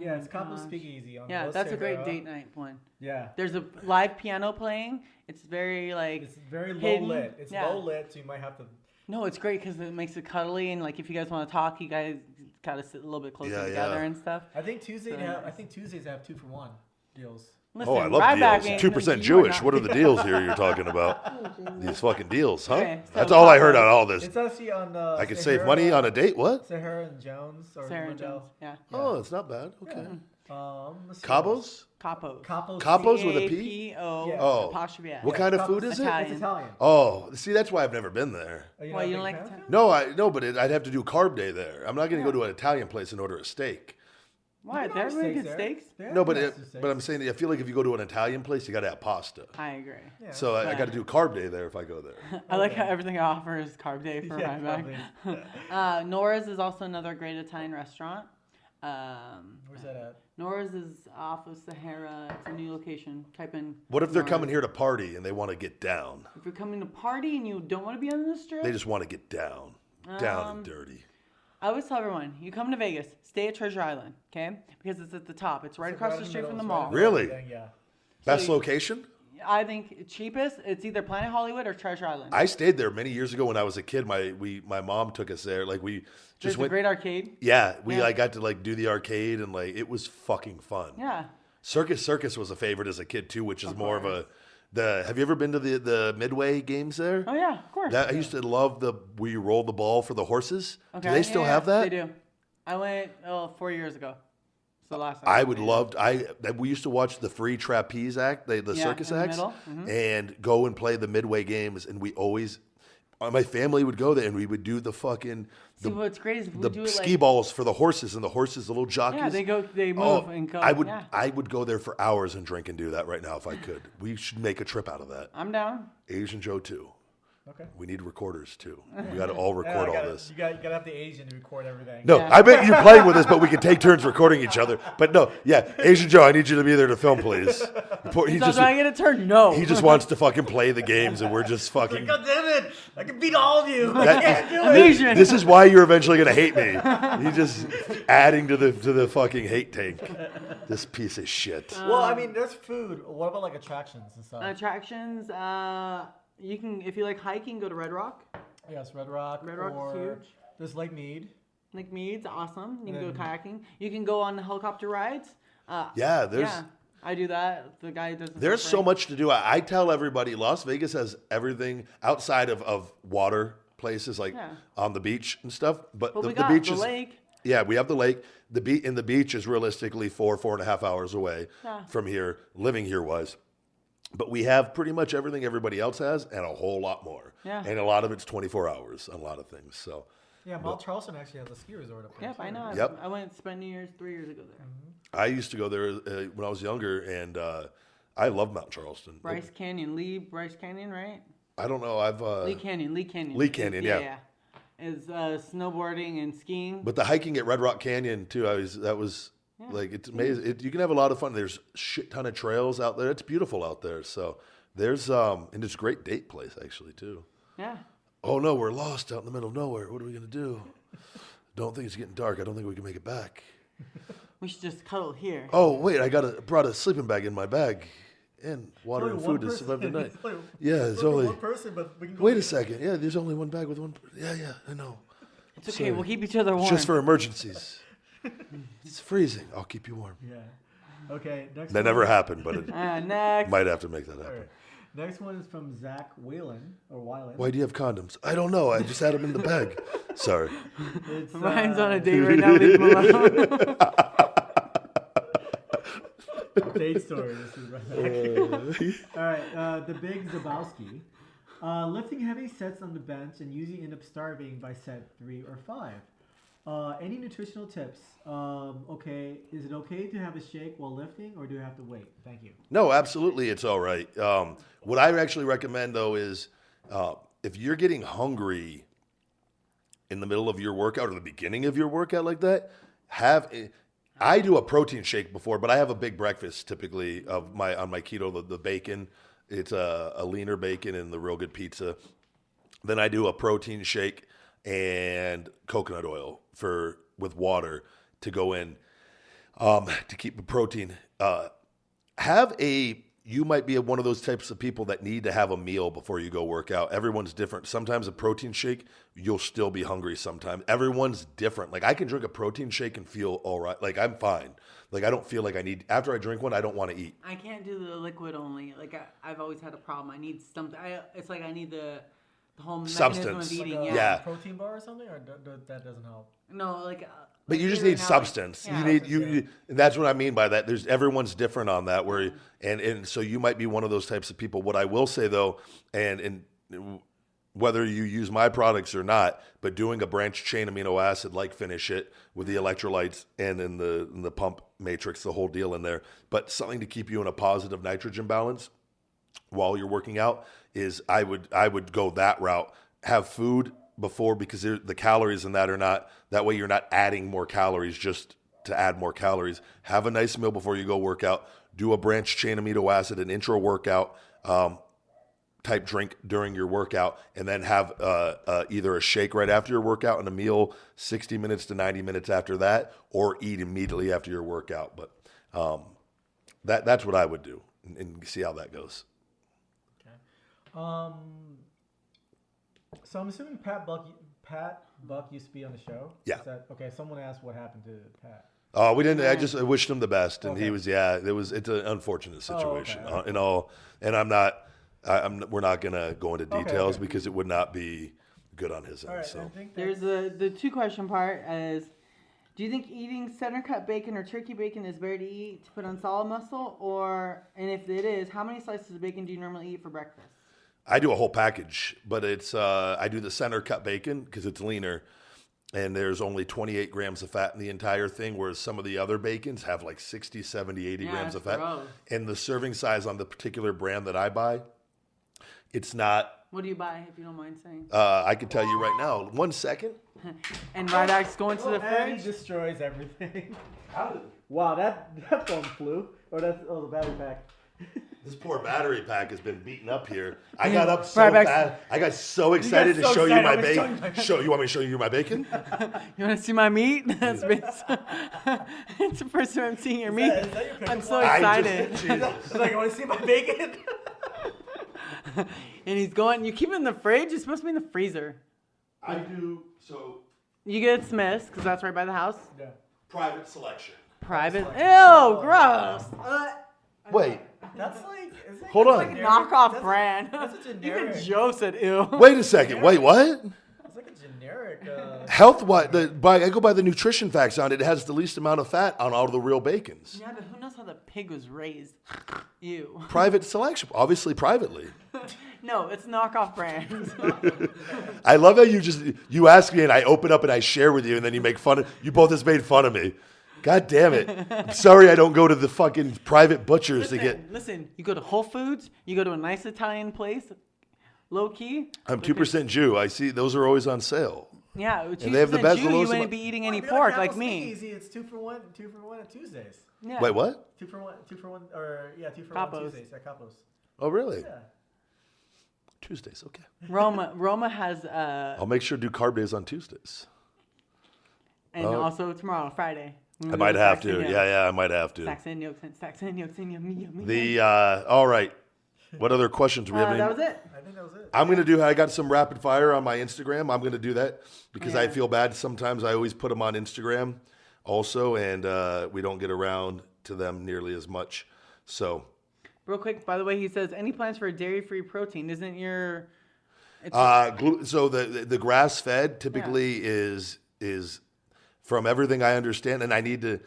Yeah, it's Capos gosh. Speakeasy. On Yeah, Los that's a great Sahara. date night one. Yeah. There's a live piano playing. It's very like. It's very low hidden. lit. It's Yeah. low lit, so you might have to. No, it's great because it makes it cuddly, and like if you guys want to talk, you guys gotta sit a little bit closer Yeah, together yeah. and stuff. I think Tuesdays So have 2-for-1 deals. Listen, Oh, I love Ryback deals. ain't- 2% you are Jewish. not- What are the deals here you're talking about? These fucking deals, huh? Okay, so That's all I heard on all It's this. actually on. I could save money on a date? What? Sahara and Jones or Sarah and Riverdale. Jones. Yeah. Oh, it's not bad. Okay. Let's see. Cabos? Capos. Capos with a P? C-A-P-O Yeah. Oh. apostrophe S. What kind of Cabos. food is it? Italian. It's Italian. Oh, see, that's why I've never been there. Are Why, not you a don't big like fan? Italian? No, but I'd have to do carb day there. I'm not going to go to an Italian place and order a steak. Why? You can They're have really steaks good there. steaks. They have No, but nice steaks. I'm saying I feel like if you go to an Italian place, you got to have pasta. I agree. Yeah. So I got to do carb day there if I go there. I like how everything I offer is carb day for Yeah, Ryback. Nora's is also another great Italian restaurant. Where's that at? Nora's is off of Sahara. It's a new location. Type in. What if they're Nora's. coming here to party and they want to get down? If you're coming to party and you don't want to be on the strip, They just want to get down and dirty. I always tell everyone, you come to Vegas, stay at Treasure Island, okay? Because it's at the top. It's right across the street from the mall. Really? Yeah. Best you- location? I think cheapest, it's either Planet Hollywood or Treasure Island. I stayed there many years ago when I was a kid. My mom took us there. Like we There's just a went. great arcade. Yeah, we Yeah. got to like do the arcade and like it was fucking fun. Yeah. Circus was a favorite as a kid too, which is more of a have you ever been to the Midway games there? Oh yeah, of course. I used to love where you roll the ball for the horses. Okay. Do they still Yeah, have that? They do. I went 4 years ago. So last time. I would love. We used to watch the free trapeze act, the Yeah, circus in the acts, middle. Mhm. and go and play the Midway games. And we always, my family would go there, and we would do the fucking See, what's great is if we the do it ski like, balls for the horses, and the horses, the little jockeys. yeah, they move Oh, and go. I would Yeah. I would go there for hours and drink and do that right now if I could. We should make a trip out of that. I'm down. Asian Joe too. Okay. We need recorders too. We got to all record all this. You got to have the Asian to record everything. No, Yeah. I bet you're playing with us, but we can take turns recording each other. But no, yeah, Asian Joe, I need you to be there to film, please. He So do I get a turn? No. he just wants to fucking play the games, and we're just fucking. God damn it! I can beat all of you. That- I can't do I'm it. Asian. This is why you're eventually gonna hate me. He's just adding to the fucking hate tank. This piece of shit. Well, I mean, there's food. What about like attractions and stuff? Attractions. You can, if you like hiking, go to Red Rock. Yes, Red Rock. Red Rock is or huge. There's Lake Mead. Lake Mead's awesome. You can go And- kayaking. You can go on helicopter rides. Yeah, there's Yeah, I do that. The guy does. there's so much to do. I tell everybody, Las Vegas has everything outside of water places like Yeah. on the beach and stuff. But But the we got beach the is lake. yeah, we have the lake. The beach is realistically 4.5 hours away Yeah. from here. Living here was. But we have pretty much everything everybody else has and a whole lot more. Yeah. And a lot of it's 24 hours on a lot of things. So Yeah, Mount Charleston actually has a ski resort up there. Yep, too. I know. Yep. I went to spend New Year's 3 years ago there. I used to go there when I was younger, and I love Mount Charleston. Bryce Canyon, Bryce Canyon, right? I don't know. I've Lee Canyon. Lee Canyon, yeah. Is snowboarding and skiing. but the hiking at Red Rock Canyon too. That was like it's amazing. You can have a lot of fun. There's a shit ton of trails out there. It's beautiful out there. So there's and it's a great date place actually too. Yeah. Oh no, we're lost out in the middle of nowhere. What are we gonna do? Don't think it's getting dark. I don't think we can make it back. We should just cuddle here. Oh wait, brought a sleeping bag in my bag and water Only and one food to person. survive the night. It's only- Yeah, it's for only. one person, but we can go Wait a together. second. Yeah, there's only one bag with one. Yeah, I know. It's okay. sorry. We'll keep each other warm. It's just for emergencies. It's freezing. I'll keep you warm. Yeah. Okay. Next. That one. never happened, but it Next. might have to make that All happen. right. Next one is from Zach Whalen or Weiland. Why do you have condoms? I don't know. I just had them in the bag. Sorry. It's, Ryan's on a date right now. Leave him alone. date story. This is right. All right. The Big Zabowski. Lifting heavy sets on the bench and usually end up starving by set 3 or 5. Any nutritional tips? Okay, is it okay to have a shake while lifting, or do I have to wait? Thank you. No, absolutely, it's all right. What I actually recommend though is if you're getting hungry in the middle of your workout or the beginning of your workout like that, I do a protein shake before, but I have a big breakfast typically on my keto. The bacon, it's a leaner bacon and the real good pizza. Then I do a protein shake and coconut oil with water to go in to keep the protein. You might be one of those types of people that need to have a meal before you go work out. Everyone's different. Sometimes a protein shake, you'll still be hungry sometimes. Everyone's different. Like I can drink a protein shake and feel all right. Like I'm fine. Like I don't feel like after I drink one, I don't want to eat. I can't do the liquid only. Like I've always had a problem. I need something. It's like I need the the whole mechanism substance. of eating. Like a Yeah. protein bar or something, or that doesn't help. No, like. But you just figuring need out, substance. yeah. You need you. That's what I mean by that. Everyone's different on that. Where and so you might be one of those types of people. What I will say though, and whether you use my products or not, but doing a branched chain amino acid like Finish It with the electrolytes and in the pump matrix, the whole deal in there, but something to keep you in a positive nitrogen balance while you're working out is I would go that route. Have food before because the calories in that are not that way. You're not adding more calories just to add more calories. Have a nice meal before you go work out. Do a branched chain amino acid, an intro workout type drink during your workout, and then have either a shake right after your workout and a meal 60 minutes to 90 minutes after that, or eat immediately after your workout. But that's what I would do and see how that goes. Okay. So I'm assuming Pat Buck used to be on the show. Yeah. Okay? Someone asked what happened to Pat. Oh, we didn't. I just wished him the best, and Okay. he was. Yeah, it's an unfortunate situation. Oh, okay. And I'm not. We're not gonna go into details okay. because it would not be good on his end. All right. So I think There's the 2-question part is, do you think eating center cut bacon or turkey bacon is better to eat to put on solid muscle, and if it is, how many slices of bacon do you normally eat for breakfast? I do a whole package, but it's I do the center cut bacon because it's leaner, and there's only 28 grams of fat in the entire thing, whereas some of the other bacons have like 60, 70, 80 grams of fat. Gross. And the serving size on the particular brand that I buy, it's not. What do you buy, if you don't mind saying? I can tell you right now. 1 second. And Ryback's going to the and he fridge. destroys everything. Wow, that phone flew. Or the battery pack. This poor battery pack has been beaten up here. I got up so Ryback's- fast. I got so excited to so show you excited. my I'm gonna show you bacon. my bacon. You want me to show you my bacon? You want to see my meat? It's the first time I'm seeing your meat. Is that your pickup I'm so line? excited. It's like, I want to see my bacon. And he's going, you keep it in the fridge? It's supposed to be in the freezer. I do so You get it Smith's, because that's right by the house. Yeah. private selection. Private. Ew, gross. Wait, That's like. It's like hold a on. generic- Knockoff that's brand. That's a generic. Even Joe said ew. Wait a second. Wait, what? It's like a generic. Health wise, I go by the nutrition facts on it. It has the least amount of fat on all of the real bacons. Yeah, but who knows how the pig was raised? Ew. Private selection, obviously privately. No, it's knockoff brand. I love how you ask me and I open up and I share with you and then you make fun of. You both just made fun of me. God damn it! I'm sorry I don't go to the fucking private butchers to get. Listen, you go to Whole Foods, you go to a nice Italian place, low key. I'm 2% Jew. I see those are always on sale. Yeah, with And they have the 2% best Jew, you lowest wouldn't amount- be eating any It'd be pork like Apple's me. Easy. It's 2 for 1 at Tuesdays. Yeah. Wait, what? 2 for 1, 2 for Capos. 1 Tuesdays at Capos. Oh, really? Yeah. Tuesdays, okay. Roma has I'll make sure to do carb days on Tuesdays. and also tomorrow, Friday. I might have to. Yeah, I might have to. Stacks and yolks and yummy. The all right. What other questions do we have? Any? That was it. I think that was it. I'm gonna do. I got some rapid fire on my Instagram. I'm gonna do that because I Yeah. feel bad. Sometimes I always put them on Instagram, also, and we don't get around to them nearly as much. So, Real quick, by the way, he says, any plans for a dairy-free protein? Isn't your... so the grass fed typically is from everything I understand, and I need to.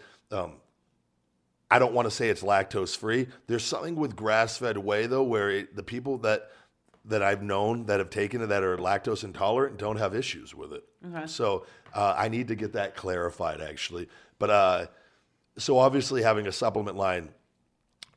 I don't want to say it's lactose free. There's something with grass fed whey though, where the people that I've known that have taken it that are lactose intolerant don't have issues with it. Okay. So I need to get that clarified actually. But so obviously having a supplement line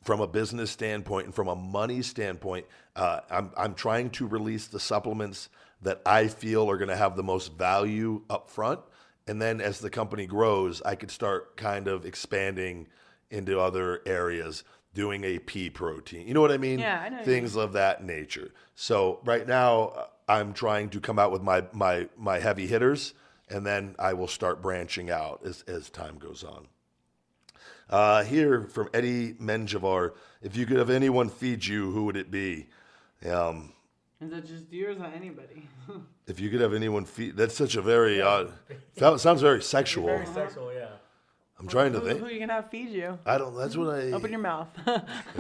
from a business standpoint and from a money standpoint, I'm trying to release the supplements that I feel are going to have the most value up front. And then as the company grows, I could start kind of expanding into other areas, doing a pea protein. You know what I mean? Yeah, I know what you Things of that nature. So right now, I'm trying to come out with my heavy hitters, and then I will start branching out as time goes on. Here from Eddie Menjivar, if you could have anyone feed you, who would it be? Is that just you or is that anybody? If you could have anyone feed, that's such a very sounds very sexual. Very sexual, yeah. I'm trying to Who think. are you gonna have feed you? I don't. That's what I. Open your mouth.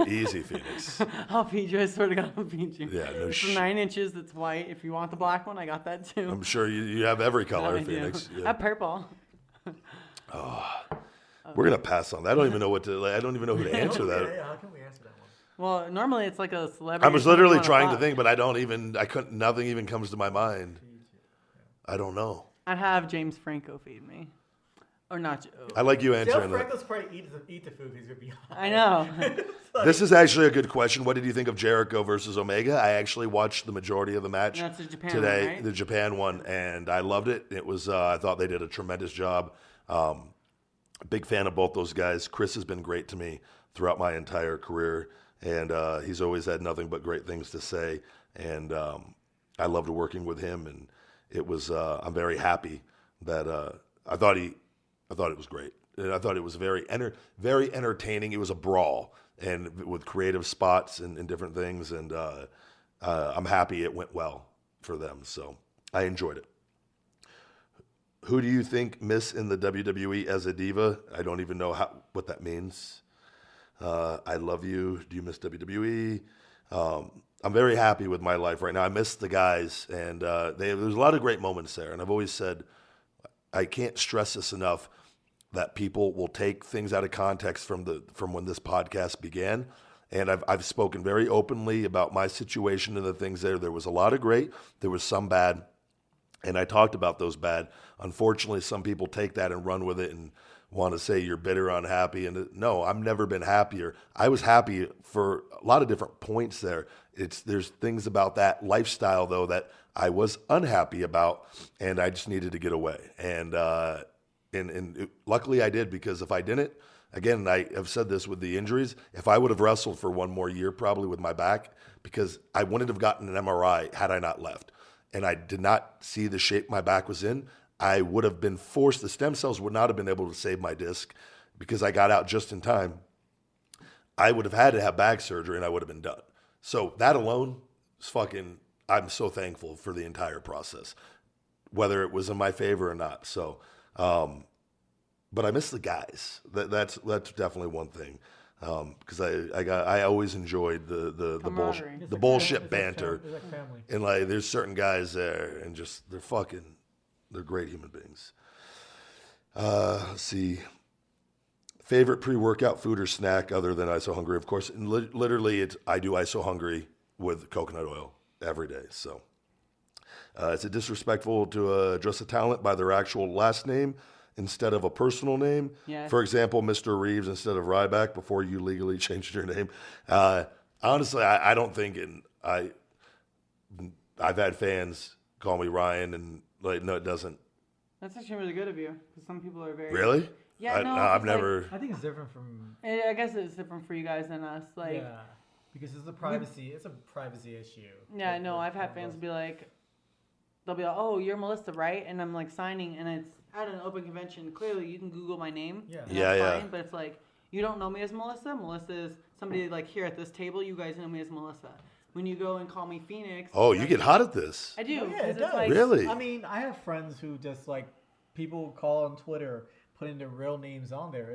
Easy, Phoenix. I'll feed you. I swear to God, I'll feed you. Yeah, no It's shit. 9 inches. That's white. If you want the black one, I got that too. I'm sure you have every color, I do. Phoenix. I Yeah. have purple. We're gonna pass on that. I don't even know what to. Like, I don't even know who to answer that. Yeah, how can we answer that one? Well, normally it's like a celebrity. I was or something literally you wanna trying to fuck. think, but I don't even. I couldn't. Nothing even comes to my mind. I don't know. I'd have James Franco feed me, or not. I like you Joe answering that. Franco's probably eat the food he's gonna be on. I know. This is actually a good question. What did you think of Jericho versus Omega? I actually watched the majority of the match That's the Japan today, one, right? the Japan one, and I loved it. It was. I thought they did a tremendous job. Big fan of both those guys. Chris has been great to me throughout my entire career, and he's always had nothing but great things to say. And I loved working with him, and it was. I'm very happy that I thought it was great. And I thought it was very entertaining. It was a brawl, and with creative spots and different things. And I'm happy it went well for them. So I enjoyed it. Who do you think miss in the WWE as a diva? I don't even know what that means. I love you. Do you miss WWE? I'm very happy with my life right now. I miss the guys, and there's a lot of great moments there. And I've always said, I can't stress this enough, that people will take things out of context from when this podcast began. And I've spoken very openly about my situation and the things there. There was a lot of great. There was some bad. And I talked about those bad. Unfortunately, some people take that and run with it and want to say you're bitter, unhappy. And no, I've never been happier. I was happy for a lot of different points there. There's things about that lifestyle, though, that I was unhappy about, and I just needed to get away. And luckily I did, because if I didn't, again, I have said this with the injuries, if I would have wrestled for one more year probably with my back, because I wouldn't have gotten an MRI had I not left. And I did not see the shape my back was in, I would have been forced, the stem cells would not have been able to save my disc because I got out just in time. I would have had to have back surgery and I would have been done. So that alone is fucking, I'm so thankful for the entire process, whether it was in my favor or not. So, but I miss the guys. That's definitely one thing. Because I always enjoyed the Camaraderie. bullshit banter. It's like family. And like, there's certain guys there, and just they're great human beings. Let's see, favorite pre-workout food or snack other than ISO Hungry, of course. And literally, I do ISO Hungry with coconut oil every day. So, is it disrespectful to address a talent by their actual last name instead of a personal name? Yes. For example, Mr. Reeves instead of Ryback before you legally changed your name. Honestly, I don't think I've had fans call me Ryan, and like, no, it doesn't. That's actually really good of you, because some people are very. Really? Yeah, no. I've it's like- never. I think it's different from I guess it's different for you guys than us. Like, yeah, because it's a privacy issue. yeah, no, I've had fans be like, they'll be like, "Oh, you're Melissa, right?" And I'm like signing, and it's at an open convention. Clearly, you can Google my name. Yeah. and Yeah, that's yeah. fine, but it's like, you don't know me as Melissa. Melissa is somebody like here at this table. You guys know me as Melissa. When you go and call me Phoenix. Oh, you get hot at this. I do. Oh, yeah, 'cause it it's does. like, Really? I mean, I have friends who just like people call on Twitter, putting their real names on there.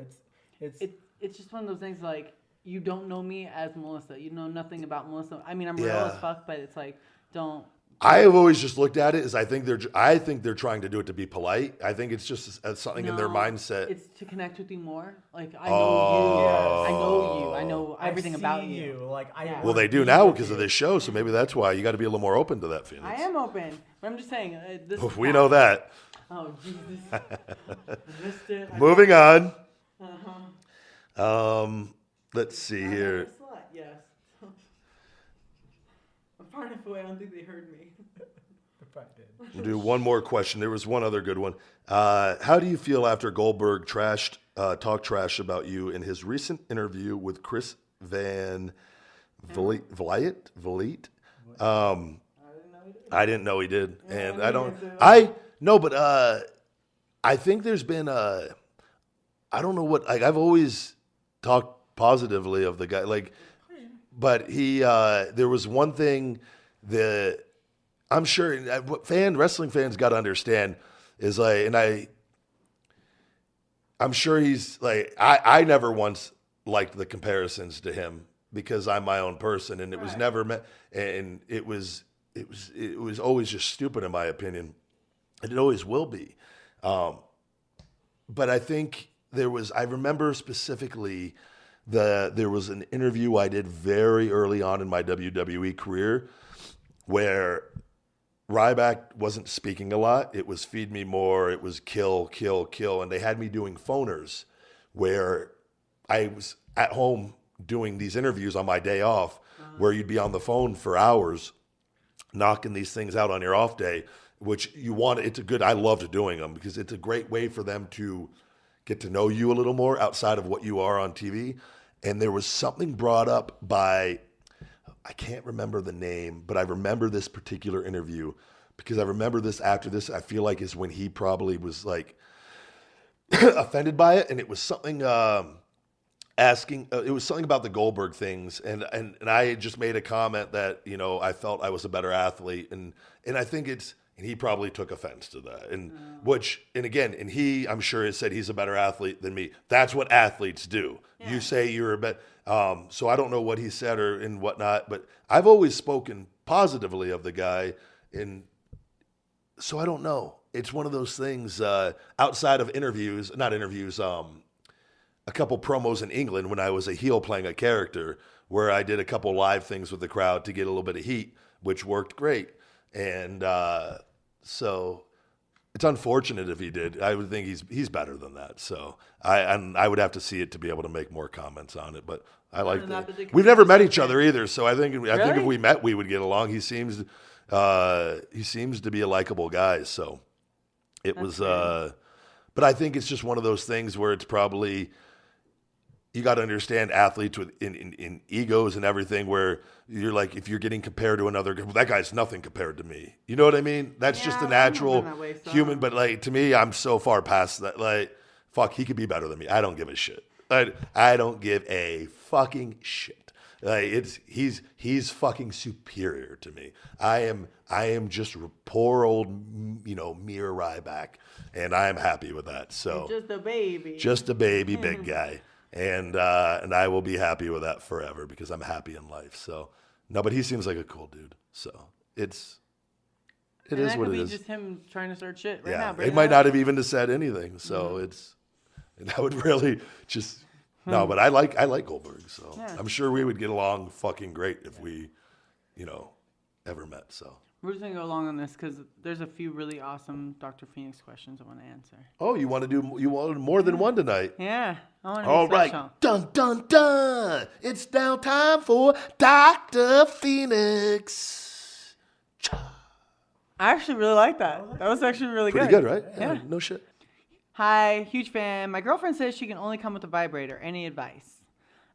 It's just one of those things like, you don't know me as Melissa. You know nothing about Melissa. I mean, I'm real Yeah. as fuck, but it's like, don't. I have always just looked at it as I think they're trying to do it to be polite. I think it's just something in their No, mindset. It's to connect with you more. Like, I Oh. know you. Yes. I know you. I know I've everything seen about you. Like I Yeah. Well, they do now because of this show, so maybe that's why you got to be a little more open to that, Phoenix. I am open, but I'm just saying. This is We know that. Oh Jesus! I missed it. Moving on. Uh-huh. Let's see I'm here. a slut, yes. I'm far enough away. I don't think they heard me. They probably did. We'll do one more question. There was one other good one. How do you feel after Goldberg talked trash about you in his recent interview with Chris Van Vliet? I didn't know he did, and I don't. I think there's been I don't know what. Like, I've always talked positively of the guy. Like, but he there was one thing that I'm sure what wrestling fans got to understand is like, and I'm sure he's like, I never once liked the comparisons to him because I'm my own person, and it was never meant, and it was always just stupid in my opinion, and it always will be. But I think I remember specifically there was an interview I did very early on in my WWE career where Ryback wasn't speaking a lot. It was feed me more. It was kill, kill, kill. And they had me doing phoners where I was at home doing these interviews on my day off where you'd be on the phone for hours knocking these things out on your off day, which I loved doing them because it's a great way for them to get to know you a little more outside of what you are on TV. And there was something brought up by, I can't remember the name, but I remember this particular interview because I remember this after this, I feel like is when he probably was like offended by it. And it was something it was something about the Goldberg things. And I just made a comment that, I felt I was a better athlete. And I think and he probably took offense to that. And I'm sure has said he's a better athlete than me. That's what athletes do. Yeah. You say you're a better, so I don't know what he said and whatnot, but I've always spoken positively of the guy. And so I don't know. It's one of those things outside of a couple promos in England when I was a heel playing a character where I did a couple live things with the crowd to get a little bit of heat, which worked great. And so it's unfortunate if he did. I would think he's better than that. So I would have to see it to be able to make more comments on it. But I like that. We've never met each other either, so I think if we met, we would get along. He seems to be a likable guy. So it was. But I think it's just one of those things where it's probably. You got to understand athletes in egos and everything where you're like, if you're getting compared to another, well, that guy's nothing compared to me. You know what I mean? That's just a natural human. But like, to me, I'm so far past that. Like, fuck, he could be better than me. I don't give a shit. I don't give a fucking shit. Like, he's fucking superior to me. I am just poor old, mere Ryback. And I am happy with that. So just a baby, big guy. And I will be happy with that forever because I'm happy in life. So no, but he seems like a cool dude. So it is what it is. That could be just him trying to start shit right now. He might not have even said anything. So and that would really just no. But I like Goldberg. So I'm sure we would get along fucking great if we, ever met. So. We're just going to go along on this because there's a few really awesome Dr. Phoenix questions I want to answer. Oh, you want more than one tonight? Yeah. I want to All right. Dun, dun, dun. It's now time for Dr. Phoenix. I actually really like that. That was actually really Pretty good. good, right? Yeah. No shit. Hi, huge fan. My girlfriend says she can only come with a vibrator. Any advice?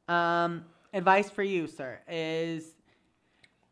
Advice for you, sir, is...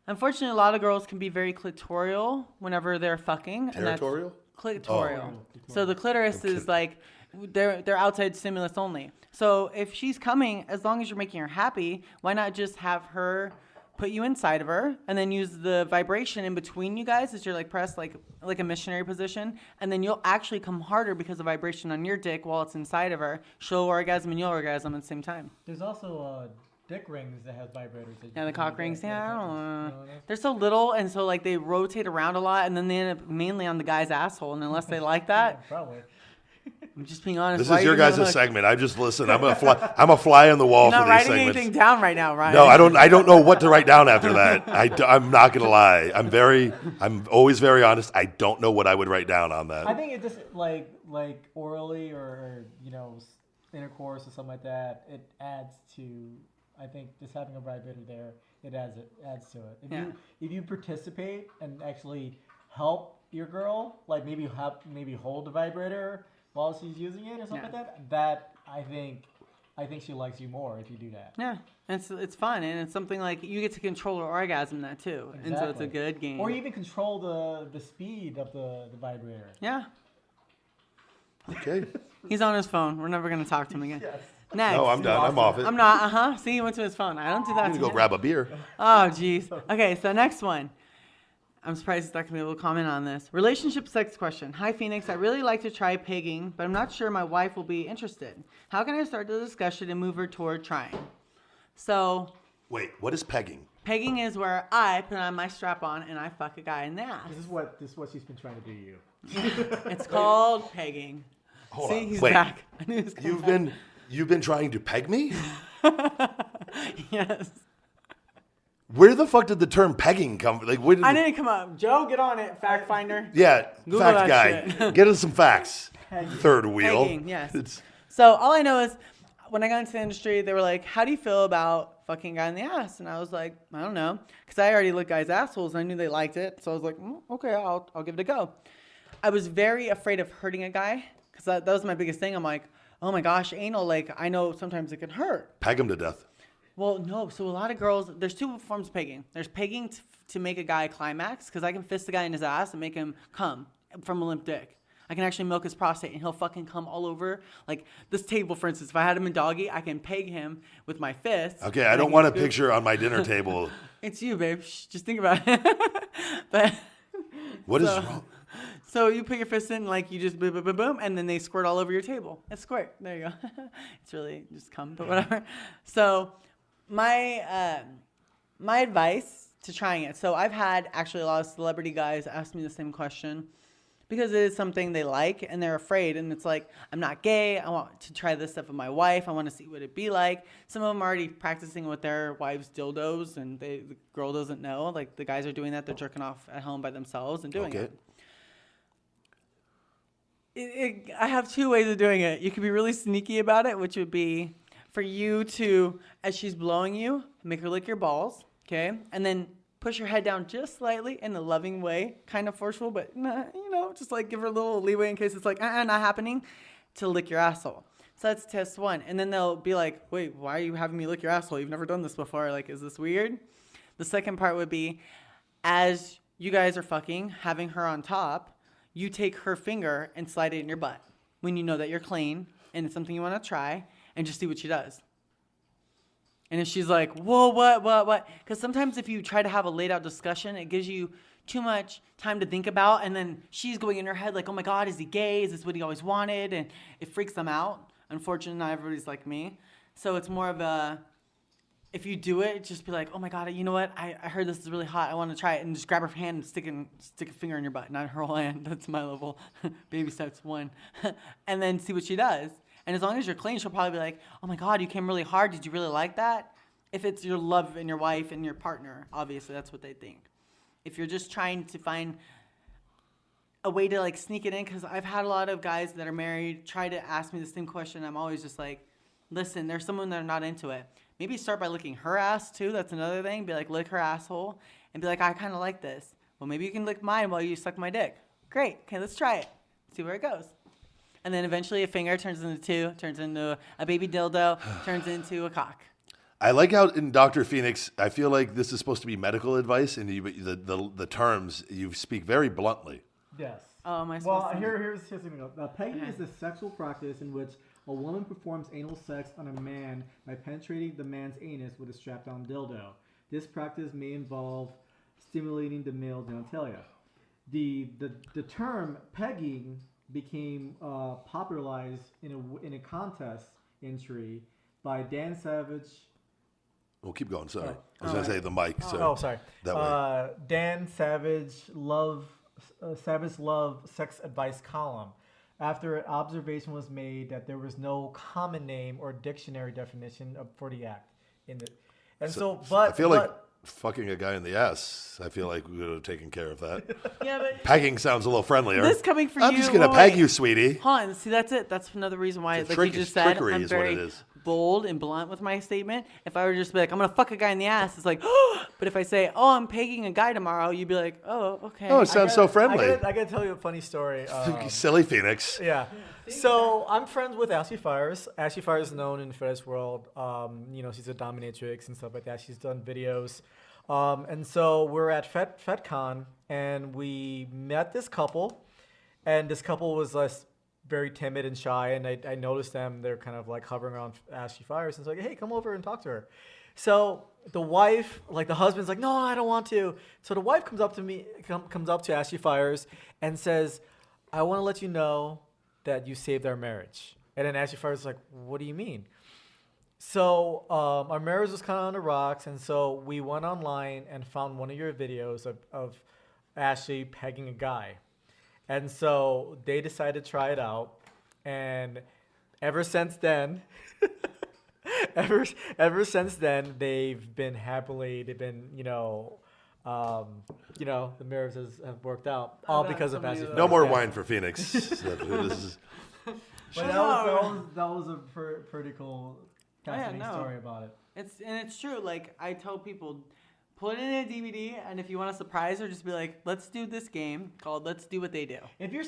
Unfortunately, a lot of girls can be very clitorial whenever they're fucking. Territorial? Clitorial. Oh. So the clitoris is like, they're outside stimulus only. So if she's coming, as long as you're making her happy, why not just have her put you inside of her and then use the vibration in between you guys as you're like pressed like a missionary position, and then you'll actually come harder because of vibration on your dick while it's inside of her. She'll orgasm and you'll orgasm at the same time. There's also dick rings that have vibrators. Yeah, the cock rings. Yeah, I don't know. They're so little, and so like they rotate around a lot, and then they end up mainly on the guy's asshole. And unless they like that, probably. I'm just being honest. This is your guys' segment. I just listen. I'm a fly on the wall You're for not these segments. writing anything down right now, Ryan. No, I don't know what to write down after that. I'm not gonna lie. I'm always very honest. I don't know what I would write down on that. I think it just like orally or intercourse or something like that. It adds to. I think just having a vibrator there, it adds to it. If you participate and actually help your girl, like maybe hold the vibrator while she's using it or something like that, that I think she likes you more if you do that. Yeah, and it's fun, and it's something like you get to control her orgasm that too, exactly. And so it's a good game. Or even control the speed of the vibrator. Yeah. Okay. He's on his phone. We're never gonna talk to him again. Yes. Next. No, I'm done. I'm off it. I'm not. See, he went to his phone. I don't do that. I'm gonna go grab a beer. Oh, jeez. Okay, so next one. I'm surprised he's not going to be able to comment on this. Relationship sex question. Hi, Phoenix. I really like to try pegging, but I'm not sure my wife will be interested. How can I start the discussion and move her toward trying? So... Wait, what is pegging? Pegging is where I put on my strap on and I fuck a guy in the ass. This is what she's been trying to do to you. It's called pegging. Hold See, on. he's Wait. back. I knew he was coming back. You've been trying to peg me? Yes. Where the fuck did the term pegging come? Like, where did I didn't come up. Joe, get on it. Fact finder. Yeah, Google fact that guy. shit. Get us some facts. Third wheel. Pegging, yes. It's, So all I know is when I got into the industry, they were like, how do you feel about fucking a guy in the ass? And I was like, I don't know. Because I already looked guys' assholes and I knew they liked it. So I was like, okay, I'll give it a go. I was very afraid of hurting a guy because that was my biggest thing. I'm like, oh my gosh, anal, like I know sometimes it can hurt. peg him to death. Well, no. So a lot of girls, there's two forms of pegging. There's pegging to make a guy climax because I can fist the guy in his ass and make him come from a limp dick. I can actually milk his prostate and he'll fucking come all over. Like this table, for instance, if I had him in doggy, I can peg him with my fist. Okay, I don't want a picture on my dinner table. It's you, babe. Shh, just think about it. But What is wrong? so you put your fist in, like you just boom, boom, boom, boom, and then they squirt all over your table. It's squirt. There you go. It's really just cum, but whatever. So my advice to trying it. So I've had actually a lot of celebrity guys ask me the same question because it is something they like and they're afraid. And it's like, I'm not gay. I want to try this stuff with my wife. I want to see what it'd be like. Some of them are already practicing with their wives' dildos and the girl doesn't know. Like the guys are doing that. They're jerking off at home by themselves and doing it. I have two ways of doing it. You could be really sneaky about it, which would be for you to, as she's blowing you, make her lick your balls, okay? And then push her head down just slightly in a loving way, kind of forceful, but just like give her a little leeway in case it's like, not happening, to lick your asshole. So that's test one. And then they'll be like, wait, why are you having me lick your asshole? You've never done this before. Like, is this weird? The second part would be, as you guys are fucking, having her on top, you take her finger and slide it in your butt when you know that you're clean and it's something you want to try, and just see what she does. And if she's like, whoa, what? Because sometimes if you try to have a laid out discussion, it gives you too much time to think about, and then she's going in her head like, oh my God, is he gay? Is this what he always wanted? And it freaks them out. Unfortunately, not everybody's like me. So it's more of a, if you do it, just be like, oh my God, you know what? I heard this is really hot. I want to try it. And just grab her hand and stick a finger in your butt. Not her whole hand. That's my level. Baby steps 1. And then see what she does. And as long as you're clean, she'll probably be like, oh my God, you came really hard. Did you really like that? If it's your love and your wife and your partner, obviously that's what they think. If you're just trying to find a way to like sneak it in, because I've had a lot of guys that are married try to ask me the same question. I'm always just like, listen, there's someone that are not into it. Maybe start by licking her ass too. That's another thing. Be like, lick her asshole and be like, I kind of like this. Well, maybe you can lick mine while you suck my dick. Great. Okay, let's try it. See where it goes. And then eventually a finger turns into 2, turns into a baby dildo, turns into a cock. I like how in Dr. Phoenix, I feel like this is supposed to be medical advice, and the terms, you speak very bluntly. Yes. Oh, am I supposed Well, to? here's something else. Pegging is a sexual practice in which a woman performs anal sex on a man by penetrating the man's anus with a strapped-on dildo. This practice may involve stimulating the male genitalia. The term pegging became popularized in a contest entry by Dan Savage. Well, keep going. Sorry. I was going to say the mic. So Oh, sorry. That way. Dan Savage Love Sex Advice column, after an observation was made that there was no common name or dictionary definition for the act in it. And I feel like fucking a guy in the ass. I feel like we would have taken care of that. Yeah, but Pegging sounds a little friendlier. this coming for I'm you. just going to wait, peg wait. you, sweetie. Hold on. See, that's it. That's another reason why, It's a like you trick. just said, Trickery I'm is what it very is. bold and blunt with my statement. If I were just be like, I'm going to fuck a guy in the ass, it's like, oh. But if I say, oh, I'm pegging a guy tomorrow, you'd be like, oh, okay. Oh, it sounds so friendly. I gotta tell you a funny story. Silly Phoenix. Yeah. So I'm friends with Ashley Fires. Ashley Fires is known in the fetish world. She's a dominatrix and stuff like that. She's done videos. And so we're at FetCon, and we met this couple. And this couple was very timid and shy. And I noticed them. They're kind of like hovering around Ashley Fires. And it's like, hey, come over and talk to her. So the wife, like the husband's like, no, I don't want to. So the wife comes up to Ashley Fires and says, I want to let you know that you saved our marriage. And then Ashley Fires is like, what do you mean? So our marriage was kind of on the rocks, and so we went online and found one of your videos of Ashley pegging a guy. And so they decided to try it out, and ever since then, they've been the marriage have worked out all because of Ashley. No more wine for Phoenix. This is, But that was a pretty cool story about it. It's true. Like I tell people, put it in a DVD, and if you want to surprise her, just be like, let's do this game called Let's Do What They Do. If you're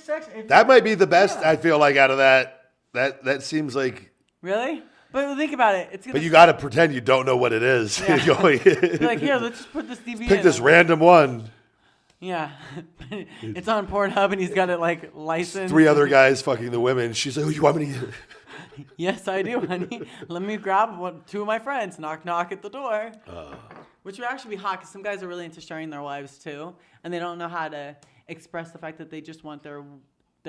that might be the best. I feel like out of that. That seems like really. But think about it. But you got to pretend you don't know what it is. Yeah. Like here, let's just put this DVD. Pick this random one. Yeah, it's on Pornhub, and he's got it like licensed. 3 other guys fucking the women. She's like, "Oh, you want me to?" Yes, I do, honey. Let me grab 2 of my friends. Knock, knock at the door. Which would actually be hot, because some guys are really into sharing their wives too, and they don't know how to express the fact that they just want their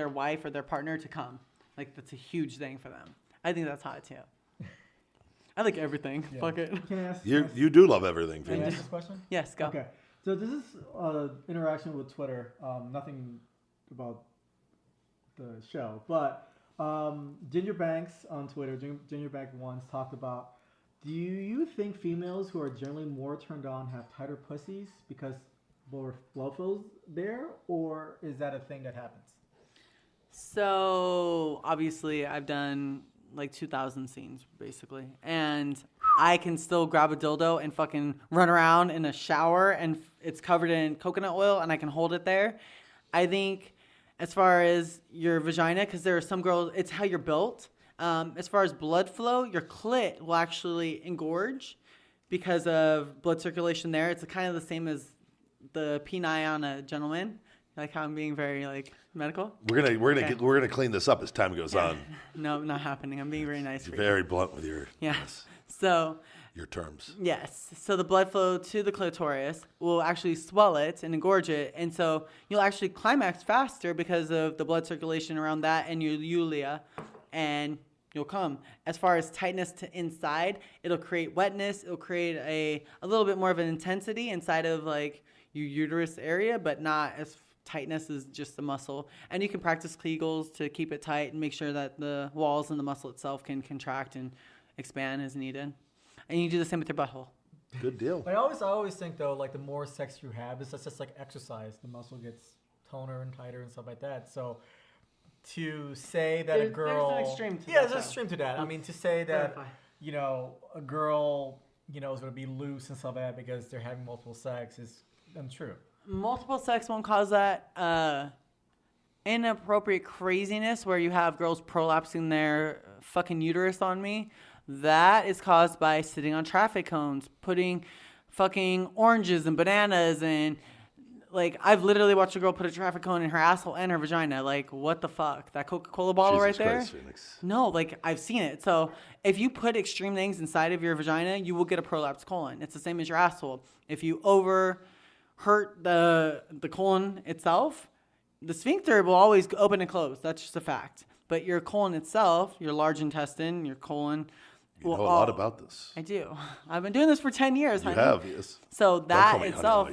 wife or their partner to come. Like that's a huge thing for them. I think that's hot too. I like everything. Yeah. Fuck it. Can I ask? You do love everything. Can I ask this question? Yes, go. Okay. So this is interaction with Twitter. Nothing about the show, but Ginger Banks on Twitter, Ginger Bank once talked about, do you think females who are generally more turned on have tighter pussies because more blood flows there, or is that a thing that happens? So obviously I've done like 2,000 scenes basically, and I can still grab a dildo and fucking run around in a shower, and it's covered in coconut oil, and I can hold it there. I think as far as your vagina, because there are some girls, it's how you're built. As far as blood flow, your clit will actually engorge because of blood circulation there. It's kind of the same as the peni on a gentleman. Like how I'm being very like medical. We're gonna clean this up as time goes on. No, not happening. I'm being very nice. You're very blunt with your So your terms. Yes. So the blood flow to the clitoris will actually swell it and engorge it, and so you'll actually climax faster because of the blood circulation around that and your ulea, and you'll come. As far as tightness to inside, it'll create wetness. It'll create a little bit more of an intensity inside of like your uterus area, but not as tightness is just the muscle. And you can practice Kegels to keep it tight and make sure that the walls and the muscle itself can contract and expand as needed. And you do the same with your butthole. Good deal. But I always think though, like the more sex you have, it's just like exercise. The muscle gets toner and tighter and stuff like that. So to say that a girl, there's an extreme to that. There's an extreme to that. I mean, to say that a girl is going to be loose and stuff like that because they're having multiple sex is untrue. Multiple sex won't cause that inappropriate craziness where you have girls prolapsing their fucking uterus on me. That is caused by sitting on traffic cones, putting fucking oranges and bananas, and like I've literally watched a girl put a traffic cone in her asshole and her vagina. Like what the fuck? That Coca-Cola bottle Jesus right there? Christ, Phoenix. No, like I've seen it. So if you put extreme things inside of your vagina, you will get a prolapsed colon. It's the same as your asshole. If you hurt the colon itself, the sphincter will always open and close. That's just a fact. But your colon itself, your large intestine, your colon. You know a lot about this. I do. I've been doing this for 10 years, honey. You have, yes. So that Don't itself. call me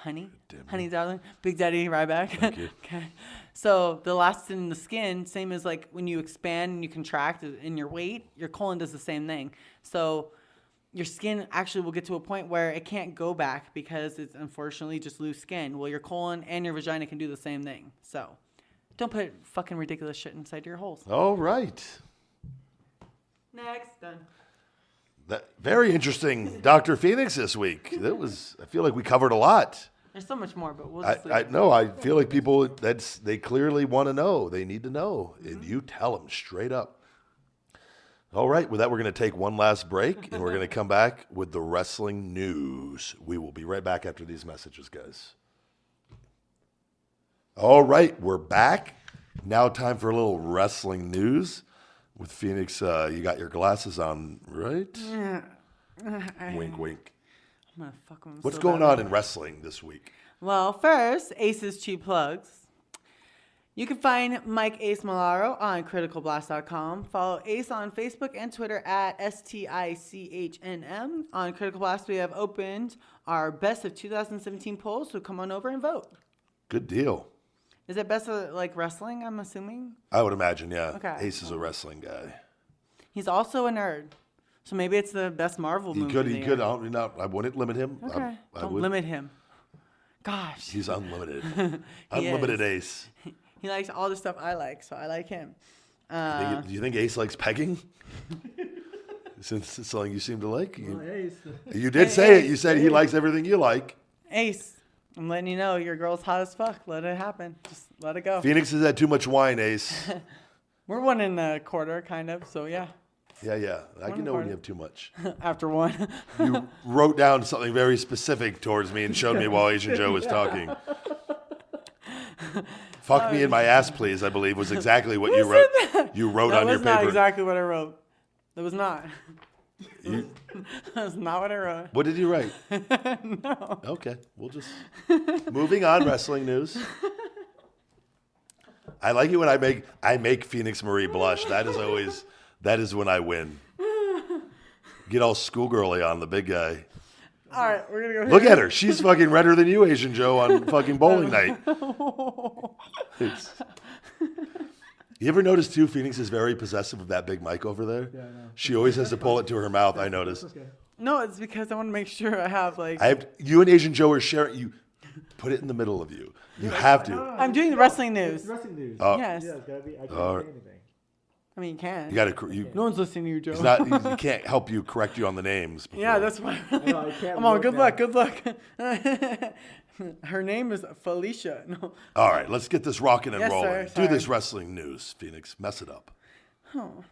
honey on my show. Honey, darling. Big Daddy Ryback. Thank you. Okay. So the elastin in the skin, same as like when you expand and you contract in your weight, your colon does the same thing. So your skin actually will get to a point where it can't go back because it's unfortunately just loose skin. Well, your colon and your vagina can do the same thing. So don't put fucking ridiculous shit inside your holes. All right. Next. Done. That very interesting, Dr. Phoenix this week. I feel like we covered a lot. There's so much more, but we'll just leave I it. know. I feel like people, they clearly want to know. They need to know. And you tell them straight up. All right. With that, we're going to take one last break, and we're going to come back with the wrestling news. We will be right back after these messages, guys. All right. We're back. Now time for a little wrestling news with Phoenix. You got your glasses on, right? Yeah. Wink, wink. I'm gonna fuck him. What's so going badly. on in wrestling this week? Well, first, Ace's Cheap Plugs. You can find Mike Ace Malaro on criticalblast.com. Follow Ace on Facebook and Twitter at STICHNM. On Critical Blast, we have opened our best of 2017 polls, so come on over and vote. Good deal. Is it best of like wrestling, I'm assuming? I would imagine, yeah. Okay. Ace is a wrestling guy. He's also a nerd. So maybe it's the best Marvel movie. He could. I wouldn't limit him. Okay. I Don't would. limit him. Gosh. He's unlimited. He Unlimited is. Ace. He likes all the stuff I like, so I like him. Do you think Ace likes pegging? Since it's something you seem to like. You did say it. You said he likes everything you like. Ace, I'm letting you know your girl's hot as fuck. Let it happen. Just let it go. Phoenix has had too much wine, Ace. We're 1 1/4, kind of, so yeah. Yeah. I can know when part. you have too much. After 1. You wrote down something very specific towards me and showed me while Asian Joe was talking. Fuck me in my ass, please, I believe, was exactly what you wrote. You wrote That on your was not paper. exactly what I wrote. That was not. That was not what I wrote. What did you write? No. Okay, we'll just moving on. Wrestling news. I like it when I make Phoenix Marie blush. That is when I win. Get all schoolgirly on the big guy. All right, we're gonna go. Look at her. She's fucking redder than you, Asian Joe, on fucking bowling night. You ever notice too? Phoenix is very possessive of that big mic over there. Yeah, I know. She always has to pull it to her mouth. I noticed. Okay. No, it's because I want to make sure I have like. You and Asian Joe are sharing. You put it in the middle of you. You have to. I'm doing the wrestling news. It's wrestling news. Yes. Yeah, it's gotta be. I can't All right. say anything. I mean, you can. You got to. No one's listening to you, Joe. It's not. He can't help you correct you on the names. Before. Yeah, that's why. I know, I can't I'm on. look Good now. luck. Good luck. Her name is Felicia. No. All right, let's get this rocking and Yes, sir. rolling. Do Sorry. this wrestling news, Phoenix. Mess it up. Oh.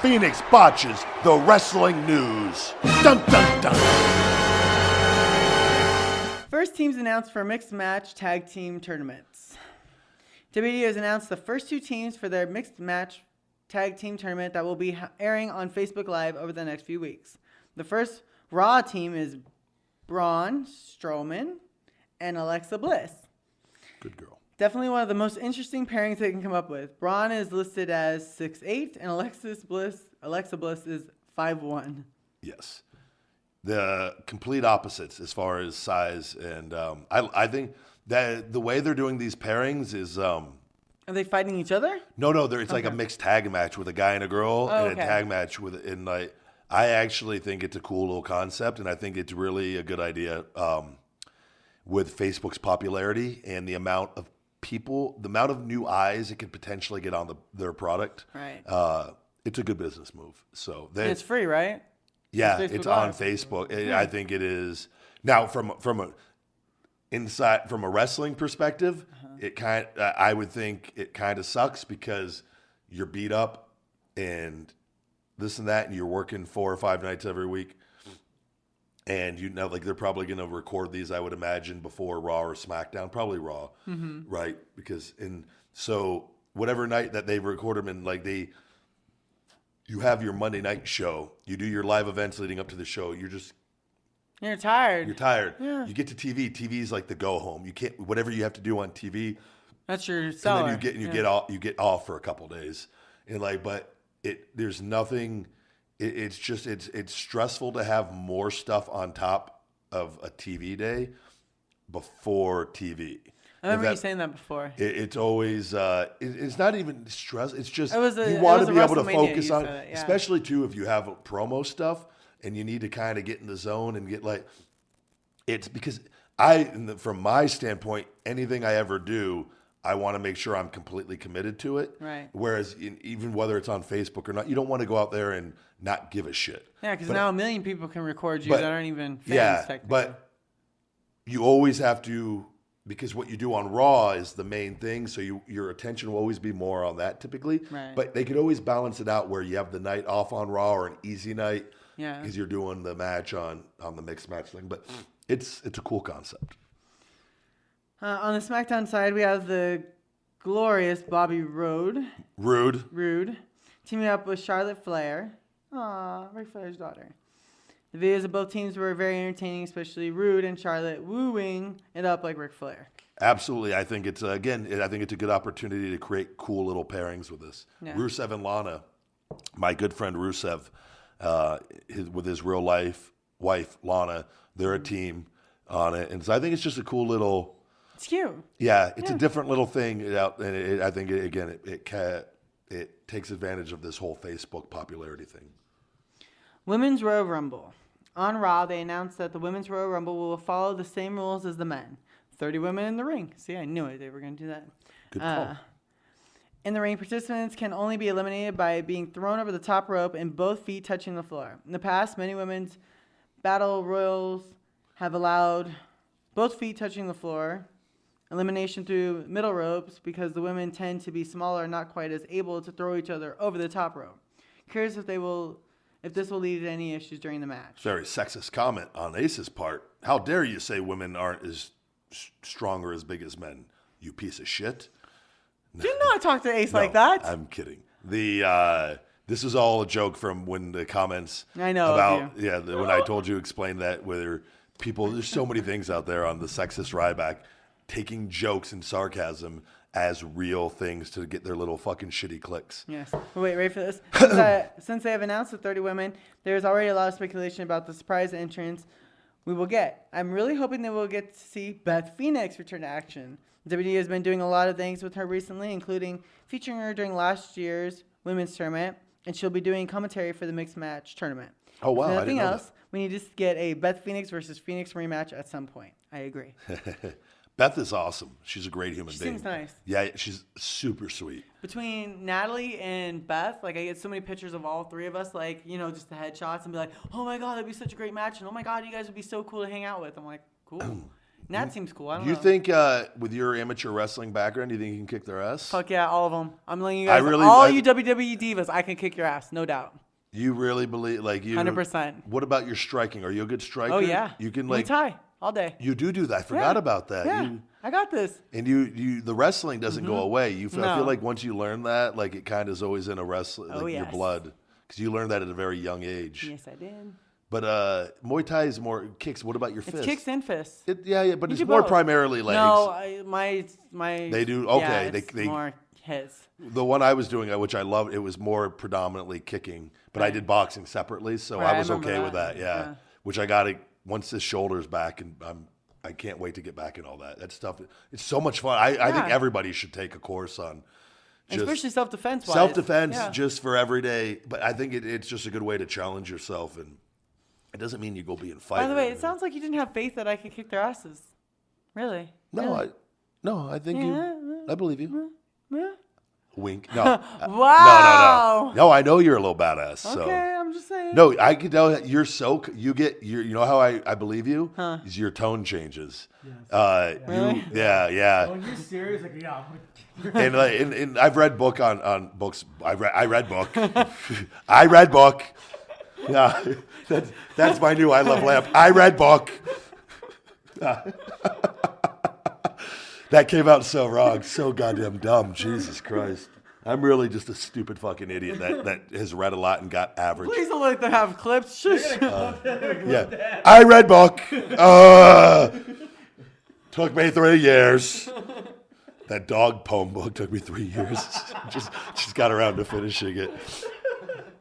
Phoenix botches the wrestling news. Dun dun dun. First teams announced for mixed match tag team tournaments. WWE has announced the first 2 teams for their mixed match tag team tournament that will be airing on Facebook Live over the next few weeks. The first Raw team is Braun Strowman and Alexa Bliss. Good girl. Definitely one of the most interesting pairings they can come up with. Braun is listed as 6'8", and Alexa Bliss is 5'1". Yes. The complete opposites as far as size. And I think that the way they're doing these pairings is... Are they fighting each other? No, it's like a mixed tag match with a guy and a girl, and okay. a tag match with... And like, I actually think it's a cool little concept, and I think it's really a good idea with Facebook's popularity and the amount of people, the amount of new eyes it could potentially get on their product. Right. It's a good business move. So And it's free, right? yeah, It's Facebook it's on Live. Facebook. I think it is now from a wrestling perspective. I would think it kind of sucks because you're beat up and this and that, and you're working 4 or 5 nights every week. And you know, like they're probably going to record these, I would imagine, before Raw or SmackDown, probably Raw, right? Because so whatever night that they record them in, like you have your Monday night show, you do your live events leading up to the show. You're tired. You're tired. Yeah. You get to TV. TV's like the go home. You can't whatever you have to do on TV. That's your seller. And then you get off for a couple days, and like, but there's nothing. It's just it's stressful to have more stuff on top of a TV day before TV. I remember you saying that before. It's always it's not even stress. It's just It was you want to be able to WrestleMania focus you on, said it, yeah. especially too if you have promo stuff and you need to kind of get in the zone and get like. It's because from my standpoint, anything I ever do, I want to make sure I'm completely committed to it. Right. Whereas even whether it's on Facebook or not, you don't want to go out there and not give a shit. Yeah, because now 1 million people can record you but- that aren't even fans. Yeah, technically. but you always have to, because what you do on Raw is the main thing, so your attention will always be more on that typically. Right. But they could always balance it out where you have the night off on Raw or an easy night Yeah. because you're doing the match on the mixed match thing. But it's a cool concept. On the SmackDown side, we have the glorious Bobby Roode Rude. teaming up with Charlotte Flair. Aw, Ric Flair's daughter. The videos of both teams were very entertaining, especially Rude and Charlotte wooing it up like Ric Flair. Absolutely. I think it's, I think it's a good opportunity to create cool little pairings with this. Yeah. Rusev and Lana, my good friend Rusev, with his real life wife, Lana, they're a team on it. And so I think it's just a cool little... It's cute. Yeah, it's a different little thing. And I think, it takes advantage of this whole Facebook popularity thing. Women's Royal Rumble. On Raw, they announced that the Women's Royal Rumble will follow the same rules as the men. 30 women in the ring. See, I knew it. They were going to do that. Good call. In the ring, participants can only be eliminated by being thrown over the top rope and both feet touching the floor. In the past, many women's battle royals have allowed both feet touching the floor, elimination through middle ropes because the women tend to be smaller and not quite as able to throw each other over the top rope. Curious if this will lead to any issues during the match. Very sexist comment on Ace's part. How dare you say women aren't as strong or as big as men, you piece of shit. Do not talk to Ace like that. I'm kidding. This is all a joke from when the comments I know about when I told you explain that whether people there's so many things out there on the sexist Ryback taking jokes and sarcasm as real things to get their little fucking shitty clicks. Yes. Wait, ready for this? Since they have announced the 30 women, there's already a lot of speculation about the surprise entrance we will get. I'm really hoping that we'll get to see Beth Phoenix return to action. WWE has been doing a lot of things with her recently, including featuring her during last year's women's tournament, and she'll be doing commentary for the mixed match tournament. Oh, wow. If I nothing didn't know else, we need to get a Beth Phoenix versus Phoenix rematch at some point. I agree. Beth is awesome. She's a great human being. Seems nice. Yeah, she's super sweet. Between Natalie and Beth, I get so many pictures of all three of us, just the headshots, and be like, oh my God, that'd be such a great match, and oh my God, you guys would be so cool to hang out with. I'm like, cool. Nat seems cool. I don't know. You think with your amateur wrestling background, you think you can kick their ass? Fuck yeah, all of them. I'm letting you guys, you WWE divas, I can kick your ass, no doubt. You really believe, 100%. What about your striking? Are you a good striker? Oh yeah. You can Muay Thai all day. You do that. I forgot about that. Yeah, I got this. And you the wrestling doesn't go away. I feel No. like once you learn that, it kind of is always in a wrestling, your yes. blood, because you learn that at a very young age. Yes, I did. But Muay Thai is more kicks. What about your fists? It's kicks and fists. But You it's do more both. primarily legs. No, my. They do okay. Yeah, it's more his. The one I was doing, which I loved, it was more predominantly kicking. But I did boxing separately, so Right, I was I remember okay with that. that. Yeah, which I got to once this shoulder's back, and I can't wait to get back in all that. That stuff. It's so much fun. I think everybody should take a course on. Especially self-defense. Self-defense, just for every day. But I think it's just a good way to challenge yourself, and it doesn't mean you go be in fight. By the way, it sounds like you didn't have faith that I could kick their asses. Really? No, Really? I think I believe you. Yeah. Wink. No. Wow. No, I know you're a little badass. So. Okay, I'm just saying. No, I can tell that you're you know how I believe you? Is your tone changes. Really? Yeah. When you're serious, yeah. and I've read book on books. I read book. I read book. Yeah, that's my new I Love Lamp. I read book. That came out so wrong, so goddamn dumb. Jesus Christ. I'm really just a stupid fucking idiot that has read a lot and got average. Please don't let them have clips. Shush. Yeah. I read book. Took me 3 years. That dog poem book took me 3 years. just got around to finishing it.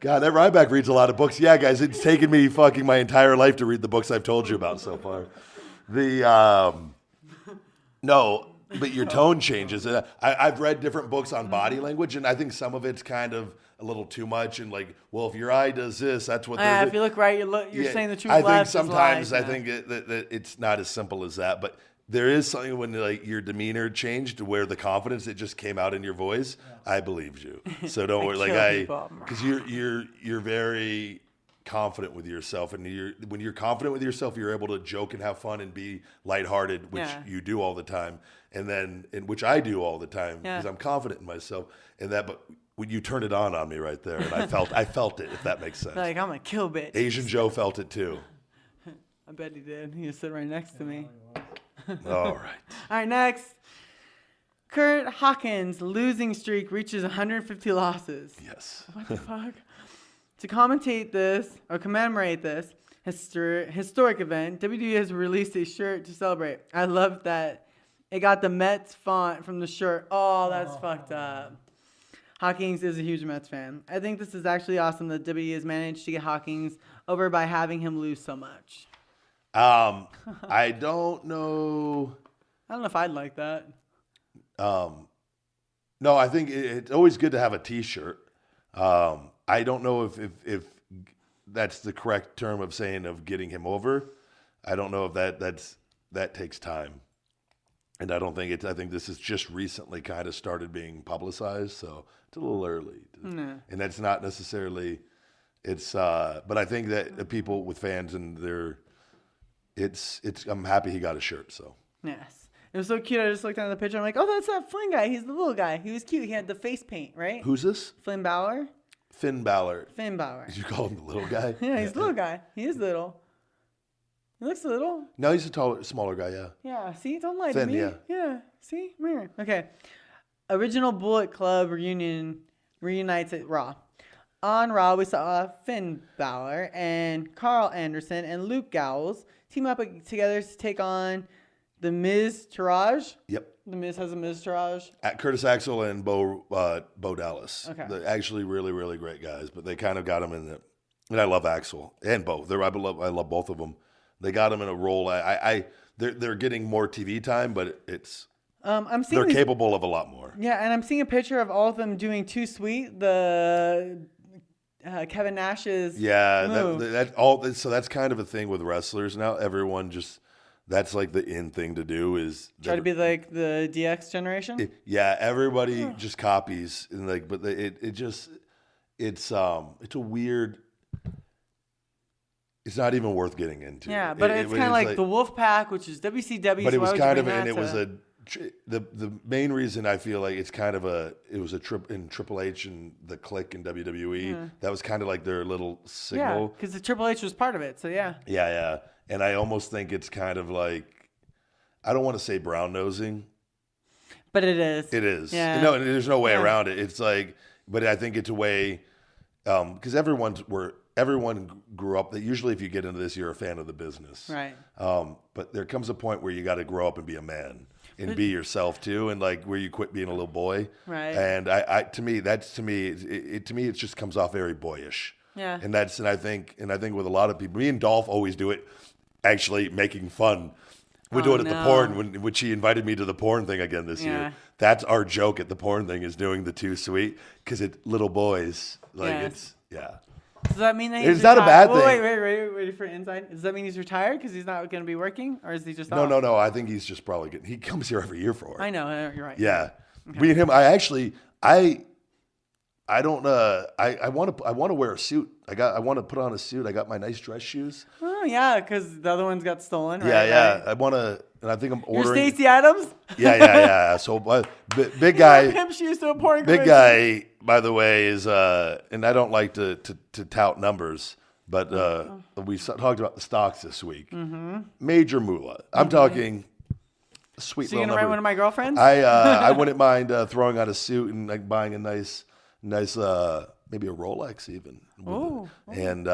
God, that Ryback reads a lot of books. Yeah, guys, it's taken me fucking my entire life to read the books I've told you about so far. No, but your tone changes. I've read different books on body language, and I think some of it's kind of a little too much. And if your eye does this, that's what. If you look right, you're saying the truth. I think left sometimes is lies, that it's not as simple as that, but. There is something when your demeanor changed to where the confidence that just came out in your voice. Yeah. I believed you, so don't worry. Because you're very confident with yourself, and when you're confident with yourself, you're able to joke and have fun and be lighthearted, which you do all the time, and which I do all the time because I'm confident in myself. But when you turned it on me right there, and I felt it. If that makes sense. I'm a kill bitch. Asian Joe felt it too. I bet he did. He was sitting right next to me. All right. All right, next. Kurt Hawkins' losing streak reaches 150 losses. Yes. What the fuck? To commentate this or commemorate this historic event, WWE has released a shirt to celebrate. I love that it got the Mets font from the shirt. Oh, that's fucked up. Hawkins is a huge Mets fan. I think this is actually awesome that WWE has managed to get Hawkins over by having him lose so much. I don't know. I don't know if I'd like that. No, I think it's always good to have a T-shirt. I don't know if that's the correct term of saying of getting him over. I don't know if that takes time, and I don't think it's. I think this is just recently kind of started being publicized, so it's a little early. And that's not necessarily. It's. But I think that the people with fans and their. It's. I'm happy he got a shirt. So. Yes. It was so cute. I just looked at the picture. I'm like, oh, that's that Flynn guy. He's the little guy. He was cute. He had the face paint, right? Who's this? Finn Balor. Finn Balor. Finn Balor. Did you call him the little guy? Yeah, he's the little guy. He is little. He looks little. No, he's a smaller guy. Yeah. Yeah. See, don't lie Finn, to me. yeah. Yeah. See, mirror. Okay. Original Bullet Club reunites at Raw. On Raw, we saw Finn Balor and Carl Anderson and Luke Gallows team up together to take on The Miz Taraj. Yep. The Miz has a Miz Taraj. At Curtis Axel and Bo Dallas. Okay. They're actually really, really great guys, but they kind of got him in it. And I love Axel and Bo. I love both of them. They got him in a role. They're getting more TV time, but they're capable of a lot more. Yeah, and I'm seeing a picture of all of them doing Too Sweet, the Kevin Nash's move. So that's kind of a thing with wrestlers now. Everyone just. That's like the in thing to do is try to be like the DX generation. Everybody just copies and but it's a weird. It's not even worth getting into. Yeah, but it's kind of like the Wolf Pack, which is WCW. But it was kind of, and it was the main reason I feel like it's kind of it was a trip in Triple H and the Clique in WWE. Yeah. That was kind of like their little signal. Yeah, because the Triple H was part of it. So yeah. Yeah. And I almost think it's kind of like, I don't want to say brown nosing. But it is. It is. Yeah. No, there's no way around it. It's like, but I think it's a way, because everyone grew up, that usually if you get into this, you're a fan of the business. Right. But there comes a point where you got to grow up and be a man and be yourself too. And like where you quit being a little boy. Right. And to me, it just comes off very boyish. Yeah. And I think with a lot of people, me and Dolph always do it. Actually making fun. We do it at the porn when she invited me to the porn thing again this year. That's our joke at the porn thing is doing the Too Sweet because it's little boys. It's. Does that mean that he's not a bad thing? Wait for inside. Does that mean he's retired because he's not going to be working, or is he just off? No. I think he's just probably getting. He comes here every year for it. I know. You're right. Yeah, okay. Me and him. I don't. I want to wear a suit. I want to put on a suit. I got my nice dress shoes. Oh yeah, because the other ones got stolen. Right? Yeah. I want to, and I think I'm ordering. You're Stacey Adams. Yeah. So big guy. Pimp shoes to a porn. Big guy, by the way, is and I don't like to tout numbers, but we talked about the stocks this week. Mm-hmm. Major moolah. I'm talking. Sweet. So you gonna write one of my girlfriends? I wouldn't mind throwing on a suit and like buying a nice maybe a Rolex even. And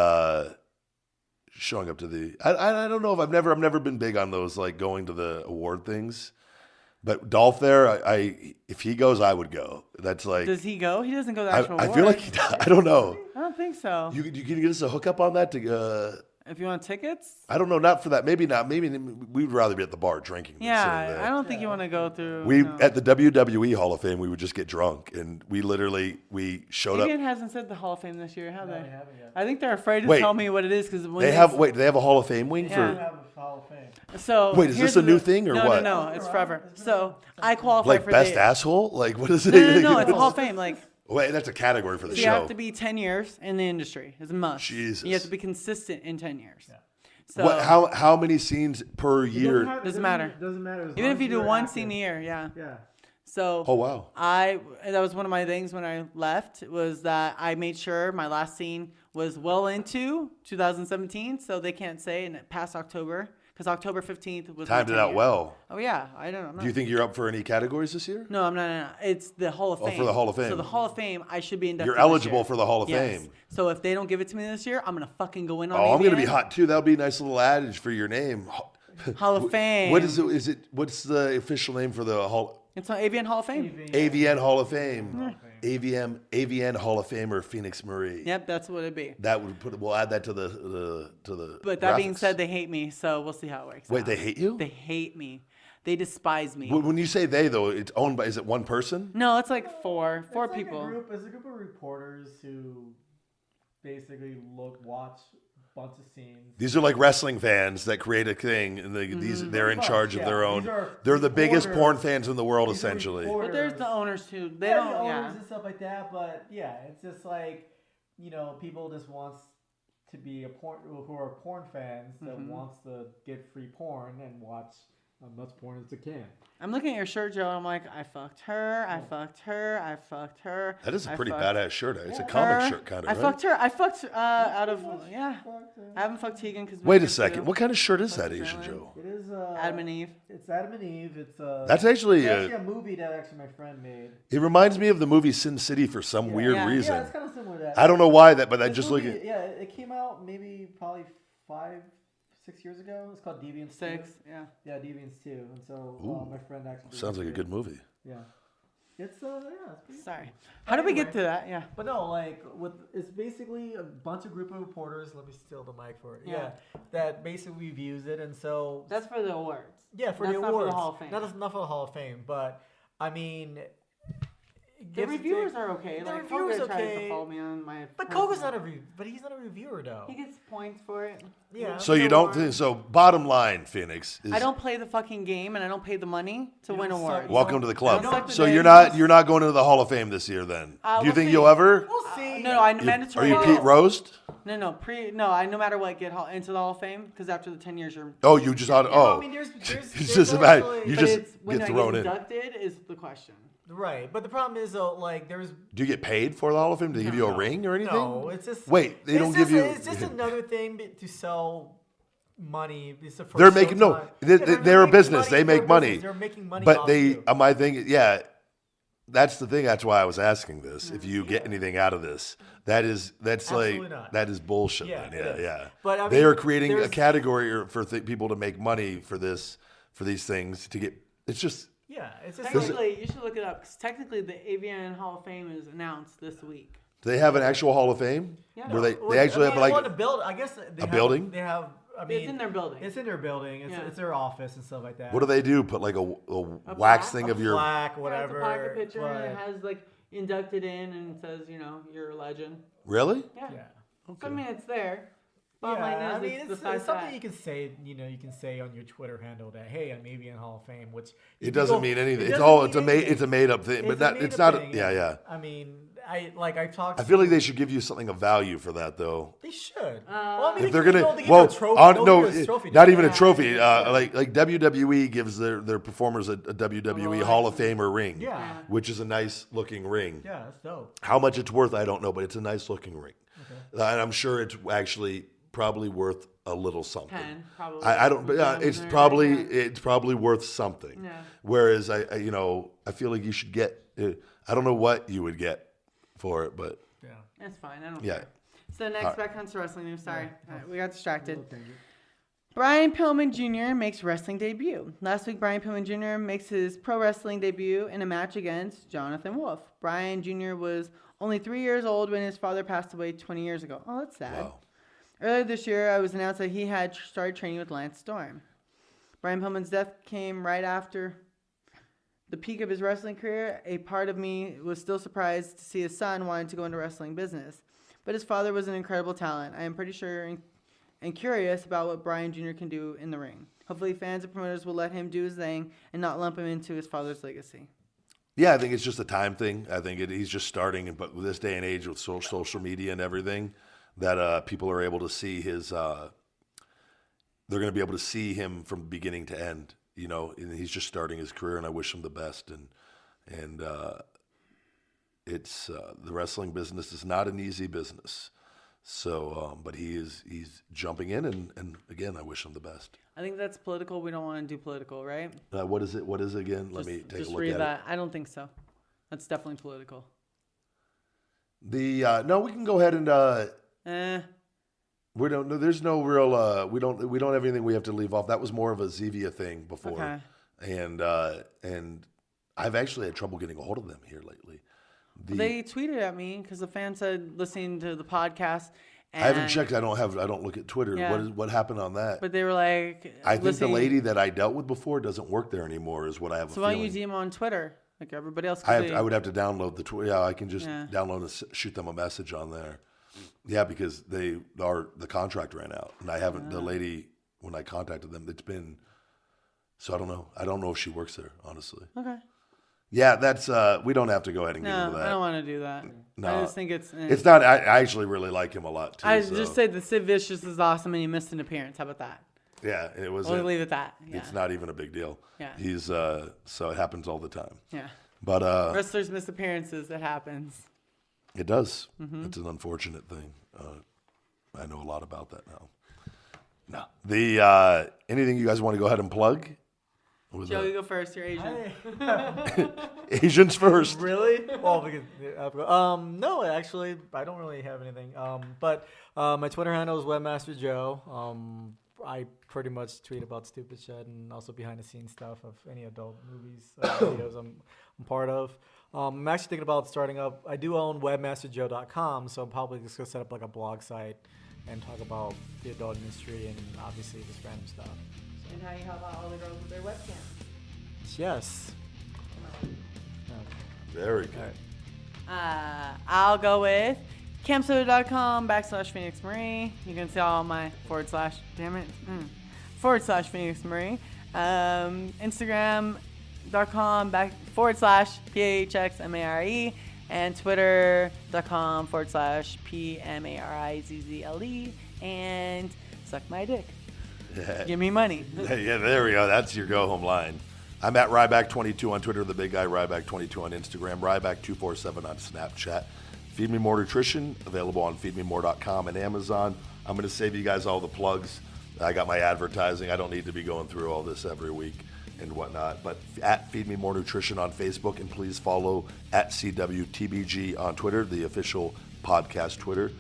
showing up to the I don't know if I've never been big on those like going to the award things. But Dolph there, if he goes, I would go. That's like. Does he go? He doesn't go to the actual I feel like he does. I don't know. I don't think so. You can get us a hookup on that to. If you want tickets? I don't know. Not for that. Maybe not. Maybe we'd rather be at the bar drinking. Yeah, I don't think you want to go through. At the WWE Hall of Fame, we would just get drunk, and we showed up. It hasn't said the Hall of Fame this year, have they? They haven't yet. I think they're afraid to tell me what it is because they have. Wait, do they have a Hall of Fame wing for? They have a Hall of Fame. So wait, is this a new thing or what? No, it's forever. So I qualify like for best asshole. Like what is it? No, it's a Hall of Fame. Like. Wait, that's a category for the show. You have to be 10 years in the industry. It's a must. Jesus. You have to be consistent in 10 years. Yeah. So how many scenes per year? Doesn't matter. Doesn't matter. Even if you do one scene a year, yeah. So oh wow. That was one of my things when I left was that I made sure my last scene was well into 2017, so they can't say past October because October 15th was Timed my it out 10 year. well. Oh yeah, I don't know. Do you think you're up for any categories this year? No, I'm not. No. It's the Hall of Fame. for the Hall of Fame. So the Hall of Fame, I should be inducted. You're this eligible year. for the Hall of Yes. Fame. So if they don't give it to me this year, I'm gonna fucking go in on. Oh, I'm gonna be AVN. hot too. That'll be a nice little adage for your name. Hall of Fame. What is it? Is it? What's the official name for the Hall? It's on AVN Hall of Fame. AVN Hall of Fame. AVN Hall of Famer Phoenix Marie. Yep, that's what it'd be. That would put. We'll add that to the. But that being graphics. said, they hate me, so we'll see how it works. Wait, out. they hate you? They hate me. They despise me. When you say they though, it's owned by. Is it one person? No, it's like four It's like people. It's a group of reporters who basically watch a bunch of scenes. These are like wrestling fans that create a thing, and they're in charge of their Yeah, own. these are They're the biggest reporters. porn fans in the world, These are essentially. reporters. But there's the owners too. They Yeah, don't. the owners Yeah. and stuff like that. But yeah, it's just like, you know, people just wants to be who are porn fans that wants to get free porn and watch as much porn as they can. I'm looking at your shirt, Joe, and I'm like, I fucked her. I fucked her. I fucked her. That is a I pretty fucked badass shirt. It's a her. comic shirt, kind of. I Right? fucked her. I fucked out of yeah. I haven't fucked Tegan because. Wait a second. What kind of shirt is that, Fuck Asian the Joe? It is Adam and Eve. It's Adam and Eve. It's That's actually. it's actually a movie that actually my friend made. It reminds me of the movie Sin City for some weird Yeah. reason. Yeah, it's kind of similar to that. I don't know why that, but I This just look movie, at. Yeah, it came out maybe probably 5-6 years ago. It's called Deviants 2. 6. Yeah. Yeah, Deviants 2. And so Ooh. my friend actually. Sounds like a did good movie. Yeah. It's it's pretty. Sorry. How did we get Anyway. to that? Yeah. But no, like it's basically a bunch of group of reporters. Let me steal the mic for it. Yeah. That basically reviews it, and so That's for the awards. yeah, for That's the not for the awards. Hall of Fame. Not for the Hall of Fame, but I mean, The reviewers are okay. The Like reviewers Koga tries okay. to follow me on my. But personal- Koga's not but he's not a reviewer though. He gets points for it. Yeah. So you don't think so? Bottom line, Phoenix is I don't play the fucking game, and I don't pay the money to You win don't suck- awards. welcome to the club. I don't suck So the you're dick. not going into the Hall of Fame this year then? Do you We'll think see. you'll ever? We'll see. No, I Are mandatory. you Pete Roast? No, no matter what, get into the Hall of Fame because after the 10 years you're. Oh, you just ought. I Oh, mean, there's it's just about actually- you But just it's when get I thrown get in. inducted is the question. right, but the problem is though, like there's Do you get paid for the Hall of Fame? Do they give you a ring or anything? no, it's just Wait, they it's don't just give you. It's just another thing to sell money. It's the first They're making no. Showtime. They're, Yeah, they're a making business. money. They They're make a money. business. They're making money. But off they, you. my thing, yeah, that's the thing. That's why I was asking this. If you get anything out of this, that's Absolutely like not. that is bullshit. Yeah, then. it is. Yeah. But, I they mean, are creating a there's- category for people to make money for these things to get. It's just Yeah, it's just Technically, you should look it up because technically the AVN Hall of Fame is announced this week. do they have an actual Hall of Fame? Yeah. Where they Well, actually I mean, have well, like the build. I guess they have, building? They have. I mean, It's in their building. It's in their building. It's, Yeah. it's their office and stuff like that. what do they do? Put like a wax plaque? thing A of your. plaque, whatever. Yeah, it's a pocket picture and it but- has like inducted in and says, you're a legend. Really? Yeah. Yeah. So I mean, it's there. Bottom line Yeah, is, I mean, it's the it's fact something that you can say. You know, you can say on your Twitter handle that, hey, I'm maybe in Hall of Fame, which It doesn't mean anything. It's a a made up thing, but not. It's not. Yeah. I mean, I've talked. I feel like they should give you something of value for that, though. they should. Well, I mean, If they're they gonna, give you a trophy. They'll give you a trophy, not don't even they? a trophy. Like WWE gives their performers a WWE Hall of Famer ring, Yeah. which is a nice looking ring. Yeah, that's dope. How much it's worth, I don't know, but it's a nice looking ring, and I'm sure it's actually probably worth a little something. 10, probably. I don't, but it's probably worth something. Yeah. Whereas I feel like you should get. I don't know what you would get for it, but Yeah. It's fine. I don't yeah. care. So next, back onto wrestling news. Sorry, All right, we got distracted. Okay. Brian Pillman Jr. makes wrestling debut. Last week, Brian Pillman Jr. makes his pro wrestling debut in a match against Jonathan Wolf. Brian Jr. was only 3 years old when his father passed away 20 years ago. Oh, that's sad. Wow. Earlier this year, it was announced that he had started training with Lance Storm. Brian Pillman's death came right after the peak of his wrestling career. A part of me was still surprised to see his son wanting to go into wrestling business. But his father was an incredible talent. I am pretty sure and curious about what Brian Jr. can do in the ring. Hopefully fans and promoters will let him do his thing and not lump him into his father's legacy. Yeah, I think it's just a time thing. I think he's just starting, but with this day and age with social media and everything, that people are able to see his. They're going to be able to see him from beginning to end. And he's just starting his career, and I wish him the best. And it's the wrestling business is not an easy business. So, but he's jumping in, and again, I wish him the best. I think that's political. We don't want to do political, right? What is it? What is it again? Let me take a look read at that. I don't think so. That's definitely political. No, we can go ahead and we don't. No, there's no real. We don't have anything we have to leave off. That was more of a Zevia thing before, and I've actually had trouble getting a hold of them here lately. They tweeted at me because the fan said listening to the podcast. I haven't checked. I don't look at Twitter. Yeah. What happened on that? But they were like, I think the lady that I dealt with before doesn't work there anymore. Is what I have. So why don't you DM on Twitter like everybody else? I would have to download the Twitter. Yeah, I can just download and shoot them a message on there. Yeah, because the contract ran out, and I haven't. The lady, when I contacted them, it's been. So I don't know. I don't know if she works there, honestly. Okay. Yeah, that's. We don't have to go ahead and get into that. I don't want to do that. No, I just think it's. It's not. I actually really like him a lot too. Just say that Sid Vicious is awesome and he missed an appearance. How about that? Yeah, it was. We'll leave it at that. Yeah. It's not even a big deal. Yeah. He's so it happens all the time. Yeah. But wrestlers miss appearances. It happens. It does. Mm-hmm. It's an unfortunate thing. I know a lot about that now. No. The anything you guys want to go ahead and plug? Joe, you go first. You're Asian. Asians first. Really? Well, because no, actually, I don't really have anything. But my Twitter handle is Webmaster Joe. I pretty much tweet about stupid shit and also behind the scenes stuff of any adult movies, videos I'm part of. I'm actually thinking about starting up. I do own webmasterjoe.com, so I'm probably just gonna set up like a blog site and talk about the adult industry and obviously just random stuff. And how you help out all the girls with their webcams. Yes. Very good. Right. I'll go with campsoda.com/Phoenix Marie. You can see all my /Phoenix Marie. Instagram.com/PHXMARE and Twitter.com/PMARIZZLE and suck my dick. Give me money. Yeah, there we go. That's your go home line. I'm at Ryback22 on Twitter, the big guy Ryback22 on Instagram, Ryback247 on Snapchat. Feed Me More Nutrition, available on feedmemore.com and Amazon. I'm going to save you guys all the plugs. I got my advertising. I don't need to be going through all this every week and whatnot. But at Feed Me More Nutrition on Facebook, and please follow at CWTBG on Twitter, the official podcast Twitter.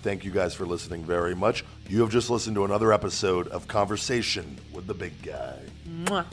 Thank you guys for listening very much. You have just listened to another episode of Conversation with the Big Guy. Mwah.